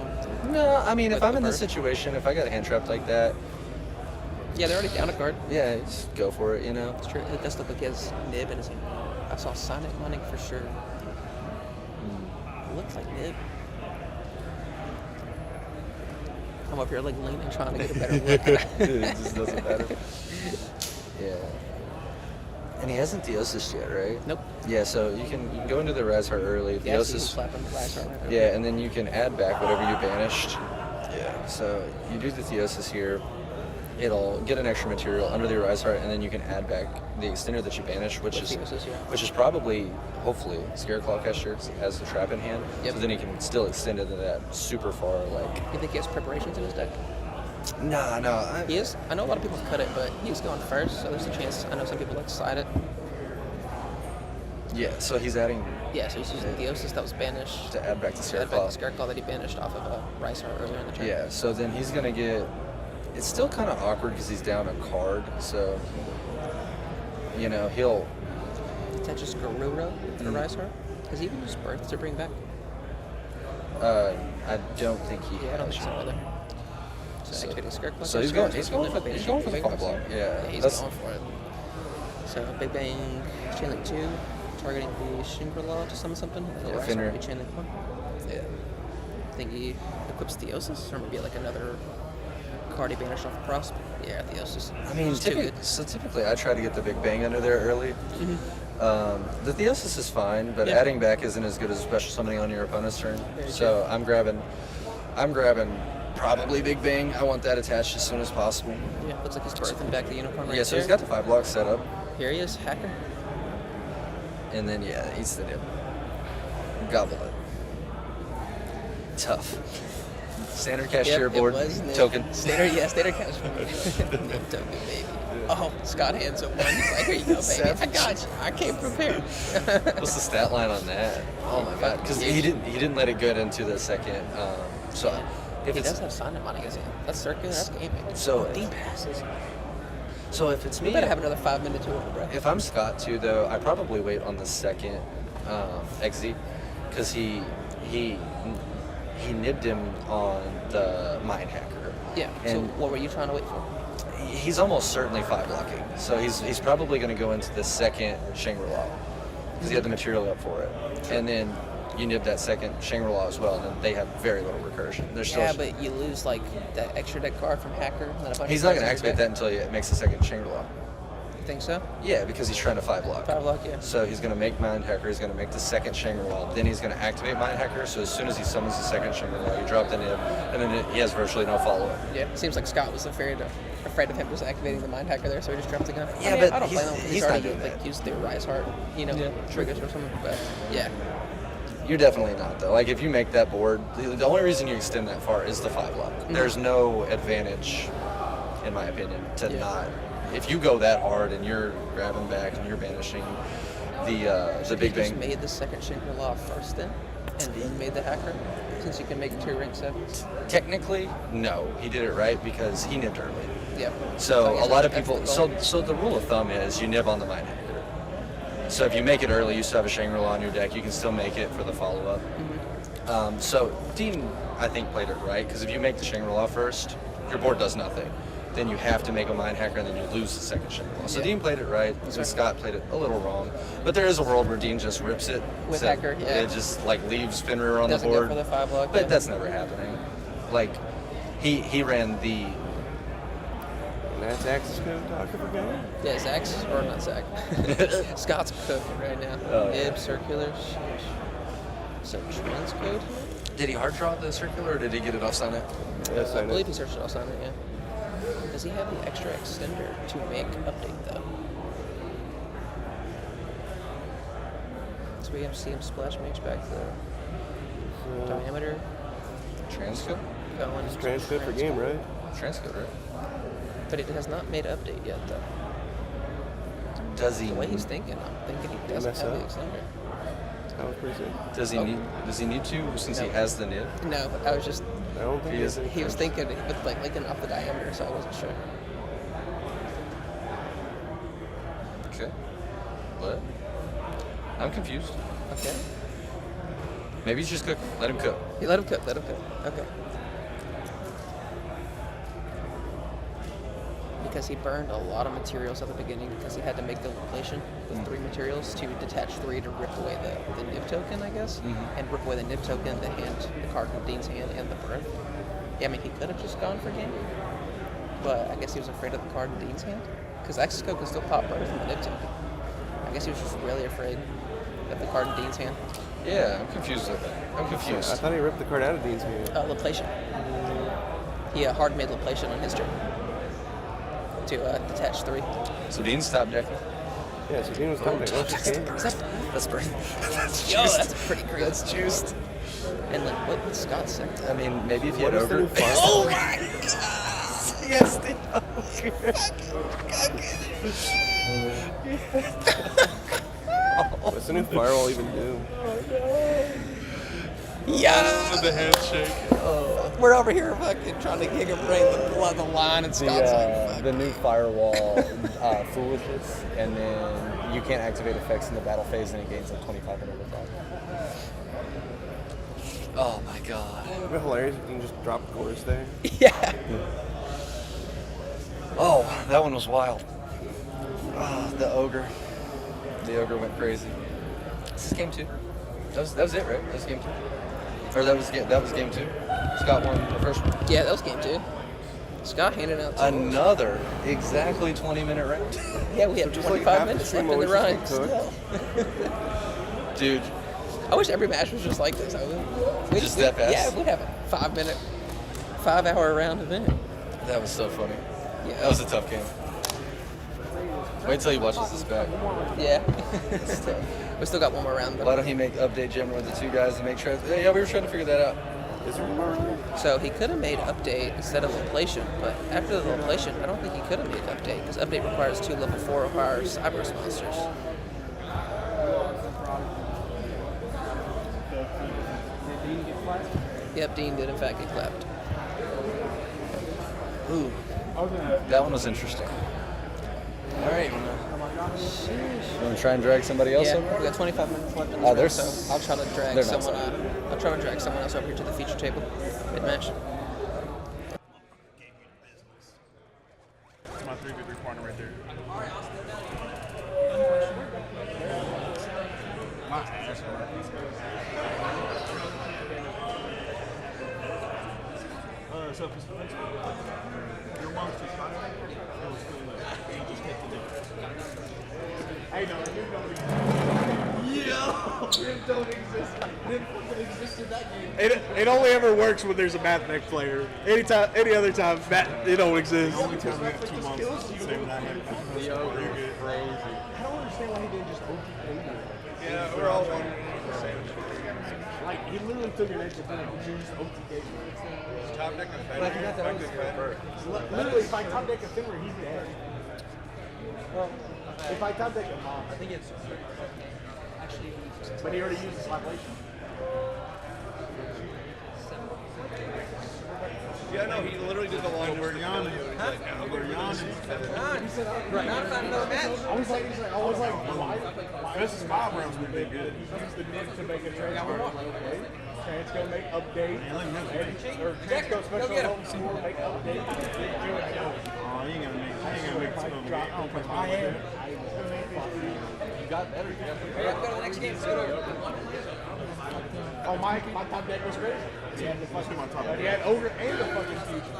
no, I mean, if like I'm in the this Birth. situation, if I got a hand trapped like that, Yeah, they're already down a card. yeah, just go for it, It's true. It does look like he has Nib in his hand. I saw Sonic Mining for sure. It looks like Nib. I'm up here leaning, trying to get a better look. it just doesn't matter. Yeah. And he hasn't Theosis yet, right? Nope. Yeah, so you can go into the Rise Heart early. Yeah, so you can Theosis. slap him the rise heart. Right Yeah, and then you can add back whatever you banished. Yeah. So you do the Theosis here. It'll get an extra material under the Rise Heart, and then you can add back the extender that you banished, which With Theosis, yeah. which is probably, hopefully, Scareclaw Caster has the trap in hand. Yep. So then he can still extend into that super far, like. You think he has preparations in his deck? No. He is. I know a lot of people cut it, but he's going first, so there's a chance. I know some people like to slide it. Yeah, so he's adding Yeah, so he's using Theosis that was banished. to add back to To add back Scareclaw. the Scareclaw that he banished off of a Rise Heart earlier in the turn. Yeah, so then he's gonna get. It's still kind of awkward because he's down a card, so he'll. Attaches Garuro to the Rise Heart. Has he even used Birth to bring back? I don't think he. Yeah, I don't has. think so either. So activating Scareclaw. So he's going. He's going for the 5 block. Yeah, Yeah, he's that's- going for it. So Big Bang, Chain Link 2, targeting the Shangri-La to summon something. And the Yeah, Rise Fenrir. Heart will be Chain Link 1. Yeah. I think he equips Theosis, or maybe like another card he banished off of Prosp. Yeah, Theosis. I mean, It's too good. typically I try to get the Big Bang under there early. The Theosis is fine, but Yeah. adding back isn't as good as special summoning on your opponent's turn. Very So I'm grabbing probably Big Bang. I want that attached as soon as possible. Yeah, looks like he's birthing back the unicorn right Yeah, so there. he's got the 5 block set up, Here he is, Hacker. and then eats the nib. Gobble it. Tough. Standard cashier Yep, board it was Nib. token. Standard cash for me. Nib token, baby. Oh, Scott hands up one. He's like, here you go, baby. I Savage. got you. I came prepared. What's the stat line on that? Oh my god! Because he didn't let it get into the second. So if He it's does have sign up money, doesn't he? That's circuit. That's gaming. So- deep passes. so if it's We me, better have another 5 minute to over breath. if I'm Scott too, though, I probably wait on the second XZ because he nibbed him on the Mind Hacker. Yeah. So And what were you trying to wait for? he's almost certainly 5 blocking. So he's probably going to go into the second Shangri-La because he had the material up for it, and then you nib that second Shangri-La as well, and then they have very little recursion. There's still Yeah, but you lose like that extra deck card from Hacker. And then a bunch he's of not cards going to in your activate that deck. until he makes the second Shangri-La. You think so? Yeah, because he's trying to 5 block. 5 block, yeah. So he's going to make Mind Hacker, he's going to make the second Shangri-La, then he's going to activate Mind Hacker, so as soon as he summons the second Shangri-La, you drop the nib, and then he has virtually no follow-up. Yeah. Seems like Scott was afraid of him just activating the Mind Hacker there, so he just dropped the gun. Yeah, I mean, but I don't blame him. he's not already doing like that. used the Rise Heart, triggers or something. But yeah. You're definitely not, though. Like, if you make that board, the only reason you extend that far is the 5 block. There's no advantage, in my opinion, to Yeah. not. If you go that hard and you're grabbing back and you're banishing the Big He just Bang, made the second Shangri-La first then, and then made the Hacker, since you can make 2 rank 7s. technically, no. He did it right because he nibbed early. Yeah. So a lot of That's people. the So goal. the rule of thumb is you nib on the Mind Hacker. So if you make it early, you still have a Shangri-La on your deck. You can still make it for the follow-up. So Dean, I think, played it right because if you make the Shangri-La first, your board does nothing. Then you have to make a Mind Hacker, and then you lose the second Shangri-La. So Yeah. Dean played it right, and Scott played it a little wrong. But there is a world where Dean just rips it With so Hacker, yeah. It just like leaves Fenrir on Doesn't the go board. for the 5 block. But yeah. that's never happening. Like he ran the. And that's Axis code talking for game. Yeah, Zach's, or not Zach. Scott's cooking right now. Oh, yeah. Nib, circular. So trans code? Did he hard draw the circular, or did he get it off sign it? Yes, I I know. believe he searched it outside it, yeah. Does he have the extra extender to make update though? So we have see him splash mage back the diameter Transcode? going. It's transcript for game, right? Transcode, right? But it has not made update yet though. Does he? The way he's thinking, I'm thinking he doesn't mess have the up? extender. That was pretty sick. Does he Oh. need? Does he need to since he No. has the nib? No, but I was just I don't think He is- he was thinking with like linking up the diameter, so I wasn't sure. Okay. What? I'm confused. Okay. Maybe he's just cooking. Let him cook. You let him cook, let him cook. Okay. Because he burned a lot of materials at the beginning because he had to make the location with 3 materials to detach 3 to rip away the nib token, I guess. And rip away the nib token, the card from Dean's hand, and the birth. Yeah, I mean, he could have just gone for game. But I guess he was afraid of the card in Dean's hand. Because Axis Code can still pop birth from the nib token. I guess he was just really afraid of the card in Dean's hand. Yeah, I'm confused with it. I'm I confused. thought he ripped the card out of Dean's hand. Laplation. He hard made Laplation on his turn to detach 3. So Dean stopped decking. Yeah, so Dean was top deck. What's his game? That's pretty. That's Yo, juiced. that's pretty crazy. That's juiced. And like, what would Scott say? I mean, maybe if you What had is the over. new file? Oh my God! Yes, the What's the new firewall even do? Yeah. the handshake. We're over here fucking trying to gig and bring the line, and Scott's like, The new firewall foolishness, and then you can't activate effects in the battle phase, and it gains like 2,500 attack. Oh my God. Isn't it hilarious if you can just drop cores there? yeah. Oh, that one was wild. Oh, the ogre. The ogre went crazy. This is game 2. That was it, right? That was game 2. Or that was game 2. Scott won the first one. Yeah, that was game 2. Scott handed out 2. Another exactly 20-minute round. Yeah, we have Just like 25 half the minutes stream left in the always run. just get Still. Dude, I wish every match was just like this. We'd Just that fast? Yeah, we'd have a 5-hour round event. that was so funny. Yeah. That was a tough game. Wait till he watches this back. Yeah. We still got one more round. Why don't he make update general with the 2 guys and make sure? Yeah, we were trying to figure that out. Is there more? So he could have made update instead of Laplation, but after the Laplation, I don't think he could have made update because update requires 2 level 4 of our Cyberus monsters. Yep, Dean did in fact get clapped. Ooh, that one was interesting. All right, you want to try and drag somebody else Yeah, over? we got 25 minutes left in Oh, this there's- round, so I'll try to drag they're not someone. I'll try to drag someone else over here to the feature table mid-match. That's my 3v3 partner right there. My ass. So if it's your mom's too hot, it was still you just take the difference. Hey, no, you don't exist. Yo! You don't exist. Didn't fucking exist in that game. It only ever works when there's a math deck player. Any other time, it don't exist. The only time we have 2 months at the same time. I don't understand why he didn't just OTK you. Yeah, we're all wondering the same. Like, he literally took an extra time to choose OTK you. Top deck of Fenrir. Literally, if I top deck a Fenrir, he's dead. Well, if I top deck a Mom, I think it's actually. But he already used the slapation. Yeah, no, he literally did the line where Yana. I was like, why? This is 5 rounds would be good. He used the nick to make a transfer. Transco make update. Or Transco special home score make update. Oh, you ain't gonna make drop. I don't play my hand. You got better. Go to the next game. Oh, my top deck was crazy. He had the fucking top deck. He had ogre and the fucking future.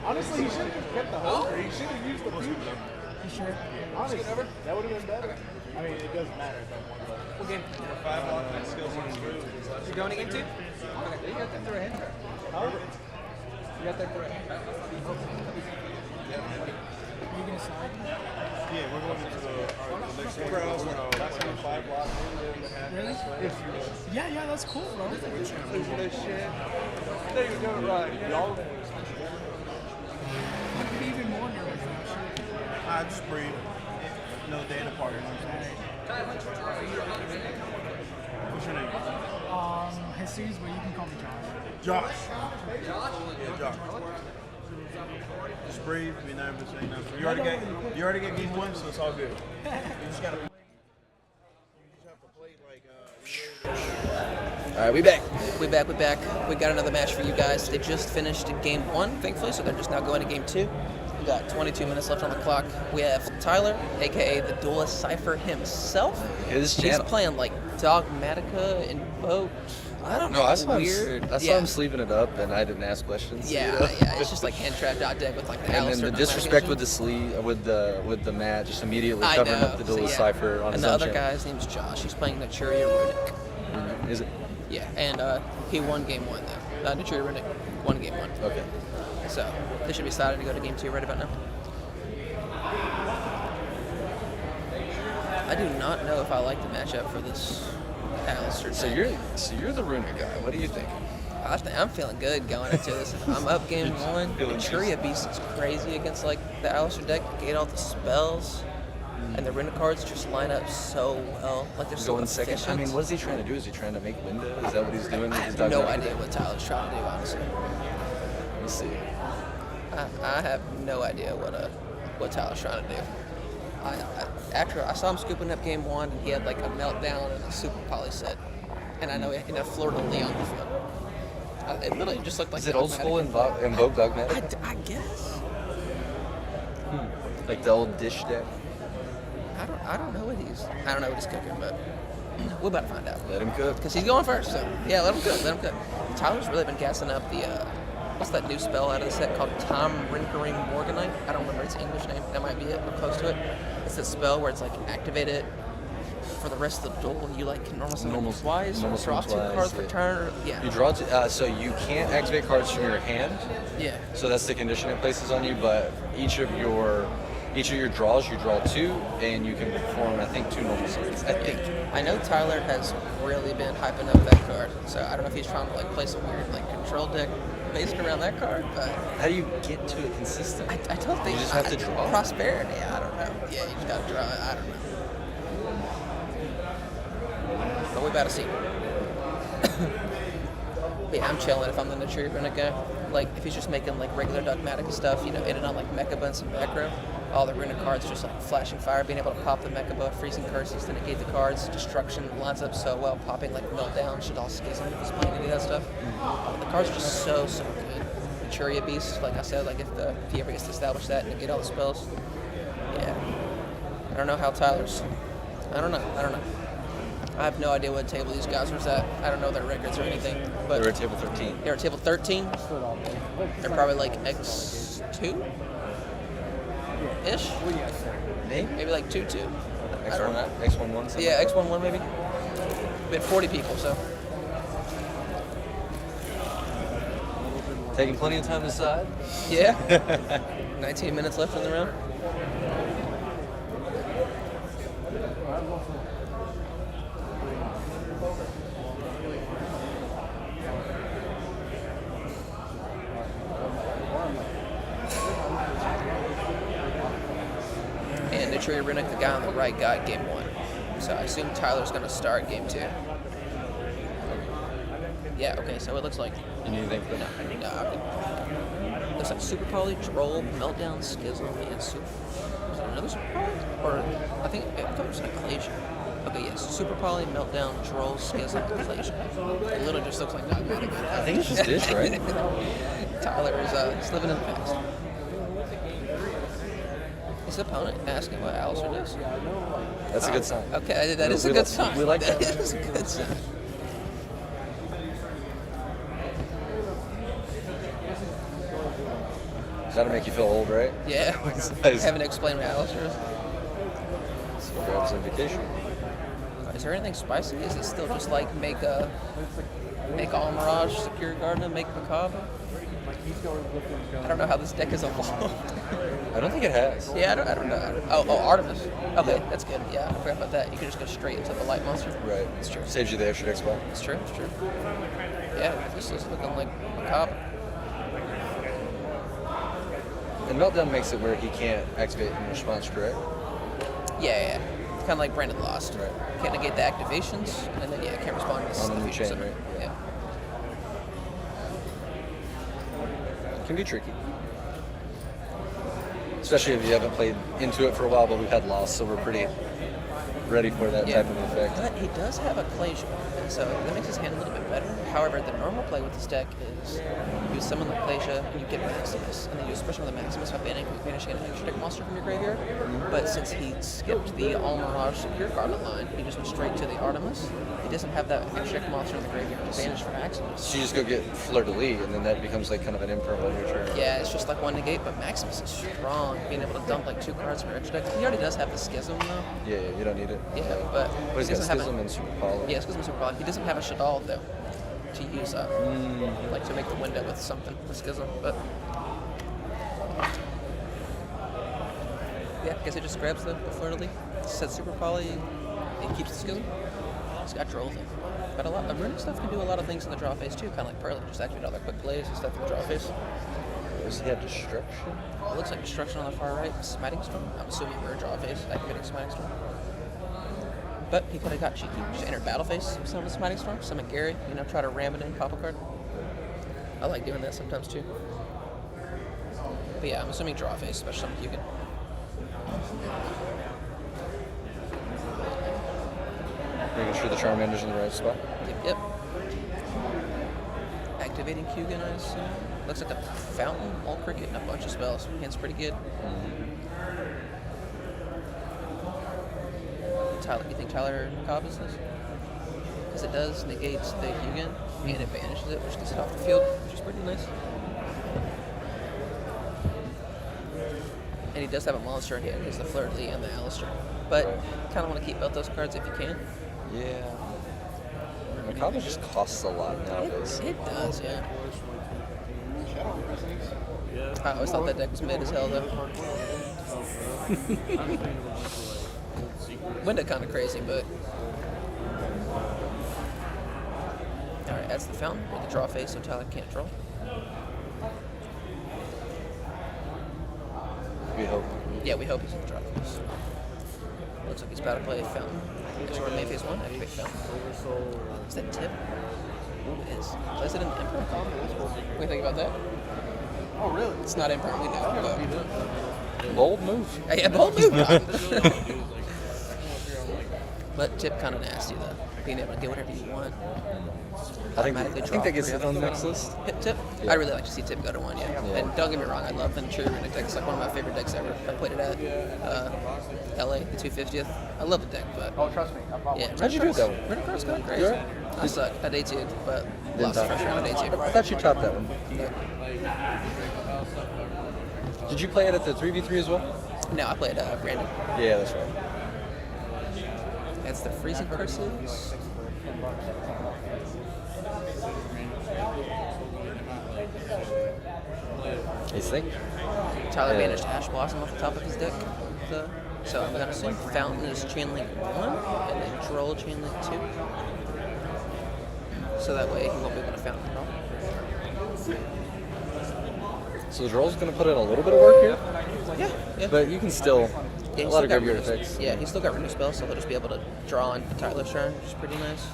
Honestly, he should have just kept the ogre. He should have used the future. You sure? Honestly, that would have been better. I mean, it doesn't matter at that point. What game? 5 on my skills on screw. You're going to game 2? You got that through a hand trap. You got that through a hand trap. Are you going to slide? Yeah, we're going into the next game. Last time 5 blocks. Really? Yeah, that's cool, bro. Losing this shit. They were doing it right. Y'all. I'd be even more nervous than shit. I just breathe. No day in apart, you know what I'm saying? What's your name? Jesus, but you can call me Josh. Josh. Yeah, Josh. Just breathe, be nervous, ain't nothing. You already got game 1, so it's all good. You just gotta play. You just have to play like All right, we back. We back. We got another match for you guys. They just finished game 1, thankfully, so they're just now going to game 2. We got 22 minutes left on the clock. We have Tyler, aka the Duelist Cypher himself. His He's channel. playing like Dogmatica invoked. I don't know. I saw Weird. him. I saw him sleeving it up, and I didn't ask questions. Yeah, you know? yeah. It's just like hand trap dot deck with like the And then Alistair the disrespect Dogmatica. with the sleeve, with the mat, just immediately I covering know. up the So, dual yeah. cipher on And his the own other channel. guy's name's Josh. He's playing Naturia Runic. Is it? Yeah, and he won game 1 though. Naturia Runic won game 1. Okay. So they should be excited to go to game 2 right about now. I do not know if I like the matchup for this Alistair. So you're the Runic guy. What do you think? I'm feeling good going into this. I'm up game 1. Naturia Beast is crazy against like the Alistair deck. Get all the spells, and the Runic cards just line up so well. Like they're so Going second. efficient. I mean, what is he trying to do? Is he trying to make window? Is that what he's doing? I have no idea what Tyler's trying to do, honestly. Let's see. I have no idea what Tyler's trying to do. After I saw him scooping up game 1, and he had like a meltdown and a super poly set, and I know he had Florida Lee on the field. It literally just looked like. Is it old school Dogmatic. invoke dogmatic? I guess. Like the old dish deck? I don't know what he's cooking, but we're about to find out. Let him cook. Because he's going first, so yeah, let him cook. Let him cook. Tyler's really been gassing up the what's that new spell out of the set called Tom Rinkering Morganite? I don't remember its English name. That might be it. We're close to it. It's a spell where it's like activate it for the rest of the duel. You like can normal summon twice, normal draw summon 2 cards twice, per turn. Yeah. You draw so you can't activate cards from your hand. Yeah. So that's the condition it places on you. But each of your draws, you draw 2, and you can perform, I think, 2 normal summons. I think. I know Tyler has really been hyping up that card, so I don't know if he's trying to like play some weird like control deck based around that card, but How do you get to it consistent? I don't think You just have to draw? Prosperity. I don't know. Yeah, you just gotta draw. I don't know. But we about to see. But yeah, I'm chilling if I'm the Naturia Runic guy. Like if he's just making like regular Dogmatica stuff, in and on like Mecha Buns and back row, all the Runic cards just like flashing fire, being able to pop the Mecha Buff, freezing curses to negate the cards, destruction lines up so well, popping like meltdown, shit all schism if he's playing any of that stuff. The cards are just so good. Naturia Beast, like I said, like if he ever gets to establish that and negate all the spells. Yeah. I don't know how Tyler's. I don't know. I have no idea what table these guys are at. I don't know their records or anything. But They're at table 13. they're at table 13. They're probably like X2 ish. Maybe like 2-2. I don't know. X11, something. Yeah, X11 maybe. We had 40 people, so. Taking plenty of time to decide. Yeah. 19 minutes left in the round. And Naturia Runic, the guy on the right, got game 1. So I assume Tyler's going to start game 2. Yeah, okay, so it looks like. You need anything for No, okay. Looks like Super Poly, Droll, Meltdown, Schism, and Super. Is there another Super Poly? Or I thought it was like Glacier. Okay, yes. Super Poly, Meltdown, Droll, Schism, Glacier. It literally just looks like Dogmatic. I think it's just this, right? Tyler is he's living in the past. Is the opponent asking what Alistair does? That's a good sign. Okay, that is a We good like- sign. we like that. That is a good sign. That'll make you feel old, right? Yeah. Nice. Having to explain what Alistair is. So grab some vacation. Is there anything spicy? Is it still just like make all Mirage, Secure Garden, make Macabre? I don't know how this deck is evolved. I don't think it has. Yeah, I don't know. Oh, Artemis. Okay, that's good. Yeah, I forgot about that. You can just go straight into the light monster. Right. That's true. Saves you the extra X spot. It's true. It's true. Yeah, this is looking like Macabre. And Meltdown makes it where he can't activate in response, correct? Yeah. Kind of like Brandon Lost. Right. Can't negate the activations, and then can't respond to On the new fusion chain, summon. right? Yeah. Can be tricky. Especially if you haven't played into it for a while, but we've had loss, so we're pretty ready for that type of effect. But he does have Ecclesia, and so that makes his hand a little bit better. However, the normal play with this deck is you summon the Ecclesia and you get Maximus, and then you especially with the Maximus by banishing an extra deck monster from your graveyard. But since he skipped the All Mirage Secure Garment line, he just went straight to the Artemis. He doesn't have that extra deck monster in the graveyard to banish for Maximus. So you just go get Fleur de Lis, and then that becomes like kind of an impermanent on your turn. Yeah, it's just like one negate, but Maximus is strong, being able to dump like 2 cards from your extra deck. He already does have the Schism though. Yeah, you don't need it. Yeah, but But he's got Schism and Super Poly. Yeah, Schism and Super Poly. He doesn't have a Shadal though to use like to make the window with something with Schism, but yeah, I guess it just grabs the Fleur de Lis, sets Super Poly, it keeps the Schism. It's got Droll thing. But a lot of runic stuff can do a lot of things in the draw phase too, kind of like Pearly, just activate all their quick plays and stuff in the draw phase. Does he have Destruction? It looks like Destruction on the far right, Smiting Storm. I'm assuming we're draw phase, activating Smiting Storm. But he could have got cheeky, just entered battle phase, summon the Smiting Storm, summon Gary, try to ram it in, pop a card. I like doing that sometimes too. But yeah, I'm assuming draw phase, especially summon Hugin. Making sure the Charmander's in the right spot. Yep. Activating Hugin, I assume. Looks like a Fountain, All Cricket, and a bunch of spells. Hand's pretty good. Tyler, you think Tyler Cobb is this? Because it does negates the Hugin, and it banishes it, which gets it off the field, which is pretty nice. And he does have a monster in hand, he's the Fleur de Lis and the Alistair. But kind of want to keep both those cards if you can. Yeah. Macabre just costs a lot nowadays. It does, yeah. I always thought that deck was mid as hell, though. Window kind of crazy, but... Alright, that's the Fountain with the draw phase, so Tyler can't draw. We hope. Yeah, we hope he's in the draw phase. Looks like he's about to play Fountain. Next one, May phase 1, activate Fountain. Is that Tip? Ooh, it is. Is it an Emperor? What do you think about that? Oh, really? It's not Emperor, we know, but... Bold move. Yeah, bold move, God. But Tip kind of nasty, though. Being able to get whatever you want. I think that gets it on the next list. Hit Tip? Yeah. I'd really like to see Tip go to 1, yeah. And don't get me wrong, I love the True Runic deck. It's like one of my favorite decks ever. I played it at LA, the 250th. I love the deck, but... Oh, trust me. Yeah, How'd you do that one? Runic Card's kind of crazy. Yeah. I suck. I day 2'd, but lost the first round of day 2. I thought you topped that one. Yeah. Did you play it at the 3v3 as well? No, I played Brandon. Yeah, that's right. That's the Freezing Curses. You think? Tyler Yeah. banished Ash Blossom off the top of his deck. So I'm going to assume Fountain is Chain Link 1, and then Droll Chain Link 2. So that way he won't be able to Fountain at all. So the Droll's going to put in a little bit of work here, Yeah. but you can still... Yeah, a lot of graveyard renew effects. Yeah, he's still got renew spells, so he'll just be able to draw on Tyler's turn, which is pretty nice.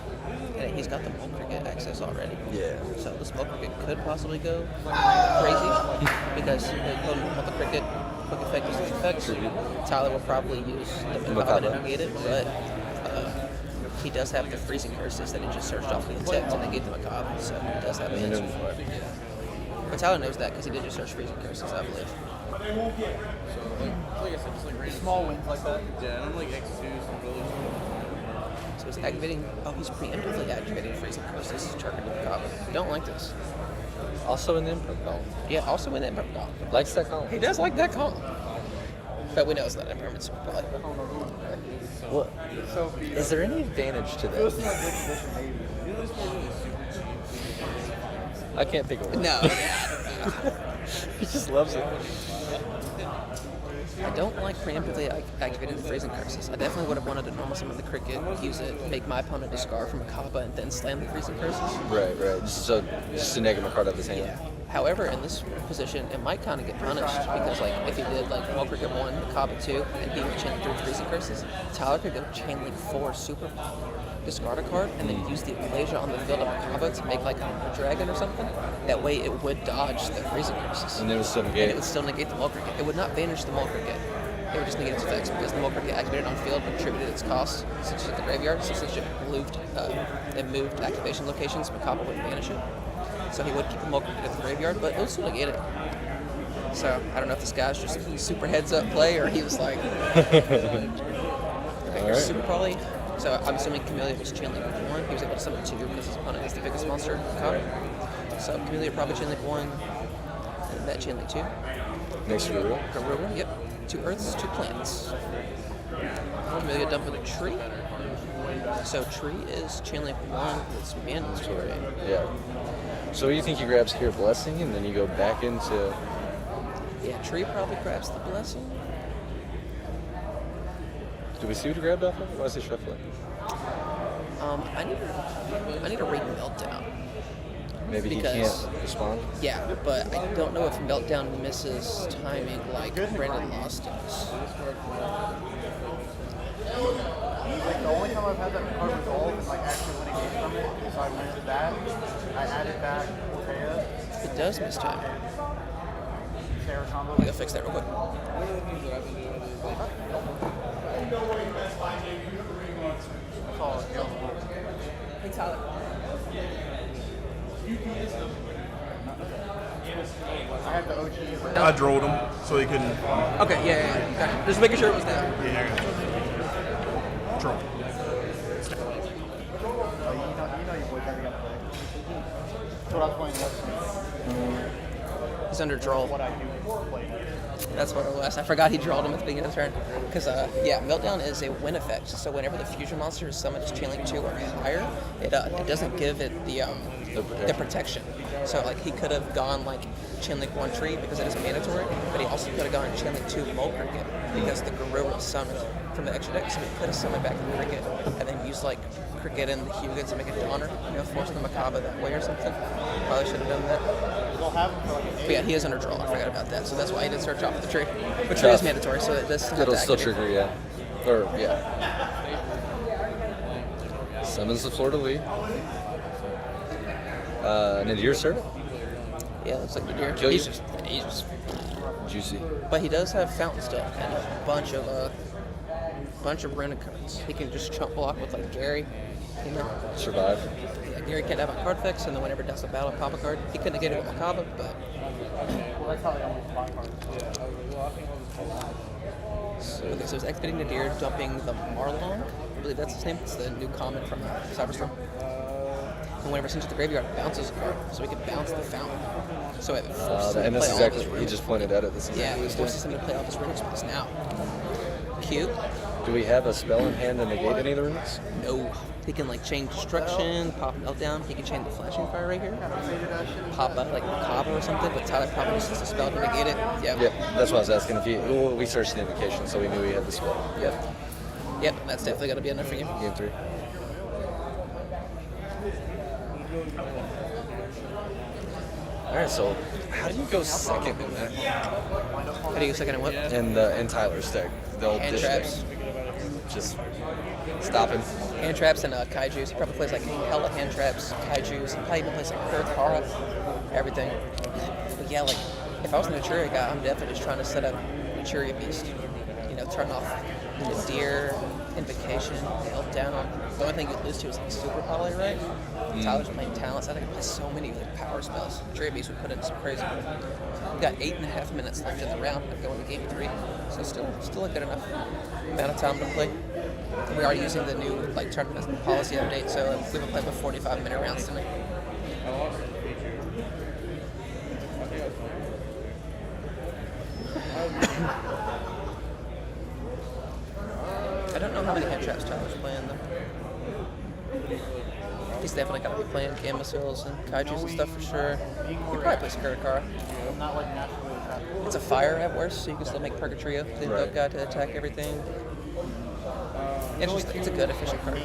And he's got the Smoke Cricket access already. Yeah. So the Smoke Cricket could possibly go crazy because they put the Cricket quick effect is effects. Tyler will probably use the Macabre to negate it, but he does have the Freezing Curses that he just searched off with the tip to negate the Macabre, so he does have the answer for it. But Tyler knows that because he did just search Freezing Curses, I believe. Like I said, just like random small wins like that. Yeah, and I'm like X2, some really So he's activating. Oh, he's preemptively activating Freezing Curses to target the Macabre. Don't like this. Also in the Emperor column. Yeah, also in the Emperor column. Likes that column. He does like that column. But we know it's not Emperor, it's Super Play. What? Is there any advantage to that? I can't think of it. No. He just loves it. I don't like preemptively activating the Freezing Curses. I definitely would have wanted to normal summon the Cricket, use it, make my opponent discard from a Kappa, and then slam the Freezing Curses. Right. Just to negative a card out of his hand. Yeah. However, in this position, it might kind of get punished because, like, if he did like Wall Cricket 1, the Kappa 2, and he would chain 3 Freezing Curses, Tyler could go chain link 4 Super Poly, discard a card, and then use the Ecclesia on the field of a Kappa to make like a dragon or something. That way, it would dodge the Freezing Curses. And it would still And it negate. would still negate the Wall Cricket. It would not banish the Wall Cricket. it would just negate its effects because the Mole Cricket activated on field contributed its cost since it's at the graveyard. So since it moved activation locations, Macabre would banish it. So he would keep the Mole Cricket at the graveyard, but it would still negate it. So I don't know if this guy's just super heads-up play or he was like, okay, here's Super Probably. So I'm assuming Camellia was chain link 1. He was able to summon 2 because his opponent is the biggest monster in the card. So Camellia probably chain link 1, and that chain link 2. Next Garura. Garura, yep. 2 Earths, 2 Planets. Camellia dump with a Tree. So Tree is chain link 1, it's mandatory. Yeah. So you think he grabs here Blessing and then you go back into... Yeah, Tree probably grabs the Blessing. Do we see what he grabbed off of? Why is he shuffling? I need to read Meltdown. Maybe he can't respond? Yeah, but I don't know if Meltdown misses timing like Brandon Lost does. Like the only time I've had that card resolved is like actually winning games from it. So I went to that. I added back Ortega. It does miss timing. Sarah combo. I gotta fix that real quick. That's all it feels. Hey Tyler. I had the OG. I drilled him so he couldn't. Okay, yeah. Okay. Just making sure it was that. Yeah. Troll. You know your boy got to play. That's what I was playing. He's under draw. What I do is play. That's what it was. I forgot he drawed him at the beginning of the turn. Because, yeah, Meltdown is a win effect. So whenever the fusion monster is summoned as chain link 2 or higher, it doesn't give it the protection. So, like, he could have gone, like, chain link 1 Tree because it is mandatory, but he also could have gone chain link 2 Mole Cricket because the Gorilla was summoned from the extra deck. So he could have summoned back the Cricket and then used, like, Cricket and the Hugans to make a Donner, forcing the Macabre that way or something. Probably should have done that. But yeah, he is under draw. I forgot about that. So that's why he didn't start off with the Tree. But Tree is mandatory, so it does It'll still trigger, yeah. Or, yeah. Summons the Florida Lee. Nadir Servant? Yeah, looks like the deer. Kill you. He's just Juicy. But he does have fountain stuff and a bunch of runic cards. He can just chump block with like Gary, Survive. Yeah, Gary can't have a card fix, and then whenever it does a battle, pop a card. He couldn't get it with Macabre, but. Well, that's how they always buy cards. Okay, so it's Expediting the Deer, dumping the Marlong. I believe that's his name. It's the new common from Cyberstorm. And whenever it sends to the graveyard, it bounces a card, so we can bounce the fountain. So it forces him and to that's play exactly all of what his he just pointed out at this. Yeah, it forces him to play all of his runic spells now. Cute. Do we have a spell in hand to negate any of the runics? No. He can like chain Destruction, pop Meltdown. He can chain the Flashing Fire right here. Pop up like Macabre or something, but Tyler probably uses a spell to negate it. Yep. Yeah, that's what I was asking. If we searched the invocation, so we knew he had the spell. Yep. Yep, that's definitely going to be enough for you. Game 3. Alright, so how do you go second in that? How do you go second in what? In Tyler's deck. The old Hand dish traps. deck. Just stop him. Hand traps and Kaijus. He probably plays like hella hand traps, Kaijus. He probably even plays like Kurkara, everything. But yeah, like if I was an Naturia guy, I'm definitely just trying to set up Naturia Beast. Turn off Nadir, Invocation, Meltdown. The only thing you lose to is like Super Poly, right? Tyler's playing Talents. I think he plays so many like power spells. Naturia Beast would put in some crazy. We've got 8.5 minutes left in the round of going to game 3. So still a good enough amount of time to play. We are using the new like tournament policy update, so we will play with 45-minute rounds tonight. I don't know how many hand traps Tyler's playing though. He's definitely got to be playing Gamma-Seals and Kaijus and stuff for sure. He probably plays Kurikara. It's a fire at worst, so you can still make Purgatrio, the invoke guy to attack everything. It's a good, efficient card.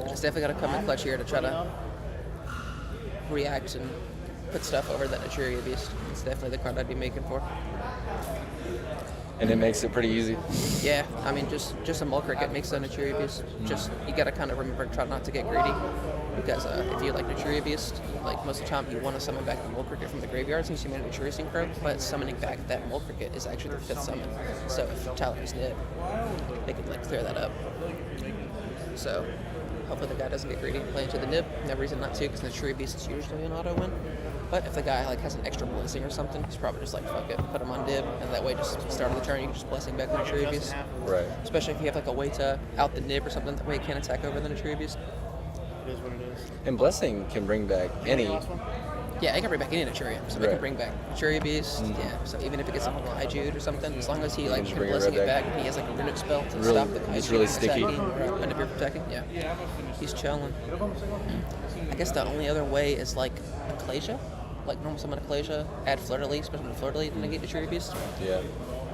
It's definitely got to come in clutch here to try to react and put stuff over that Naturia Beast. It's definitely the card I'd be making for. and it makes it pretty easy. Yeah, I mean, just a mole cricket makes a Naturia Beast. Just, you gotta kind of remember to try not to get greedy, because if you like Naturia Beast, like most of the time you want to summon back the mole cricket from the graveyard since you made a Naturia Synchro, but summoning back that mole cricket is actually the 5th summon. So if Tyler's nib, they could like clear that up. So hopefully the guy doesn't get greedy and play into the nib. No reason not to, because Naturia Beast is usually an auto win. But if the guy like has an extra blessing or something, he's probably just like, fuck it, put him on dib, and that way just start of the turn you can just blessing back the Naturia Beast. Right. Especially if you have like a way to out the nib or something, that way you can't attack over the Naturia Beast. It is what it is. And blessing can bring back any. Yeah, it can bring back any Naturia, so they Right. can bring back Naturia Beast. Yeah, so even if it gets something like Jude or something, as long as he like just can bring it blessing right it back. back, and he has like a runic spell to Really- stop the it's Kaiju really from sticky. attacking or end up attacking. Yeah, he's chilling. I guess the only other way is like Ecclesia, like normal summon Ecclesia, add Fleur-de-Lis, special Fleur-de-Lis to negate Naturia Beast. Yeah.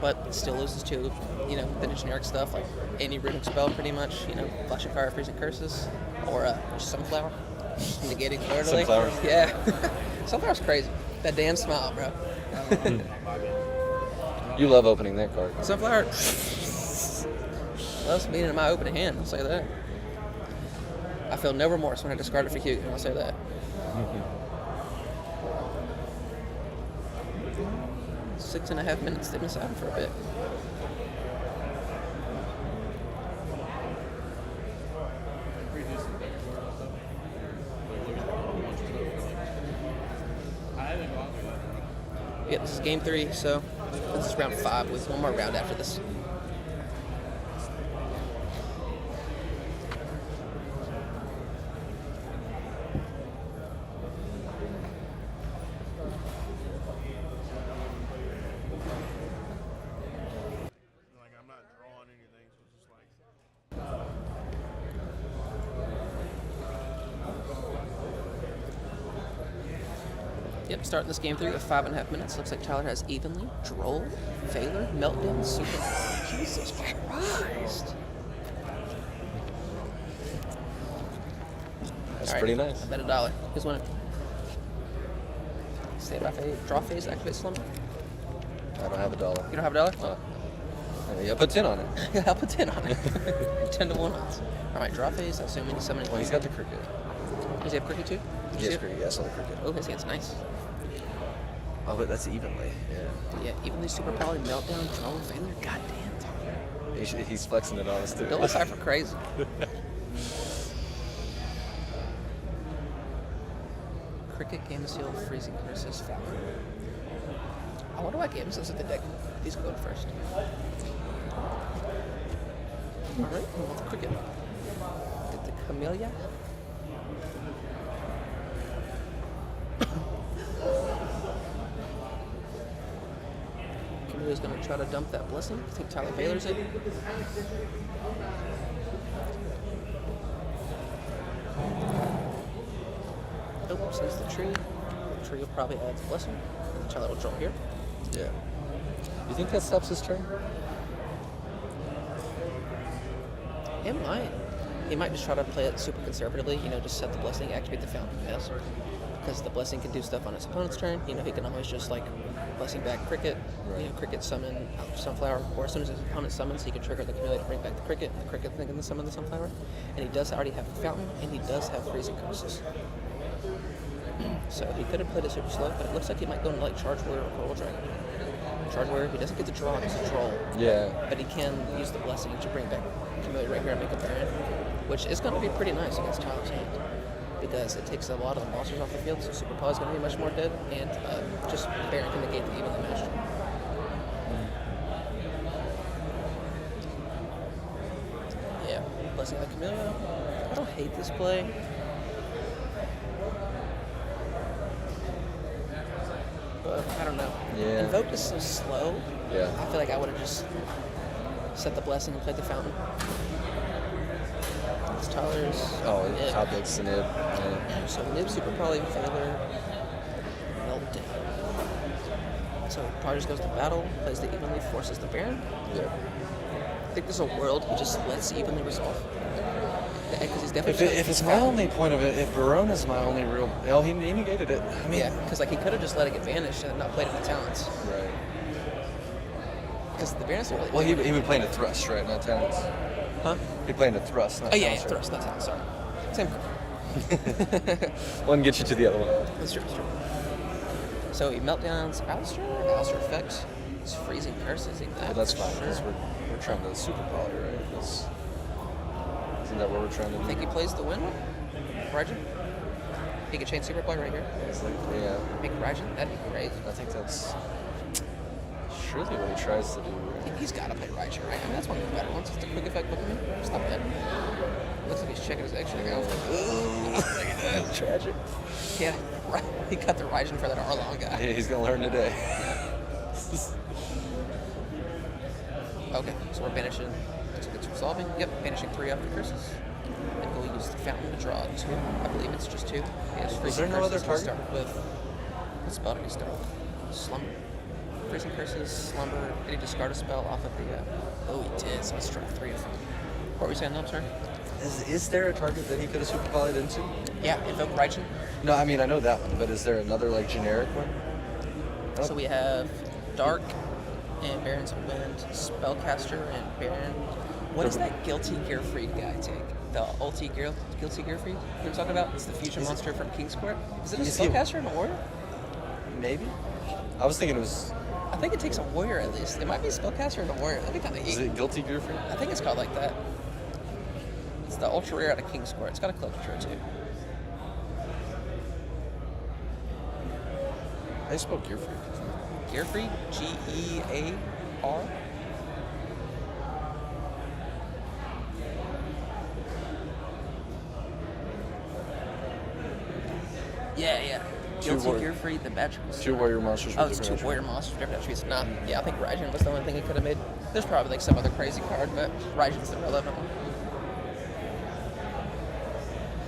But it still loses to, you know, the generic stuff like any runic spell pretty much, you know, Flashing Fire, Freezing Curses, or Sunflower, just negating Fleur-de-Lis. Sunflower? Yeah. Sunflower's crazy. That damn smile, bro. You love opening that card. Sunflower loves being in my opening hand, I'll say that. I feel no remorse when I discard it for Hugh, I'll say that. 6.5 minutes, they've been silent for a bit. Yeah, this is game 3, so this is round 5 with one more round after this. Like I'm not drawing anything, so it's just like. Yep, starting this game 3 with 5.5 minutes. Looks like Tyler has Evenly, Droll, Veiler, Meltdown, Super. Jesus Christ. That's All right, pretty nice. I bet $1. Who's winning? Stay by phase, draw phase, activate slumber. I don't have $1. You don't have $1? Yeah, put 10 on it. Yeah, I'll put 10 on it. 10 to 1 odds. Alright, draw phase, assuming he's summoning. Well, he's got the cricket. Does he have cricket too? Did you see Yes, it? cricket. Yeah, I saw the cricket. Oh, his hand's nice. Oh, but that's evenly. Yeah. Yeah, Evenly, Super Poly, Meltdown, Droll, Veiler. Goddamn. He's flexing it on us too. Double Cypher crazy. Cricket, Game Seal, Freezing Curses, Fountain. I wonder what games those at the deck. These go first. Alright, well, with Cricket. Get the Camellia. Camelia's gonna try to dump that blessing. I think Tyler Baylor's it. Nope, says the tree. The tree will probably add the blessing. Tyler will draw here. Yeah. You think that stops his turn? It might. He might just try to play it super conservatively, you know, just set the blessing, activate the fountain, yes. Because the blessing can do stuff on his opponent's turn. You know, he can always just like blessing back Cricket, you know, Cricket summon Sunflower, or as soon as his opponent summons, he can trigger the Camellia to bring back the Cricket, and the Cricket then can summon the Sunflower. And he does already have the fountain, and he does have freezing curses. So he could have played it super slow, but it looks like he might go into like Charge Warrior or Coral Dragon. Charge Warrior, he doesn't get to draw because he's a troll. Yeah. But he can use the blessing to bring back Camellia right here and make a Baron, which is going to be pretty nice against Tyler's hand. Because it takes a lot of the monsters off the field, so Super Paw is going to be much more dead, and just Baron can negate the evenly matched. Yeah, blessing the Camellia. I don't hate this play. But I don't know. Yeah. Invoke is so slow. Yeah. I feel like I would have just set the blessing and played the fountain. It's Tyler's. Oh, Nib. top deck's the nib. Yeah. So Nib, Super Poly, Failure, Meltdown. So Tyler just goes to battle, plays the evenly, forces the Baron. Yeah. I think there's a world he just lets evenly resolve. Because he's definitely. If it's my only point of it, if Verona's my only real, hell, he negated it. I mean, Yeah, because like he could have just let it get banished and not played any talents. Right. Because the Baron's not really. Well, he would play into thrust, right? Not talents. Huh? He played into thrust. Not Oh yeah, talents, thrust, not talents. Sorry. Same. One gets you to the other one. That's true. That's true. So he meltdowns Alistair effects. He's freezing curses. Well, that's fine because we're trying to super poly, right? Isn't that what we're trying to do? I think he plays the win one. Raijin. He could chain super play right here. Yeah. Make Raijin. That'd be crazy. I think that's surely what he tries to do. Right? He's got to play Raijin, right? I mean, that's one of the better ones. It's the quick effect Pokemon. It's not bad. Looks like he's checking his extra now. That's tragic. Yeah, right. He cut the Raijin for that Arlong guy. Yeah, he's gonna learn today. Okay, so we're banishing. It's resolving. Yep, banishing 3 after curses. And we'll use the fountain to draw 2. I believe it's just 2. Yes, Is there no other target? Start with. What spell did he start with? Slumber. Freezing curses, slumber. Did he discard a spell off of the? Oh, he did. So let's draw 3 of them. What were we saying? No, I'm sorry. Is there a target that he could have super polyed into? Yeah, invoke Raijin. No, I mean I know that one, but is there another like generic one? So we have Dark and Baron's Wind, Spellcaster and Baron. What does that Guilty Gear Freed guy take? The Guilty Gear Freed we were talking about? It's the fusion monster from King's Court. Is it a Spellcaster and a Warrior? Maybe. I was thinking it was. I think it takes a Warrior at least. It might be a Spellcaster and a Warrior. That'd be kind of neat. Is it Guilty Gear Free? I think it's called like that. It's the ultra rare out of King's Court. It's got a cloak intro too. I spelled Gear Free. Gearfree? G-E-A-R? Yeah. Guilty Gearfree, the magical. 2 warrior monsters. Oh, it's 2 warrior monsters, different attributes. Nah, yeah, I think Raijin was the only thing he could have made. There's probably like some other crazy card, but Raijin's the relevant one.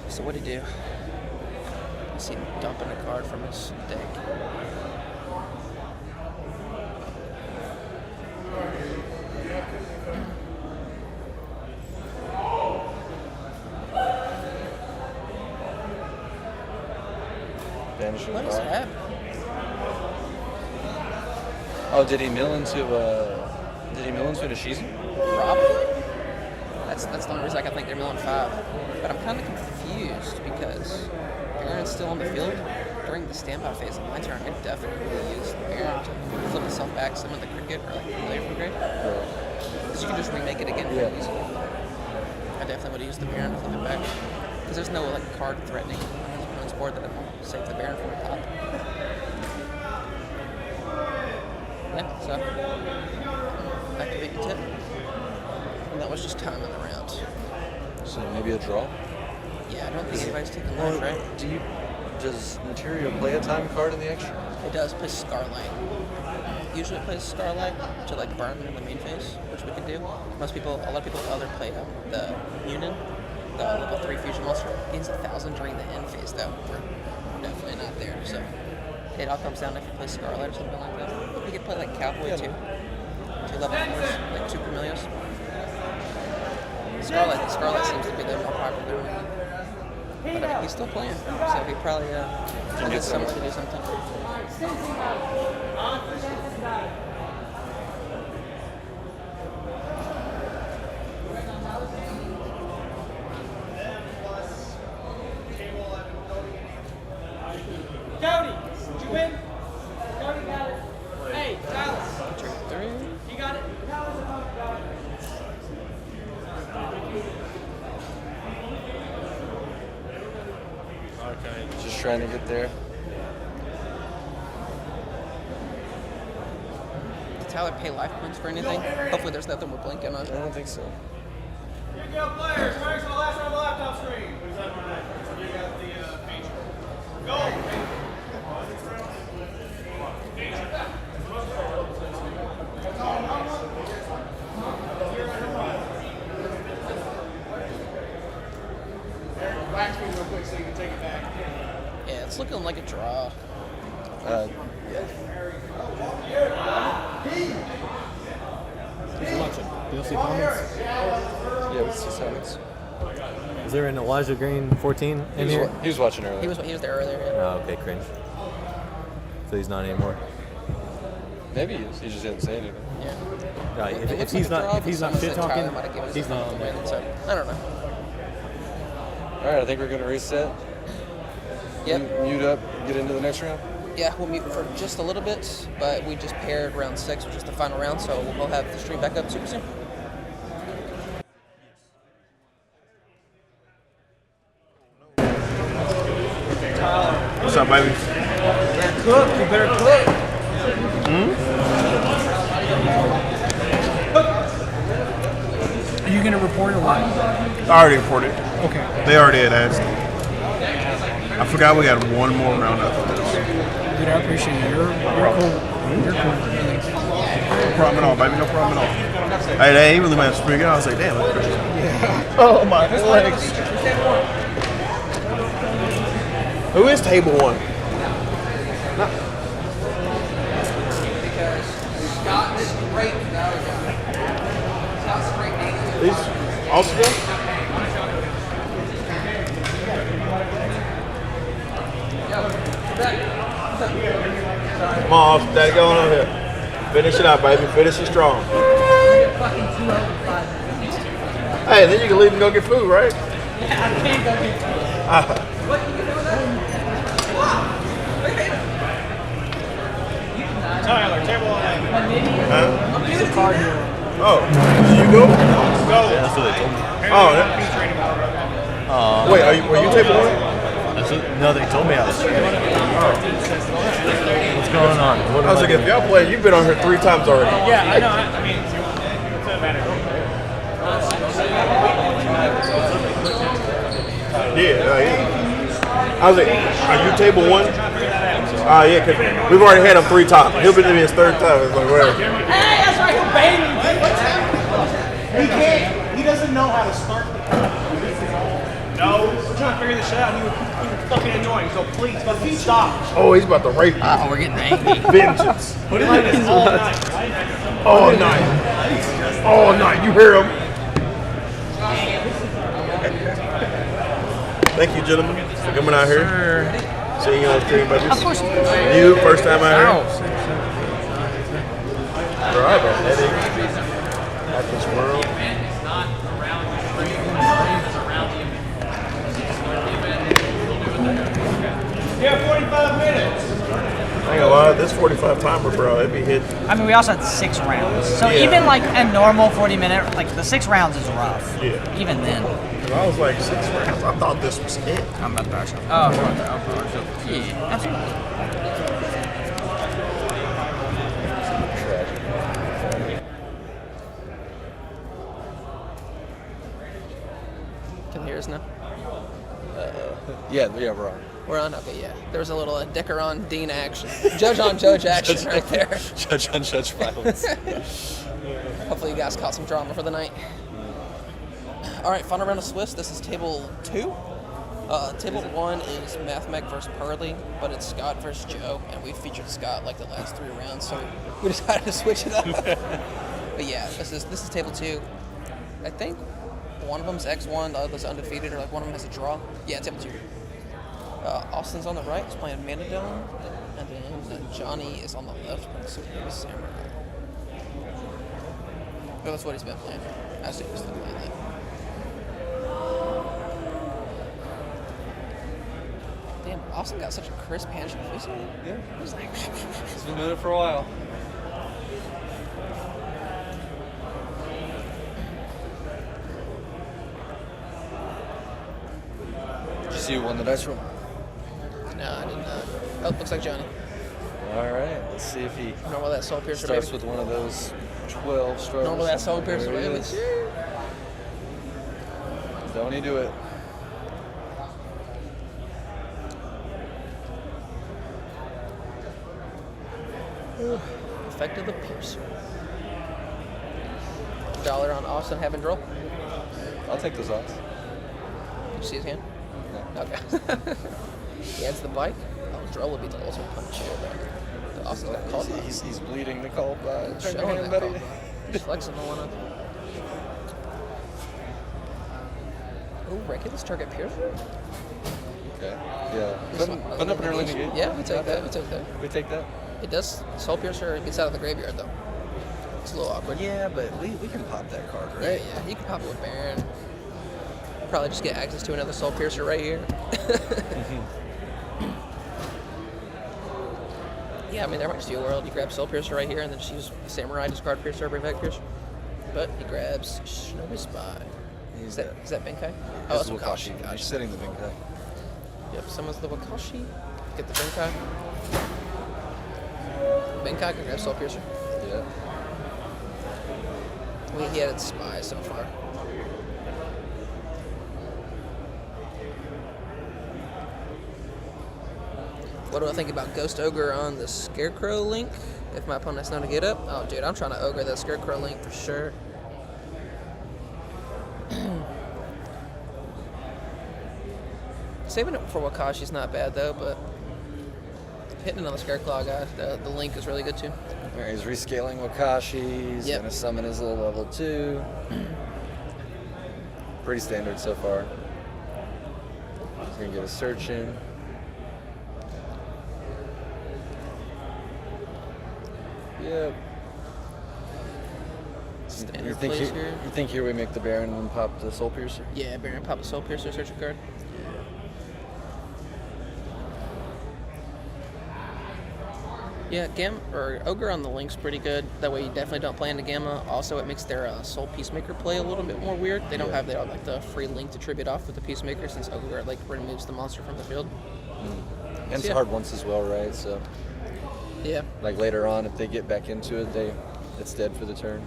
So what'd he do? You see him dumping a card from his deck. Vanishing What is Fire. happening? Oh, did he mill into an Ishizu? Probably. That's the only reason I can think they're milling 5. But I'm kind of confused because Baron's still on the field during the standby phase of my turn. I definitely use Baron to flip itself back, summon the cricket, or like familiar from grade. Because you can just remake it again very easily. I definitely would have used the Baron to flip it back. Because there's no like card threatening on his opponent's board that I will save the Baron from the top. Yeah, so activate your tip. And that was just time in the round. So maybe a draw. Yeah, I don't think anybody's taking life, right? Does Materia play a time card in the extra? It does play Scarlight. Usually it plays Starlight to like burn in the main phase, which we can do. A lot of people other play the Munin, the level 3 fusion monster. Gains 1,000 during the end phase though. We're definitely not there, so it all comes down if you play Scarlight or something like that. You could play like Cowboy too. 2 level 4s, like 2 Camellias. Scarlight seems to be the more popular one. But I mean, he's still playing, so he probably has someone to do something. Cody, did you win? Cody got it. Hey, Dallas. Turn 3. You got it? Okay. Just trying to get there. Did Tyler pay life points for anything? Hopefully there's nothing we're blinking on. I don't think so. Here you go, players. Ready for the last round of the laptop screen. What is that for next? You got the page. Go. Wax me real quick so you can take it back. Yeah, it's looking like a draw. Yeah. Who's watching? DLC comments? Yeah, what's his comments? Is there an Elijah Green 14 in here? He was watching earlier. He was there earlier. Yeah. Oh, okay, cringe. So he's not anymore. Maybe he is. He just didn't say anything. Yeah. It If looks he's like a draw, not fit but talking, Tyler might have given us he's a not to on win, there. so I don't know. All right, I think we're going to reset. Yep. Mute up, get into the next round. Yeah, we'll mute for just a little bit, but we just paired round 6, which is the final round, so we'll have the stream back up super soon. What's up, baby? Better cook. You better cook. Are you gonna report or what? I already reported. Okay. They already had asked. I forgot we had one more round after this. Dude, I appreciate it. You're cool. You're cool. No problem at all, baby. No problem at all. Hey, they really went to spring out. I was like, damn, that's crazy. Yeah. Oh, my legs. Who is table 1? Because Scott's great. Scott's great. These also? Come on, Daddy, go on over here. Finish it out, baby. Finish it strong. Hey, then you can leave and go get food, right? Yeah, I can't go get Tyler, table 11. Huh? He's a card hero. Oh, did you go? Go. Yeah, that's what they told me. Oh, wait, were you table 1? No, they told me I was. What's going on? What I was like, if y'all play, you've been on here 3 times already. Yeah, I know. I mean, it doesn't matter. Yeah. I was like, are you table 1? Yeah, because we've already had him 3 times. He'll be his 3rd time. It's like, where? Hey, that's right, he'll bang me. He can't. He doesn't know how to start the No, we're trying to figure this shit out. He was fucking annoying. So please, fucking stop. Oh, he's about to rape you. Oh, we're getting angry. Vengeance. Put it like this all night, right? All night. All night. You hear him? Thank you, gentlemen, for coming out here. Seeing you on stream, buddies. Of course. You, first time out here. Right, man. At this world. Yeah, 45 minutes. I ain't gonna lie, this 45 timer, bro, it'd be hit. I mean, we also had 6 rounds. So Yeah. even like a normal 40-minute, like the 6 rounds is rough. Yeah. Even then. I was like 6 rounds. I thought this was it. I'm about to back up. Oh, yeah, absolutely. Can you hear us now? Yeah, we're on. We're on? Okay, yeah. There was a little Dicker on Dean action. Judge on Judge action right there. Judge on Judge violence. Hopefully you guys caught some drama for the night. All right, final round of Swiss. This is table 2. Table 1 is Mathmech versus Pearly, but it's Scott versus Joe, and we featured Scott like the last 3 rounds, so we decided to switch it up. But yeah, this is table 2. I think one of them's X1, the other's undefeated, or like one of them has a draw. Yeah, table 2. Austin's on the right, he's playing Mandadome, and then Johnny is on the left playing Super Heavy Samurai. Well, that's what he's been playing. I assume he's still playing that. Damn, Austin got such a crisp handshake recently. Yeah. He's like, He's been doing it for a while. Did you see who won the dice roll? no, I did not. Oh, looks like Johnny. All right, let's see if he Normal that soul piercer, starts baby. with one of those 12 strokes. Normal that soul piercer, There he baby. is. Don't he do it? Effect of the piercer. $1 on Austin having draw. I'll take those odds. Did you see his hand? No. Okay. He adds the bike. Oh, draw will be the ultimate punch here, but Austin's got called by. He's bleeding the call by. Showing that buddy. call by. He's flexing the one up. Oh, Regulus target piercer? Okay. Yeah. Putting up an early negate. Yeah, we take that. We take that. We take that. It does. Soul piercer gets out of the graveyard though. It's a little awkward. Yeah, but we can pop that card, Yeah, right? yeah. You can pop it with Baron. Probably just get access to another Soul Piercer right here. Yeah, I mean, there might just be a world. You grab Soul Piercer right here and then just use Samurai, discard Piercer, bring back Piercer. But he grabs Shinobi Spy. Is that Benkai? Oh, that's Wakashi. He's Gotcha. setting the Benkai. Yep, summons the Wakashi. Get the Benkai. Benkai can grab Soul Piercer. Yeah. He had Spy so far. What do I think about Ghost Ogre on the Scarecrow link? If my opponent's known to get up? Oh, dude, I'm trying to Ogre that Scarecrow link for sure. Saving it for Wakashi's not bad, though, but hitting it on the Scarecrow guy, the link is really good, too. All right, he's rescaling Wakashi. He's Yep. going to summon his little level 2. Pretty standard so far. He's going to get a search in. Yep. Standard plays here. You think here we make the Baron and pop the Soul Piercer? Yeah, Baron, pop a Soul Piercer, search a card. Yeah, Ogre on the link's pretty good. That way you definitely don't play into Gamma. Also, it makes their Soul Peacemaker play a little bit more weird. They don't have the free link to tribute off with the Peacemaker since Ogre removes the monster from the field. And it's hard once as well, right? So yeah, like later on, if they get back into it, it's dead for the turn.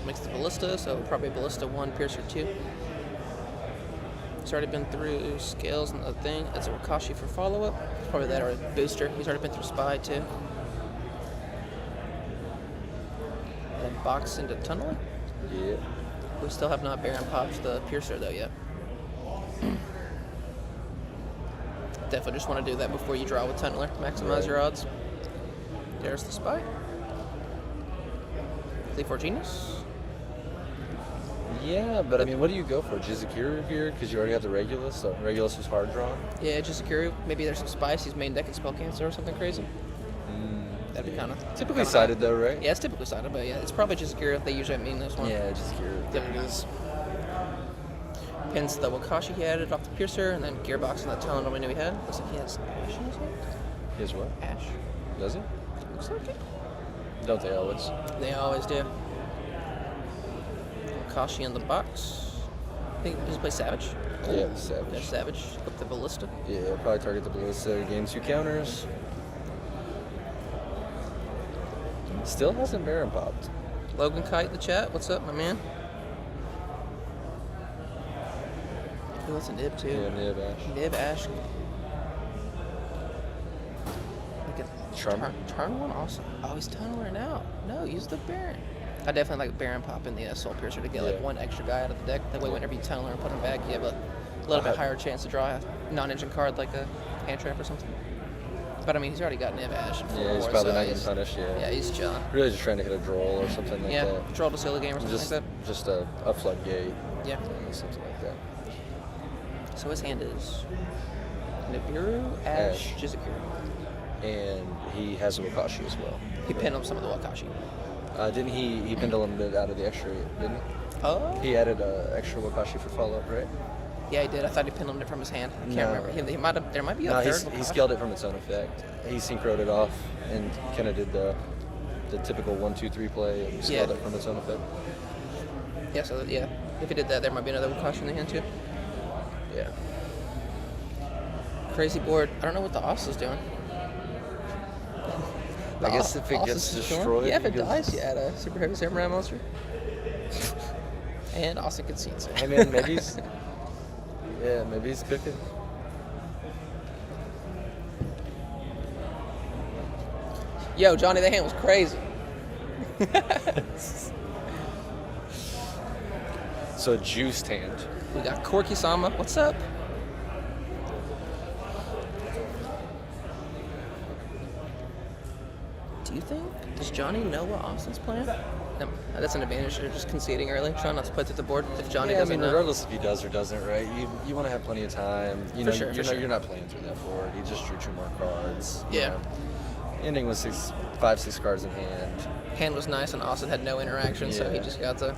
Makes the Ballista, so probably Ballista 1, Piercer 2. He's already been through Scales and the thing. That's a Wakashi for follow-up. Probably that or a Booster. He's already been through Spy, too. And box into Tunneling. Yeah. We still have not Baron popped the Piercer, though, yet. Definitely just want to do that before you draw with Tunneler. Maximize your odds. There's the Spy. Leaf Genius. Yeah, but I mean, what do you go for? Jizukiru here? Because you already have the Regulus, so Regulus was hard drawn. Yeah, Jizukiru. Maybe there's some Spice. He's main deck at Spell Cancel or something crazy. That'd be kind of... Typically sided though, right? Yeah, it's typically sided, but yeah, it's probably Jizukiru. They usually mean this one. Yeah, Jizukiru. There it is. Pins the Wakashi he added off the Piercer, and then Gearbox on that talent we knew he had. Looks like he has Ash in his hand. He has what? Ash. Does he? Looks like it. Don't they always? They always do. Wakashi in the box. I think he just play Savage. Yeah, Savage. There's Savage. Flip the Ballista. Yeah, probably target the Ballista, gain 2 counters. Still hasn't Baron popped. Logan Kite in the chat. What's up, my man? Ooh, that's a Nib, too. Yeah, Nib Ash. Nib Ash. Charmer. Turn one also. Oh, he's tunneling now. No, use the Baron. I definitely like Baron pop in the Soul Piercer to get like one extra guy out of the deck. That way, whenever you tunnel and put him back, you have a little bit higher chance to draw a non-engine card like a hand trap or something. But I mean, he's already got Niv Ash. Yeah, he's probably not getting punished. Yeah, he's chilling. Really just trying to hit a droll or something like that. Yeah, draw to seal the game or something Just, like that. just a floodgate. Yeah. Something like that. So his hand is Nibiru, Ash, Jizukiru. And he has a Wakashi as well. He pinned him some of the Wakashi. Didn't he pendulum it out of the extra, didn't he? Oh. He added extra Wakashi for follow-up, right? Yeah, he did. I thought he pinned it from his hand. I can't remember. He might have. There might be a no, third. he scaled it from its own effect. He synchroed it off and kind of did the typical 1-2-3 play and scaled it from its own effect. Yeah. So yeah, if he did that, there might be another Wakashi in the hand too. Yeah. Crazy board. I don't know what the Os is doing. I guess if it gets destroyed, yeah, if it dies, you add a super heavy samurai monster. And Austin concedes. Hey man, maybe he's maybe he's cooking. Yo, Johnny, that hand was crazy. So a juiced hand. We got Corky Sama. What's up? Do you think? Does Johnny know what Austin's playing? That's an advantage. They're just conceding early, trying not to put through the board if Johnny Yeah, I doesn't mean, know. regardless if he does or doesn't, right? You want to have plenty of time. You know, sure, for you're, sure. you're not playing through that board. He just drew 2 more cards. you Yeah. know. Ending with 5-6 cards in hand. Hand was nice, and Austin had no interaction, so he Yeah. just got to.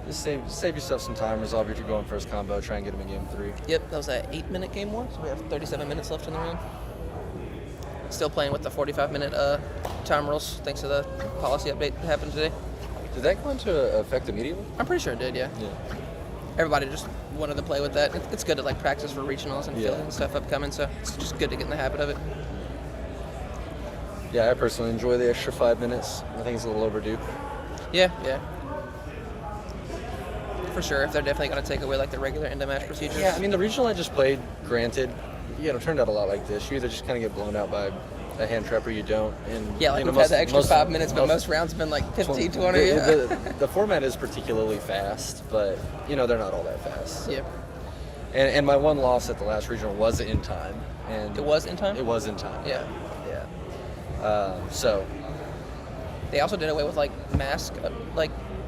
Just save yourself some time. Resolve if you're going first combo. Try and get him in game 3. Yep, that was an 8-minute game one, so we have 37 minutes left in the round. Still playing with the 45-minute time rules, thanks to the policy update that happened today. Did that go into effect immediately? I'm pretty sure it did, yeah. Yeah. Everybody just wanted to play with that. It's good to like practice for regionals and Yeah. field and stuff upcoming, so it's just good to get in the habit of it. Yeah, I personally enjoy the extra 5 minutes. I think it's a little overdue. Yeah. For sure, if they're definitely going to take away like the regular end of match procedures. Yeah, I mean, the regional I just played, granted, it turned out a lot like this. You either just kind of get blown out by a hand trap or you don't. And Yeah, like you know, we've had the extra 5 minutes, but most rounds have been like 15, 20. The format is particularly fast, but, they're not all that fast. Yeah. And my one loss at the last regional was in time. And It was in time? It was in time. Yeah. So They also did away with like mask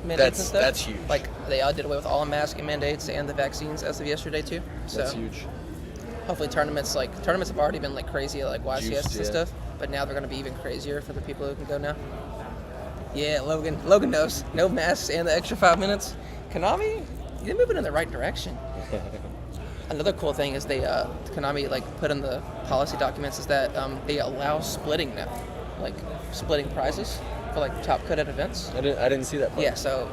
mandates and stuff. that's huge. Like they did away with all mask mandates and the vaccines as of yesterday too. So that's huge. hopefully tournaments have already been like crazy like YCS Juiced, and yeah. stuff, but now they're going to be even crazier for the people who can go now. Yeah, Logan knows. No masks and the extra 5 minutes. Konami, they're moving in the right direction. Another cool thing is they Konami put in the policy documents is that they allow splitting now, like splitting prizes for like top cut at events. I didn't see that part. Yeah, so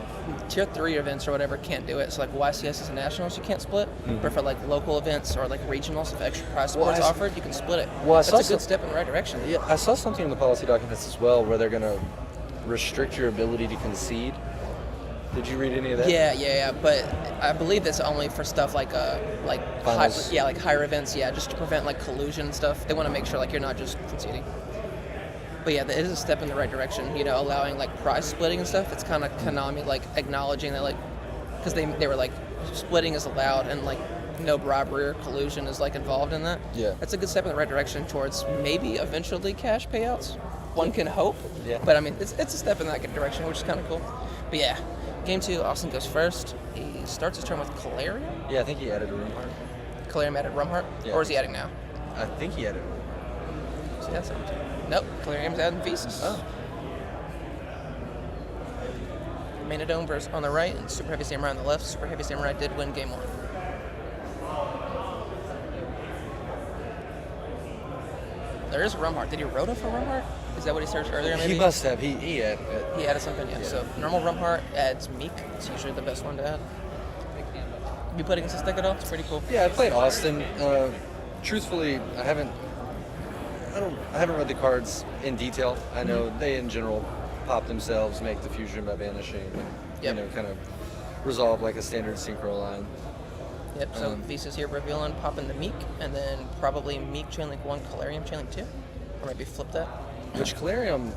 tier 3 events or whatever can't do it. So like YCS and nationals you can't split, but for like local events or like regionals, if extra prize support is offered, you can split it. Well, I That's saw a good step in the right direction. Yeah, I saw something in the policy documents as well where they're going to restrict your ability to concede. Did you read any of that? Yeah, but I believe that's only for stuff like Finals. higher events, just to prevent like collusion and stuff. They want to make sure like you're not just conceding. But yeah, it is a step in the right direction, allowing like prize splitting and stuff. It's kind of Konami like acknowledging that like, because they were like splitting is allowed and like no bribery or collusion is like involved in that. Yeah. That's a good step in the right direction towards maybe eventually cash payouts. One can hope. Yeah. But I mean, it's a step in that direction, which is kind of cool. But yeah, game 2, Austin goes first. He starts his turn with Calarium. Yeah, I think he added a room heart. Calarium added Rumheart? Yeah. Or is he adding now? I think he added a room heart. See, that's something. Nope, Calarium's adding Thesis. Oh. Manadome versus on the right and Super Heavy Samurai on the left. Super Heavy Samurai did win game 1. There is a Rumheart. Did he Rhoda for Rumheart? Is that what he searched earlier maybe? He must have. He added it. He added something, yeah. So normal Rumheart adds Meek. It's usually the best one to add. You put against the stick at all? It's pretty cool. Yeah, I played Austin. Truthfully, I haven't read the cards in detail. I know they in general pop themselves, make the fusion by banishing, and kind of resolve like a standard synchro line. Yep, so Thesis here revealing, popping the Meek, and then probably Meek Chainlink 1, Calarium Chainlink 2. Or maybe flip that. Which Calarium's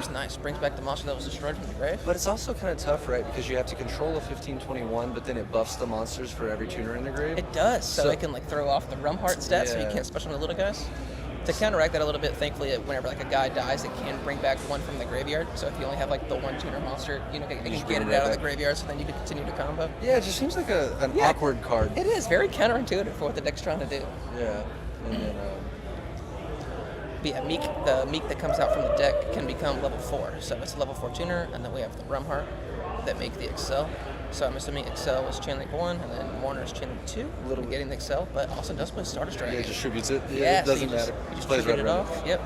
nice, brings back the monster that was destroyed from the grave. But it's also kind of tough, right? Because you have to control a 1521, but then it buffs the monsters for every tuner in the grave. It does, so it can like throw off the Rumheart stats, so you Yeah. can't special the little guys. To counteract that a little bit, thankfully, whenever like a guy dies, it can bring back one from the graveyard. So if you only have like the one tuner monster, it can get it out of the graveyard, so then you can continue to combo. Yeah, it just seems like an awkward card. It is very counterintuitive for what the deck's trying to do. Yeah, and then But yeah, the Meek that comes out from the deck can become level 4. So it's a level 4 tuner, and then we have the Rumheart that make the Excel. So I'm assuming Excel was Chainlink 1, and then Warner's Chainlink 2, getting the Excel, but also does play Stardust Dragon. yeah, distributes it. Yeah, it doesn't matter. You just Plays triggered right it around off. Yep.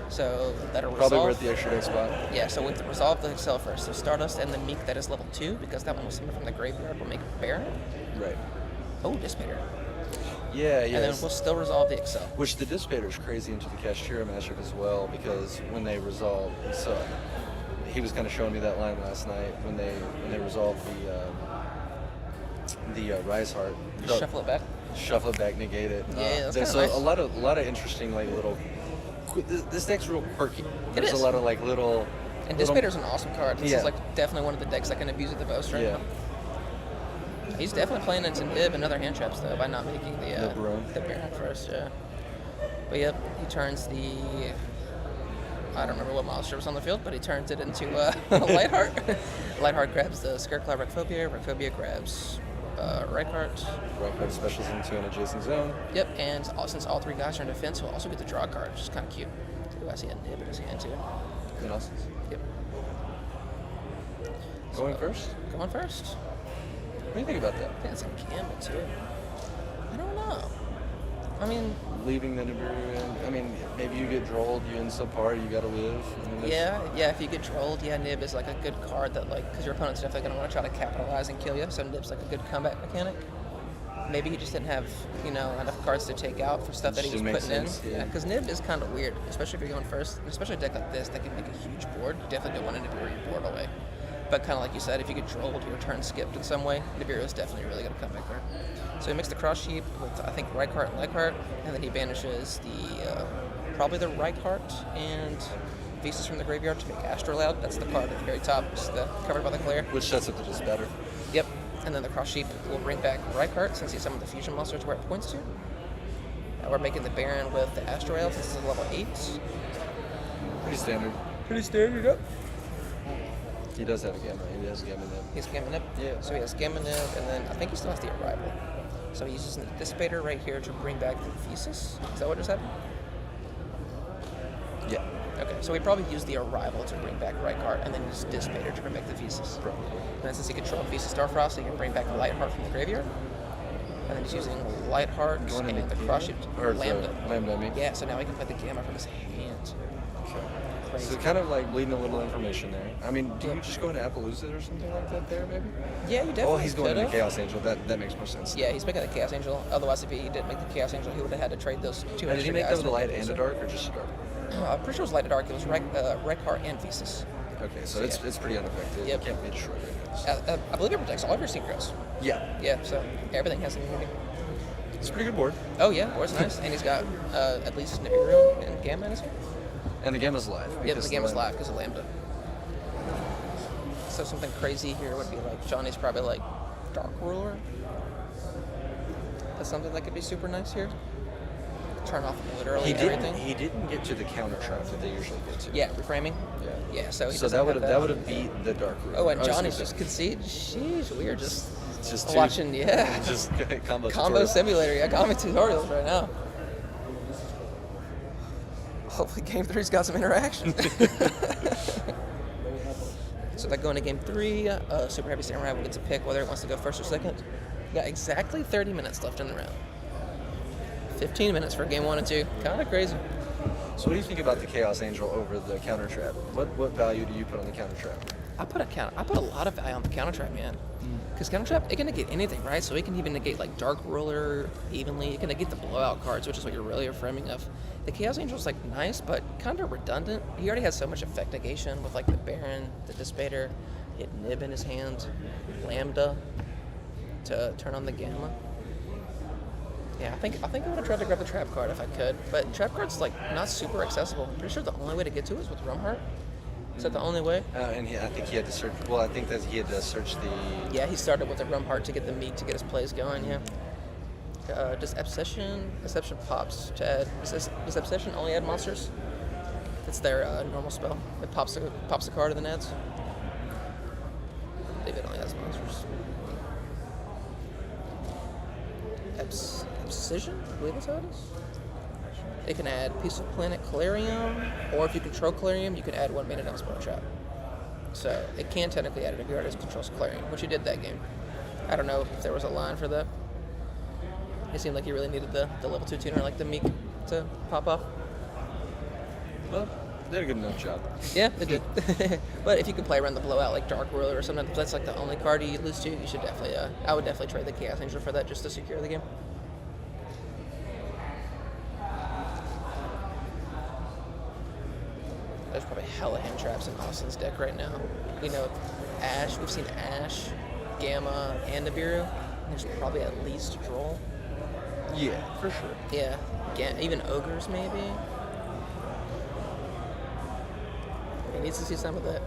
So that'll Probably resolve. worth the extra deck spot. Yeah, so we have to resolve the Excel first. So Stardust and the Meek that is level 2, because that one was summoned from the graveyard, will make Baron. Right. Oh, Dissipator. Yeah, And then we'll still resolve the Excel. Which the Dissipator is crazy into the Kashtira matchup as well, because when they resolve, so he was kind of showing me that line last night when they resolved the Rise Heart. Shuffle it back. Shuffle it back, negate it. Yeah, that's there's kinda nice. a lot of interesting like little. This deck's real quirky. There's is. a lot of like little. And little- Dissipator's an awesome card. This Yeah. is like definitely one of the decks that can abuse it the most right Yeah. now. He's definitely playing into Nib and other hand traps though by not making the Baron. Baron first, yeah. But yep, he turns the I don't remember what monster was on the field, but he turns it into Lightheart. Lightheart grabs the Scareclaw Recphobia. Recphobia grabs Reichart. Reichart specials into an adjacent zone. Yep, and since all 3 guys are in defense, he'll also get the draw card, which is kind of cute. Ooh, I see a nib in his hand, too. And also, Yep. going first? Going first. What do you think about that? I think it's a gamble, too. I don't know. I mean, Leaving the Nibiru in. I mean, maybe you get drolled, you end subpar, you gotta live. I mean, yeah, if you get trolled, Nib is like a good card that, like, because your opponent's definitely going to want to try to capitalize and kill you, so Nib's like a good combat mechanic. Maybe he just didn't have, enough cards to take out for stuff that he was Should make putting sense, in. yeah. Because Nib is kind of weird, especially if you're going first, and especially a deck like this that can make a huge board. You definitely don't want to Nibiru your board away. But kind of like you said, if you get trolled, your turn skipped in some way, Nibiru is definitely really going to come back there. So he makes the Cross Sheep with, I think, Reichart and Leichhardt, and then he banishes the, probably the Reichart and Visas from the graveyard to make Astrolabe. That's the card at the very top, just covered by the glare. Which sets up the just better. Yep. And then the Cross Sheep will bring back Reichart, since he's some of the fusion monsters where it points to. We're making the Baron with the Astrolabe, since it's a level 8. Pretty standard. Pretty standard, yep. He does have a Gamma. He has Gamma Nib. He's Gamma Nib? Yeah. So he has Gamma Nib, and then I think he still has the Arrival. So he uses the Dissipator right here to bring back the Thesis. Is that what just happened? Yeah. Okay, so he probably used the Arrival to bring back Reichart, and then used Dissipator to bring back the Thesis. Probably. And then since he controls Thesis Starfrost, he can bring back Lightheart from the graveyard. And then he's using Lightheart Going into and the Gamma? Cross Sheep. Or Lambda. Lambda, I mean. Yeah, so now he can play the Gamma from his hand. Okay. Crazy. So kind of like bleeding a little information there. I mean, do you just go into Appaloosa or something like that there, maybe? Yeah, you definitely Oh, he's going into could've. Chaos Angel. That makes more sense. Yeah, he's making the Chaos Angel. Otherwise, if he didn't make the Chaos Angel, he would have had to trade those 2 And did extra he make guys that with a to light make and a it. dark, or just a dark? I'm pretty sure it was light and dark. It was Reichart and Thesis. Okay, so it's pretty unaffected. Yep. It can't be destroyed. I guess. I believe it protects all of your synchros. Yeah. Yeah, so everything has immunity. It's a pretty good board. Oh yeah, board's nice, and he's got at least Nibiru and Gamma in his hand. And the Gamma's live. Yeah, because the Gamma's live because of Lambda. So something crazy here would be like Johnny's probably like Dark Ruler. That's something that could be super nice here. Turn off literally everything. He didn't get to the counter trap that they usually get to. Yeah, reframing. Yeah. Yeah, so he So doesn't that have would have beat the Dark Ruler. Oh, and I was Johnny's gonna just say- conceded. Sheesh, we are just just watching. Yeah, just combo Combo tutorials. Simulator. Yeah, combo tutorials right now. Hopefully, Game 3's got some interaction. So that going to Game 3, Super Heavy Samurai will get to pick whether it wants to go first or second. Got exactly 30 minutes left in the round. 15 minutes for Game 1 and 2. Kind of crazy. So what do you think about the Chaos Angel over the counter trap? What value do you put on the counter trap? I put a lot of value on the counter trap, man. Because counter trap, it can negate anything, right? So it can even negate like Dark Ruler evenly. It can negate the blowout cards, which is what you're really framing of. The Chaos Angel's like nice, but kind of redundant. He already has so much effect negation with like the Baron, the Dissipator, he had Nib in his hand, Lambda to turn on the Gamma. Yeah, I think I would have tried to grab the trap card if I could, but trap card's like not super accessible. I'm pretty sure the only way to get to it is with Rumheart. Is that the only way? And I think he had to search. Well, I think that he had to search the. Yeah, he started with the Rumheart to get the meat to get his plays going. Yeah. Does Obsession pops to add? Does Obsession only add monsters? It's their normal spell. It pops the card and then adds. Maybe it only has monsters. Obsession? I believe that's how it is. It can add Piece of Planet Calarium, or if you control Calarium, you can add 1 mana down spell trap. So it can technically add it if your artist controls Calarium, which he did that game. I don't know if there was a line for that. It seemed like he really needed the level 2 tuner like the Meek to pop off. Well, they did a good enough job. Yeah, they did. But if you could play around the blowout like Dark Ruler or something, if that's like the only card you lose to, you should definitely, I would definitely trade the Chaos Angel for that just to secure the game. There's probably hella hand traps in Austin's deck right now. We know Ash, we've seen Ash, Gamma, and Nibiru. There's probably at least Droll. Yeah, for sure. Yeah, even Ogres maybe. He needs to see some of that.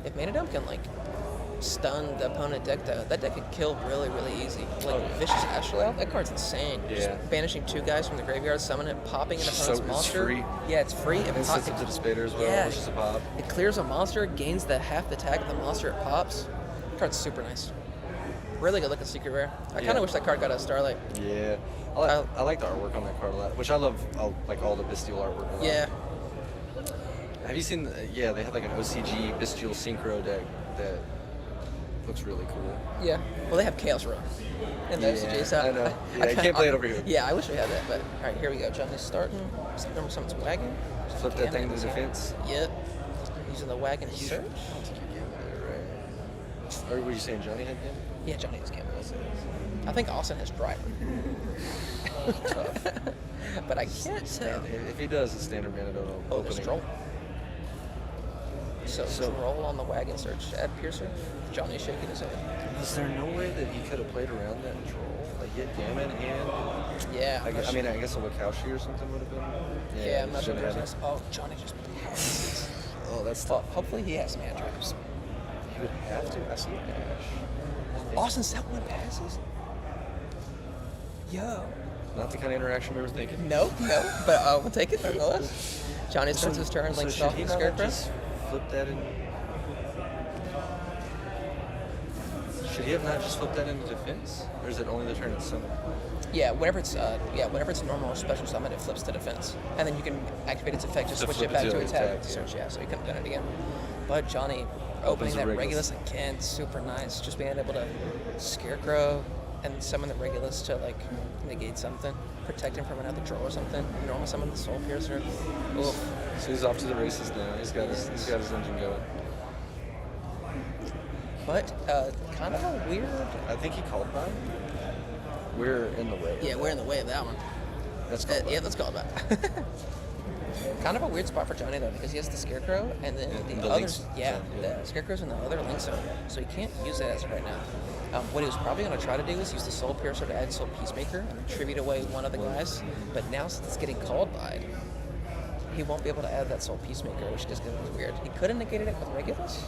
If Mana Dome can like stunned the opponent deck though. That deck could kill really, really easy. Like Vicious Astrolabe, that card's insane. Yeah. Just banishing 2 guys from the graveyard, summon it, popping an opponent's it's monster. free. Yeah, it's free. And it sets up the Dispater as well, Yeah. which is a pop. It clears a monster, gains the half the tag of the monster it pops. That card's super nice. Really good looking secret rare. I kind of wish that card got a Starlight. Yeah. I like the artwork on that card a lot, which I love, like all the Bestial artwork a lot. Yeah. Have you seen, yeah, they have like an OCG Bestial Synchro deck that looks really cool. Yeah. Well, they have Chaos Row. And the OCG, so I know. Yeah, you can't play it over here. Yeah, I wish we had that, but all right, here we go. Johnny's starting. Remember something's wagon. Flip that thing to defense. Yep. Using the wagon to search. Or were you saying Johnny had game? Yeah, Johnny has game. I think Austin has driver. But I can't tell. If he does, the standard mana don't Oh, open the it. Stroll. So roll on the wagon search. Add Piercer. Johnny's shaking his head. Was there no way that he could have played around that troll? Like he had Gammon and Yeah. I guess a Wachowski or something would have been. Yeah, I'm not sure. shouldn't have had it. Oh, Johnny just passes. Oh, that's Well, tough. hopefully he has some hand traps. He would have to. I see a dash. Austin set 1 passes? Yo. Not the kind of interaction we were thinking. No, but we'll take it nonetheless. Johnny starts his turn, links should off he the not Scarecrow. just flip that in? Should he have not just flipped that into defense, or is it only the turn it's summoned? Yeah, whenever it's normal or special summon, it flips to defense, and then you can activate its effect, just To switch flip it back it to to attack. attack, Search, yeah. So he couldn't have done it again. But Johnny opening the that Regulus. Regulus again, super nice. Just being able to Scarecrow and summon the Regulus to like negate something, protect him from another draw or something. Normal summon the Soul Piercer. Oof. So he's off to the races now. He's got his engine going. But kind of a weird. I think he called by. We're in the way. Yeah, we're in the way of that one. That's called by. Yeah, let's call it back. Kind of a weird spot for Johnny though, because he has the Scarecrow and then Yeah, the the others. Lynx Yeah, zone, yeah. the Scarecrow's in the other link zone, so he can't use that as of right now. What he was probably going to try to do is use the Soul Piercer to add Soul Peacemaker and tribute away one of the guys. But now since it's getting called by, he won't be able to add that Soul Peacemaker, which just gets weird. He could have negated it with Regulus,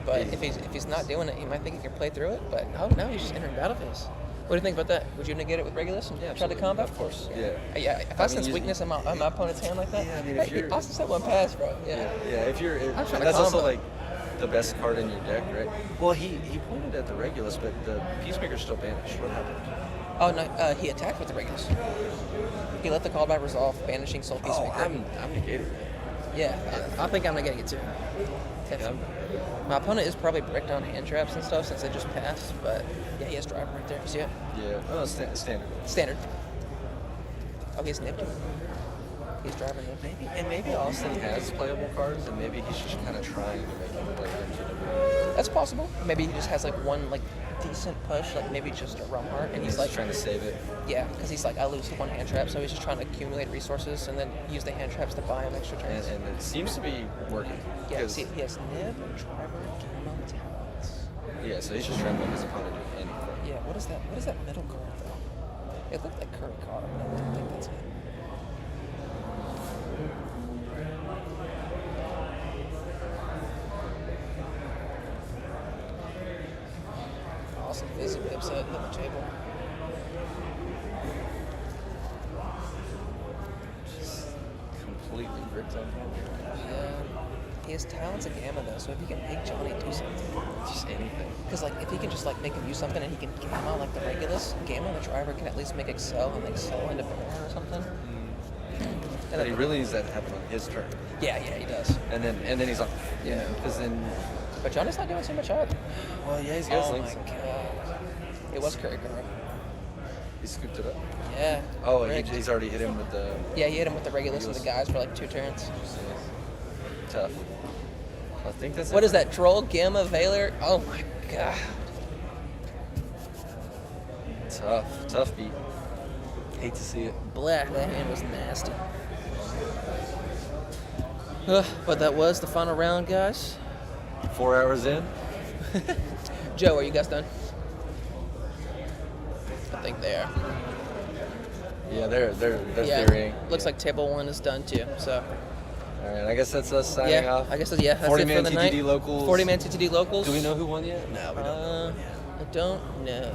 but if he's not doing it, he might think he can play through it. But no, he's just entering battle phase. What do you think about that? Would you negate it with Regulus and try to combat? Of course. Yeah. If I sense weakness in my opponent's hand like that, Yeah, I mean, hey, if you're- Austin said 1 pass, bro. Yeah. If you're, I'm trying to that's also combo. like the best card in your deck, right? Well, he pointed at the Regulus, but the Peacemaker's still banished. What happened? Oh no, he attacked with the Regulus. He let the call by resolve, banishing Soul Peacemaker. I'm negating it. Yeah, I think I'm negating it too. Yeah, My opponent is probably bricked on hand traps and stuff since they just passed, but yeah, he has driver right there. You see it? yeah. Oh, standard. Standard. Oh, he's nipped. He's driving nipped. Maybe Austin has playable cards, and maybe he's just kind of trying to make him play them. That's possible. Maybe he just has like one like decent push, like maybe just a rum heart, and he's like trying to save it. Yeah, because he's like, I lose to 1 hand trap, so he's just trying to accumulate resources and then use the hand traps to buy him extra turns. And it seems to be working. Yeah, 'cause- see, he has Nib, Driver, Gamma, Talents. Yeah, so he's just trying to make his opponent do anything. Yeah, what is that? What is that middle card though? It looked like Curry card, but I don't think that's it. Awesome, visibly upset at the table. Completely bricked on him. Yeah. He has talents and Gamma though, so if he can make Johnny do something. Just anything. Because like if he can just like make him use something and he can Gamma like the Regulus, Gamma the driver can at least make Excel and Excel into Banner or something. But he really needs that to happen on his turn. Yeah, he does. And then he's off. Yeah. Because then. But Johnny's not doing too much either. Well, yeah, he's got Oh links. my god. It was Curry card. He scooped it up. Yeah. Oh, rigged. he's already hit him with the. Yeah, he hit him with the Regulus and the guys for like 2 turns. Tough. I think that's. What is that? Troll, Gamma, Valor? Oh my god. Tough beat. Hate to see it. Black, that hand was nasty. But that was the final round, guys. 4 hours in. Joe, are you guys done? I think they are. Yeah, they're Yeah, theorying. looks like table 1 is done too. So All right, I guess that's us signing Yeah, off. I guess that's it 40-man for the TTD night. locals. 40-man TTD locals. Do we know who won yet? No, we don't know. I don't know.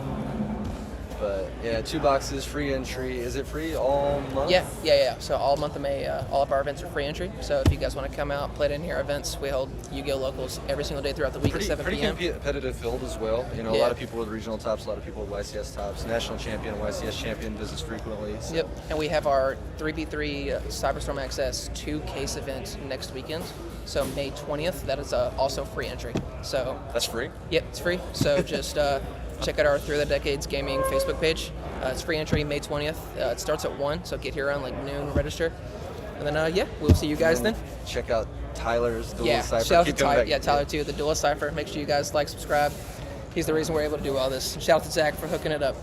But yeah, 2 boxes, free entry. Is it free all month? Yeah. So all month of May, all of our events are free entry. So if you guys want to come out, play it in here events, we hold Yu-Gi-Oh locals every single day throughout the week Pretty, at 7 pretty p.m. competitive field as well. You know, a Yeah. lot of people with regional tops, a lot of people with YCS tops. National champion, YCS champion visits frequently. So. Yep, and we have our 3v3 Cyberstorm Access 2 case event next weekend. So May 20th, that is also free entry. So That's free? Yep, it's free. So just check out our Through the Decades Gaming Facebook page. It's free entry May 20th. It starts at 1, so get here around like noon, register. And then, we'll see you guys then. Check out Tyler's Dual Yeah, Cipher. shout out to Keep coming Tyler, back. Tyler too, the Dual Cipher. Make sure you guys like, subscribe. He's the reason we're able to do all this. Shout out to Zach for hooking it up.